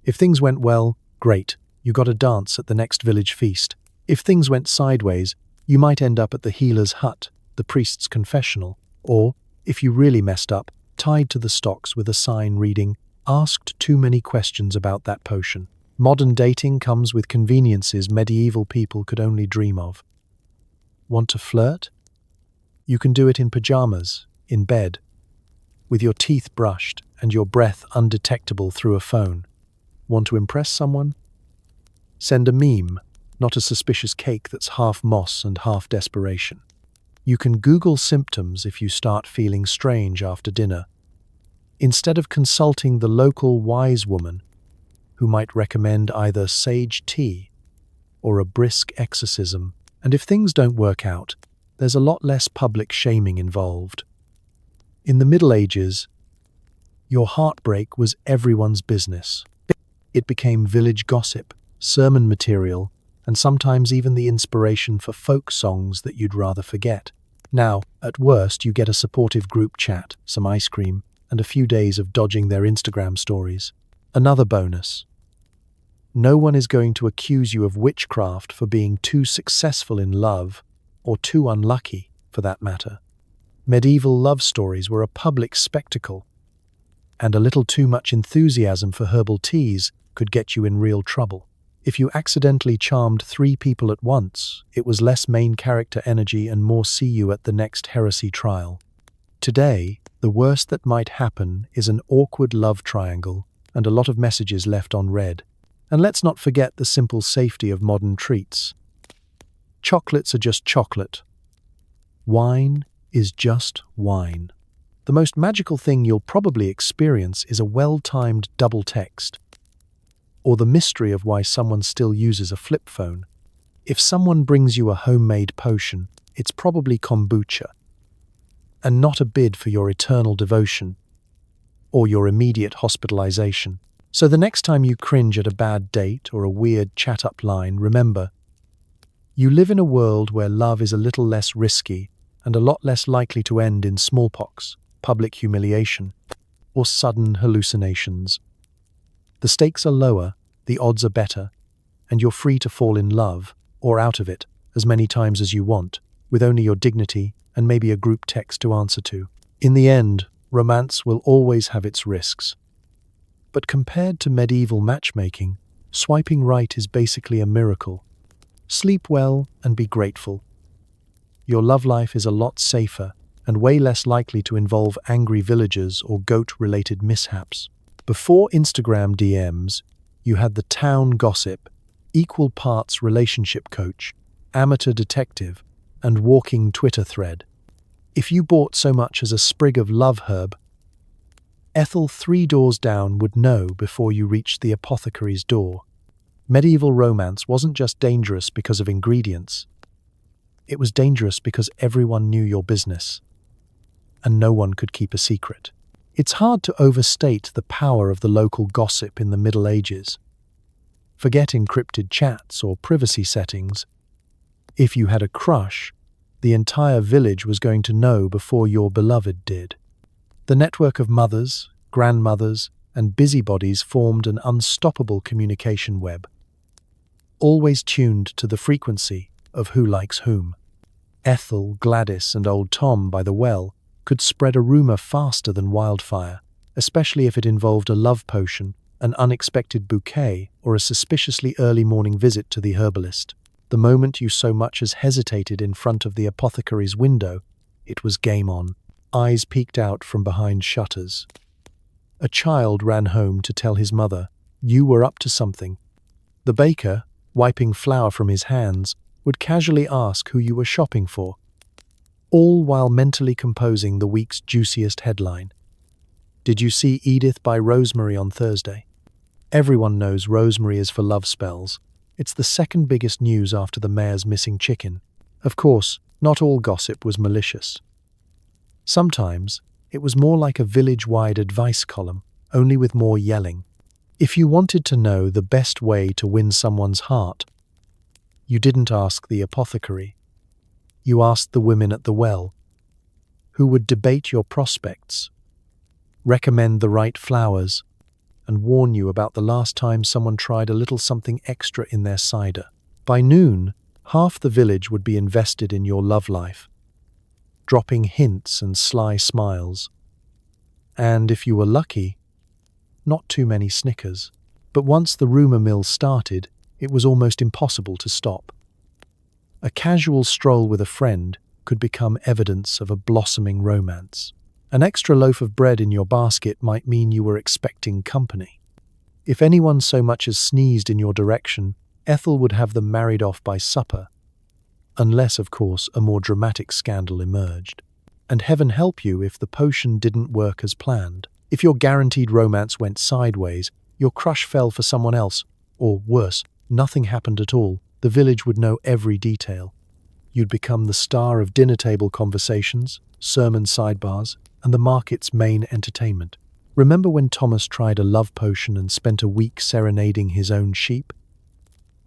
If things went well, great, you got a dance at the next village feast. If things went sideways, you might end up at the healer's hut, the priest's confessional, or, if you really messed up, tied to the stocks with a sign reading, "Asked too many questions about that potion." Modern dating comes with conveniences medieval people could only dream of. Want to flirt? You can do it in pajamas, in bed, with your teeth brushed and your breath undetectable through a phone. Want to impress someone? Send a meme, not a suspicious cake that's half moss and half desperation. You can Google symptoms if you start feeling strange after dinner, instead of consulting the local wise woman, who might recommend either sage tea or a brisk exorcism. And if things don't work out, there's a lot less public shaming involved. In the Middle Ages, your heartbreak was everyone's business. It became village gossip, sermon material, and sometimes even the inspiration for folk songs that you'd rather forget. Now, at worst, you get a supportive group chat, some ice cream, and a few days of dodging their Instagram stories. Another bonus: no one is going to accuse you of witchcraft for being too successful in love, or too unlucky, for that matter. Medieval love stories were a public spectacle, and a little too much enthusiasm for herbal teas could get you in real trouble. If you accidentally charmed 3 people at once, it was less main character energy and more see you at the next heresy trial. Today, the worst that might happen is an awkward love triangle and a lot of messages left unread. And let's not forget the simple safety of modern treats. Chocolates are just chocolate. Wine is just wine. The most magical thing you'll probably experience is a well-timed double text, or the mystery of why someone still uses a flip phone. If someone brings you a homemade potion, it's probably kombucha, and not a bid for your eternal devotion or your immediate hospitalization. So the next time you cringe at a bad date or a weird chat-up line, remember, you live in a world where love is a little less risky and a lot less likely to end in smallpox, public humiliation, or sudden hallucinations. The stakes are lower, the odds are better, and you're free to fall in love, or out of it, as many times as you want, with only your dignity and maybe a group text to answer to. In the end, romance will always have its risks. But compared to medieval matchmaking, swiping right is basically a miracle. Sleep well and be grateful. Your love life is a lot safer and way less likely to involve angry villagers or goat-related mishaps. Before Instagram DMs, you had the town gossip, equal parts relationship coach, amateur detective, and walking Twitter thread. If you bought so much as a sprig of love herb, Ethel 3 doors down would know before you reached the apothecary's door. Medieval romance wasn't just dangerous because of ingredients. It was dangerous because everyone knew your business, and no one could keep a secret. It's hard to overstate the power of the local gossip in the Middle Ages. Forget encrypted chats or privacy settings. If you had a crush, the entire village was going to know before your beloved did. The network of mothers, grandmothers, and busybodies formed an unstoppable communication web, always tuned to the frequency of who likes whom. Ethel, Gladys, and old Tom by the well could spread a rumor faster than wildfire, especially if it involved a love potion, an unexpected bouquet, or a suspiciously early morning visit to the herbalist. The moment you so much as hesitated in front of the apothecary's window, it was game on. Eyes peeked out from behind shutters. A child ran home to tell his mother, you were up to something. The baker, wiping flour from his hands, would casually ask who you were shopping for, all while mentally composing the week's juiciest headline. Did you see Edith buy rosemary on Thursday? Everyone knows rosemary is for love spells. It's the second biggest news after the mayor's missing chicken. Of course, not all gossip was malicious. Sometimes, it was more like a village-wide advice column, only with more yelling. If you wanted to know the best way to win someone's heart, you didn't ask the apothecary. You asked the women at the well, who would debate your prospects, recommend the right flowers, and warn you about the last time someone tried a little something extra in their cider. By noon, half the village would be invested in your love life, dropping hints and sly smiles. And if you were lucky, not too many snickers. But once the rumor mill started, it was almost impossible to stop. A casual stroll with a friend could become evidence of a blossoming romance. An extra loaf of bread in your basket might mean you were expecting company. If anyone so much as sneezed in your direction, Ethel would have them married off by supper, unless, of course, a more dramatic scandal emerged. And heaven help you if the potion didn't work as planned. If your guaranteed romance went sideways, your crush fell for someone else, or worse, nothing happened at all, the village would know every detail. You'd become the star of dinner-table conversations, sermon sidebars, and the market's main entertainment. Remember when Thomas tried a love potion and spent a week serenading his own sheep?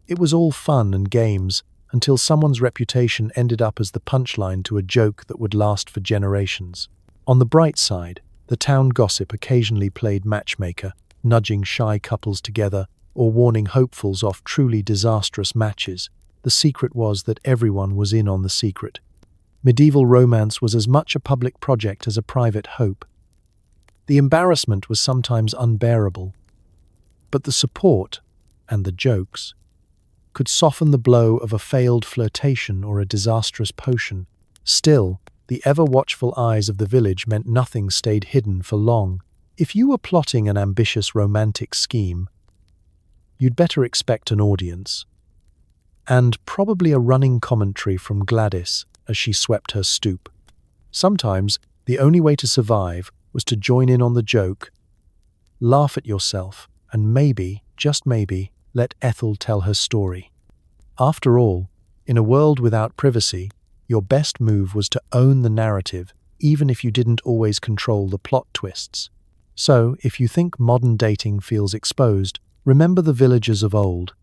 It was all fun and games, until someone's reputation ended up as the punchline to a joke that would last for generations. On the bright side, the town gossip occasionally played matchmaker, nudging shy couples together or warning hopefuls off truly disastrous matches. The secret was that everyone was in on the secret. Medieval romance was as much a public project as a private hope. The embarrassment was sometimes unbearable, but the support, and the jokes, could soften the blow of a failed flirtation or a disastrous potion. Still, the ever-watchful eyes of the village meant nothing stayed hidden for long. If you were plotting an ambitious romantic scheme, you'd better expect an audience, and probably a running commentary from Gladys as she swept her stoop. Sometimes, the only way to survive was to join in on the joke, laugh at yourself, and maybe, just maybe, let Ethel tell her story. After all, in a world without privacy, your best move was to own the narrative, even if you didn't always control the plot twists. So, if you think modern dating feels exposed, remember the villagers of old.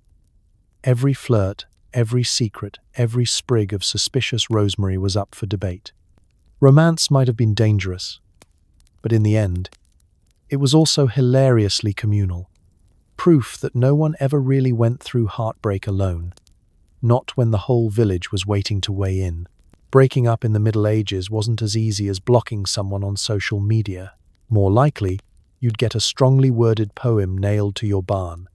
Every flirt, every secret, every sprig of suspicious rosemary was up for debate. Romance might have been dangerous, but in the end, it was also hilariously communal. Proof that no one ever really went through heartbreak alone, not when the whole village was waiting to weigh in. Breaking up in the Middle Ages wasn't as easy as blocking someone on social media. More likely, you'd get a strongly worded poem nailed to your barn,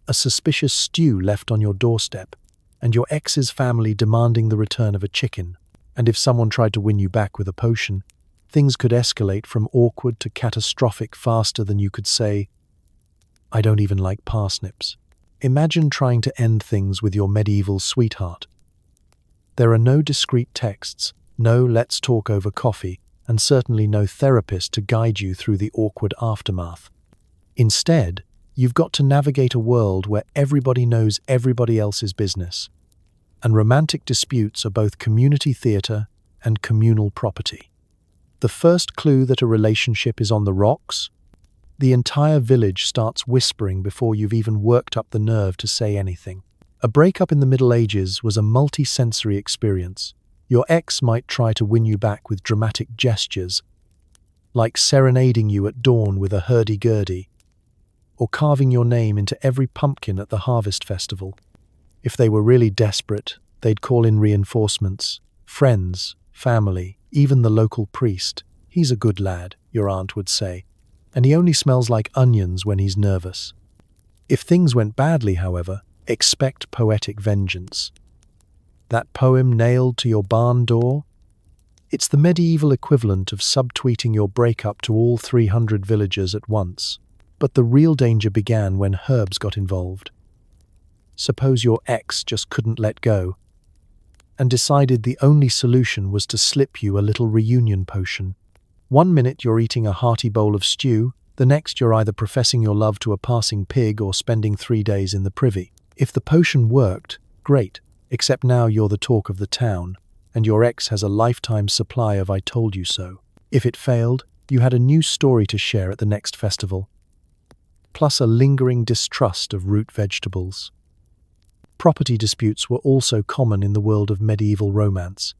a suspicious stew left on your doorstep, and your ex's family demanding the return of a chicken. And if someone tried to win you back with a potion, things could escalate from awkward to catastrophic faster than you could say, "I don't even like parsnips." Imagine trying to end things with your medieval sweetheart. There are no discreet texts, no "let's talk over coffee," and certainly no therapist to guide you through the awkward aftermath. Instead, you've got to navigate a world where everybody knows everybody else's business, and romantic disputes are both community theatre and communal property. The first clue that a relationship is on the rocks? The entire village starts whispering before you've even worked up the nerve to say anything. A breakup in the Middle Ages was a multi-sensory experience. Your ex might try to win you back with dramatic gestures, like serenading you at dawn with a hurdy-gurdy, or carving your name into every pumpkin at the harvest festival. If they were really desperate, they'd call in reinforcements, friends, family, even the local priest. "He's a good lad," your aunt would say, "and he only smells like onions when he's nervous." If things went badly, however, expect poetic vengeance. That poem nailed to your barn door? It's the medieval equivalent of subtweeting your breakup to all 300 villagers at once. But the real danger began when herbs got involved. Suppose your ex just couldn't let go and decided the only solution was to slip you a little reunion potion. One minute you're eating a hearty bowl of stew, the next you're either professing your love to a passing pig or spending 3 days in the privy. If the potion worked, great, except now you're the talk of the town, and your ex has a lifetime supply of "I told you so." If it failed, you had a new story to share at the next festival, plus a lingering distrust of root vegetables. Property disputes were also common in the world of medieval romance.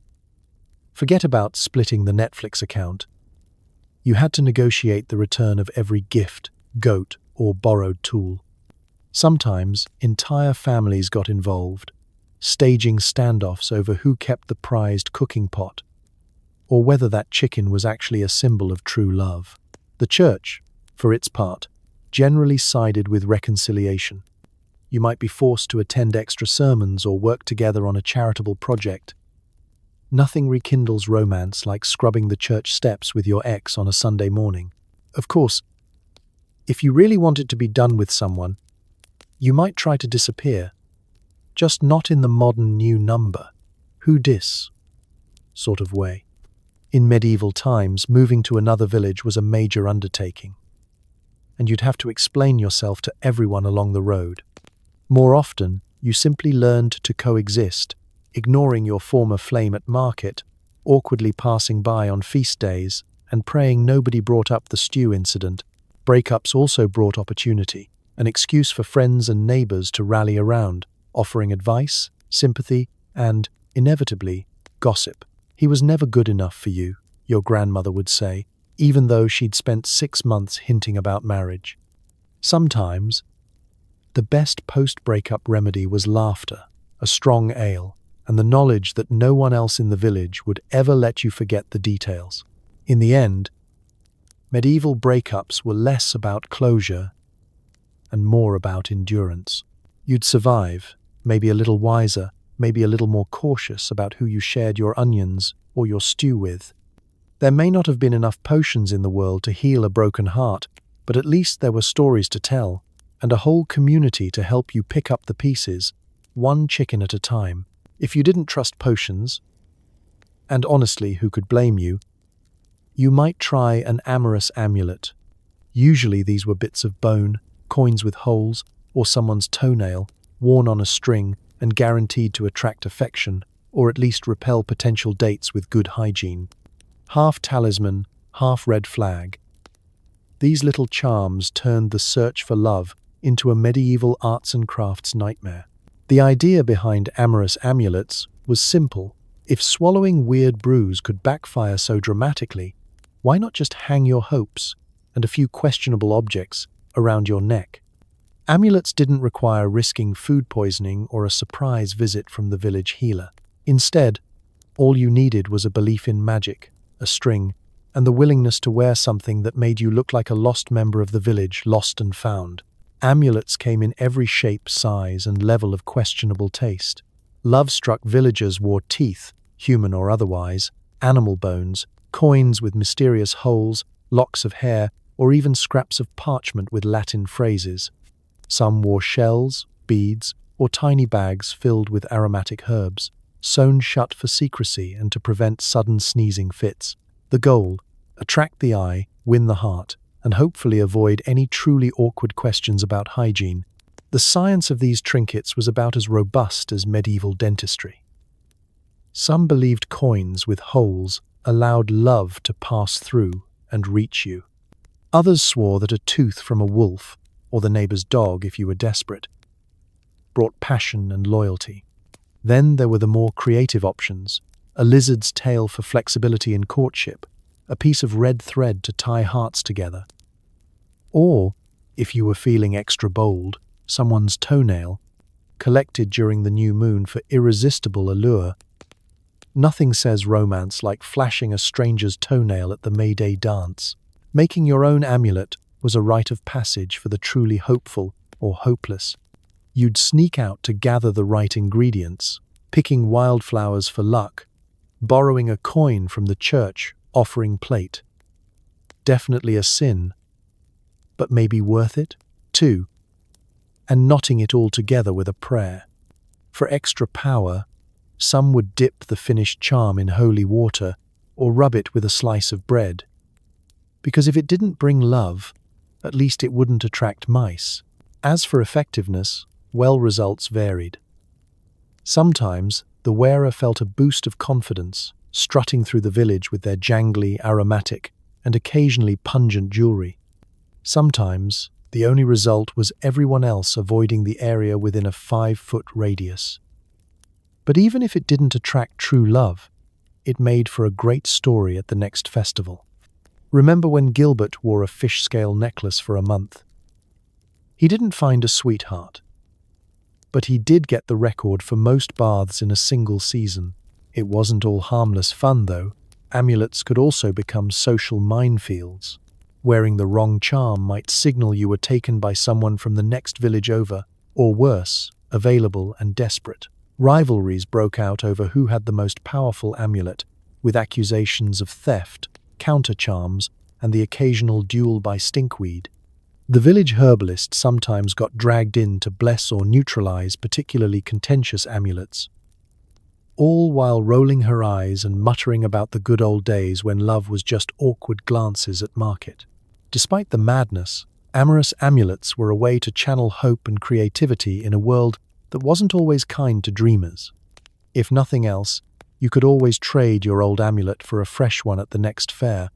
Forget about splitting the Netflix account. You had to negotiate the return of every gift, goat, or borrowed tool. Sometimes, entire families got involved, staging standoffs over who kept the prized cooking pot, or whether that chicken was actually a symbol of true love. The church, for its part, generally sided with reconciliation. You might be forced to attend extra sermons or work together on a charitable project. Nothing rekindles romance like scrubbing the church steps with your ex on a Sunday morning. Of course, if you really wanted to be done with someone, you might try to disappear, just not in the modern new number, "who dis" sort of way. In medieval times, moving to another village was a major undertaking, and you'd have to explain yourself to everyone along the road. More often, you simply learned to coexist, ignoring your former flame at market, awkwardly passing by on feast days, and praying nobody brought up the stew incident. Breakups also brought opportunity, an excuse for friends and neighbors to rally around, offering advice, sympathy, and, inevitably, gossip. "He was never good enough for you," your grandmother would say, even though she'd spent 6 months hinting about marriage. Sometimes, the best post-breakup remedy was laughter, a strong ale, and the knowledge that no one else in the village would ever let you forget the details. In the end, medieval breakups were less about closure and more about endurance. You'd survive, maybe a little wiser, maybe a little more cautious about who you shared your onions or your stew with. There may not have been enough potions in the world to heal a broken heart, but at least there were stories to tell, and a whole community to help you pick up the pieces, one chicken at a time. If you didn't trust potions, and honestly, who could blame you, you might try an amorous amulet. Usually these were bits of bone, coins with holes, or someone's toenail, worn on a string and guaranteed to attract affection, or at least repel potential dates with good hygiene. Half talisman, half red flag. These little charms turned the search for love into a medieval arts and crafts nightmare. The idea behind Amorous amulets was simple. If swallowing weird brews could backfire so dramatically, why not just hang your hopes and a few questionable objects around your neck? Amulets didn't require risking food poisoning or a surprise visit from the village healer. Instead, all you needed was a belief in magic, a string, and the willingness to wear something that made you look like a lost member of the village, lost and found. Amulets came in every shape, size, and level of questionable taste. Love-struck villagers wore teeth, human or otherwise, animal bones, coins with mysterious holes, locks of hair, or even scraps of parchment with Latin phrases. Some wore shells, beads, or tiny bags filled with aromatic herbs, sewn shut for secrecy and to prevent sudden sneezing fits. The goal: attract the eye, win the heart, and hopefully avoid any truly awkward questions about hygiene. The science of these trinkets was about as robust as medieval dentistry. Some believed coins with holes allowed love to pass through and reach you. Others swore that a tooth from a wolf, or the neighbor's dog if you were desperate, brought passion and loyalty. Then there were the more creative options: a lizard's tail for flexibility in courtship, a piece of red thread to tie hearts together. Or, if you were feeling extra bold, someone's toenail, collected during the new moon for irresistible allure. Nothing says romance like flashing a stranger's toenail at the May Day dance. Making your own amulet was a rite of passage for the truly hopeful or hopeless. You'd sneak out to gather the right ingredients, picking wildflowers for luck, borrowing a coin from the church offering plate. Definitely a sin, but maybe worth it, too. And knotting it all together with a prayer. For extra power, some would dip the finished charm in holy water or rub it with a slice of bread. Because if it didn't bring love, at least it wouldn't attract mice. As for effectiveness, well, results varied. Sometimes, the wearer felt a boost of confidence, strutting through the village with their jangly, aromatic, and occasionally pungent jewelry. Sometimes, the only result was everyone else avoiding the area within a 5-foot radius. But even if it didn't attract true love, it made for a great story at the next festival. Remember when Gilbert wore a fish scale necklace for a month? He didn't find a sweetheart, but he did get the record for most baths in a single season. It wasn't all harmless fun, though. Amulets could also become social minefields. Wearing the wrong charm might signal you were taken by someone from the next village over, or worse, available and desperate. Rivalries broke out over who had the most powerful amulet, with accusations of theft, counter-charms, and the occasional duel by stinkweed. The village herbalist sometimes got dragged in to bless or neutralize particularly contentious amulets, all while rolling her eyes and muttering about the good old days when love was just awkward glances at market. Despite the madness, amorous amulets were a way to channel hope and creativity in a world that wasn't always kind to dreamers. If nothing else, you could always trade your old amulet for a fresh one at the next fair,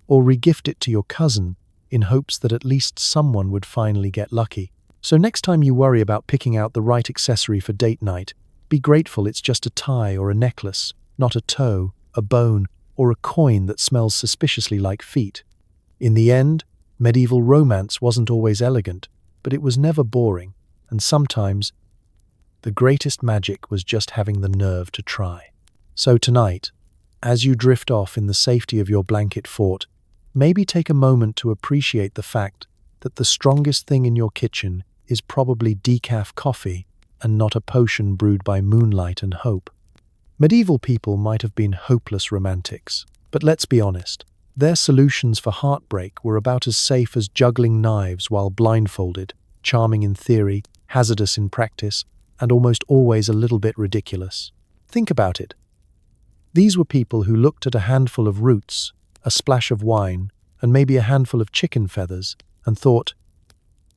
or regift it to your cousin in hopes that at least someone would finally get lucky. So next time you worry about picking out the right accessory for date night, be grateful it's just a tie or a necklace, not a toe, a bone, or a coin that smells suspiciously like feet. In the end, medieval romance wasn't always elegant, but it was never boring, and sometimes the greatest magic was just having the nerve to try. So tonight, as you drift off in the safety of your blanket fort, maybe take a moment to appreciate the fact that the strongest thing in your kitchen is probably decaf coffee and not a potion brewed by moonlight and hope. Medieval people might have been hopeless romantics, but let's be honest, their solutions for heartbreak were about as safe as juggling knives while blindfolded, charming in theory, hazardous in practice, and almost always a little bit ridiculous. Think about it. These were people who looked at a handful of roots, a splash of wine, and maybe a handful of chicken feathers, and thought,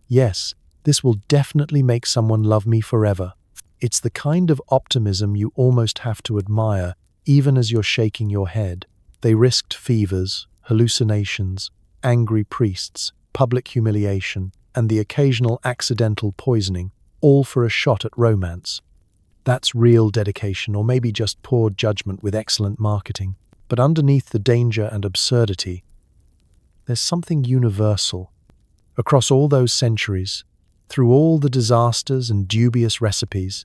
yes, this will definitely make someone love me forever. It's the kind of optimism you almost have to admire, even as you're shaking your head. They risked fevers, hallucinations, angry priests, public humiliation, and the occasional accidental poisoning, all for a shot at romance. That's real dedication, or maybe just poor judgment with excellent marketing. But underneath the danger and absurdity, there's something universal. Across all those centuries, through all the disasters and dubious recipes,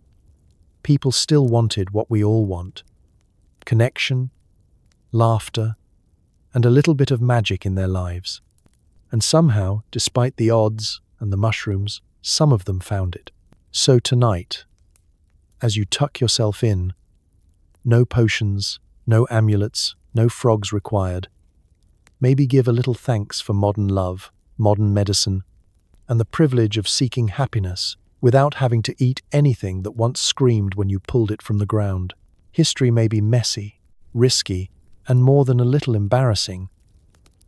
people still wanted what we all want: connection, laughter, and a little bit of magic in their lives. And somehow, despite the odds and the mushrooms, some of them found it. So tonight, as you tuck yourself in, no potions, no amulets, no frogs required. Maybe give a little thanks for modern love, modern medicine, and the privilege of seeking happiness without having to eat anything that once screamed when you pulled it from the ground. History may be messy, risky, and more than a little embarrassing,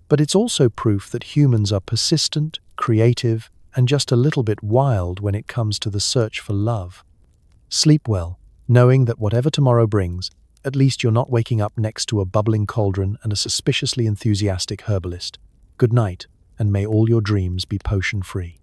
but it's also proof that humans are persistent, creative, and just a little bit wild when it comes to the search for love. Sleep well, knowing that whatever tomorrow brings, at least you're not waking up next to a bubbling cauldron and a suspiciously enthusiastic herbalist. Good night, and may all your dreams be potion-free.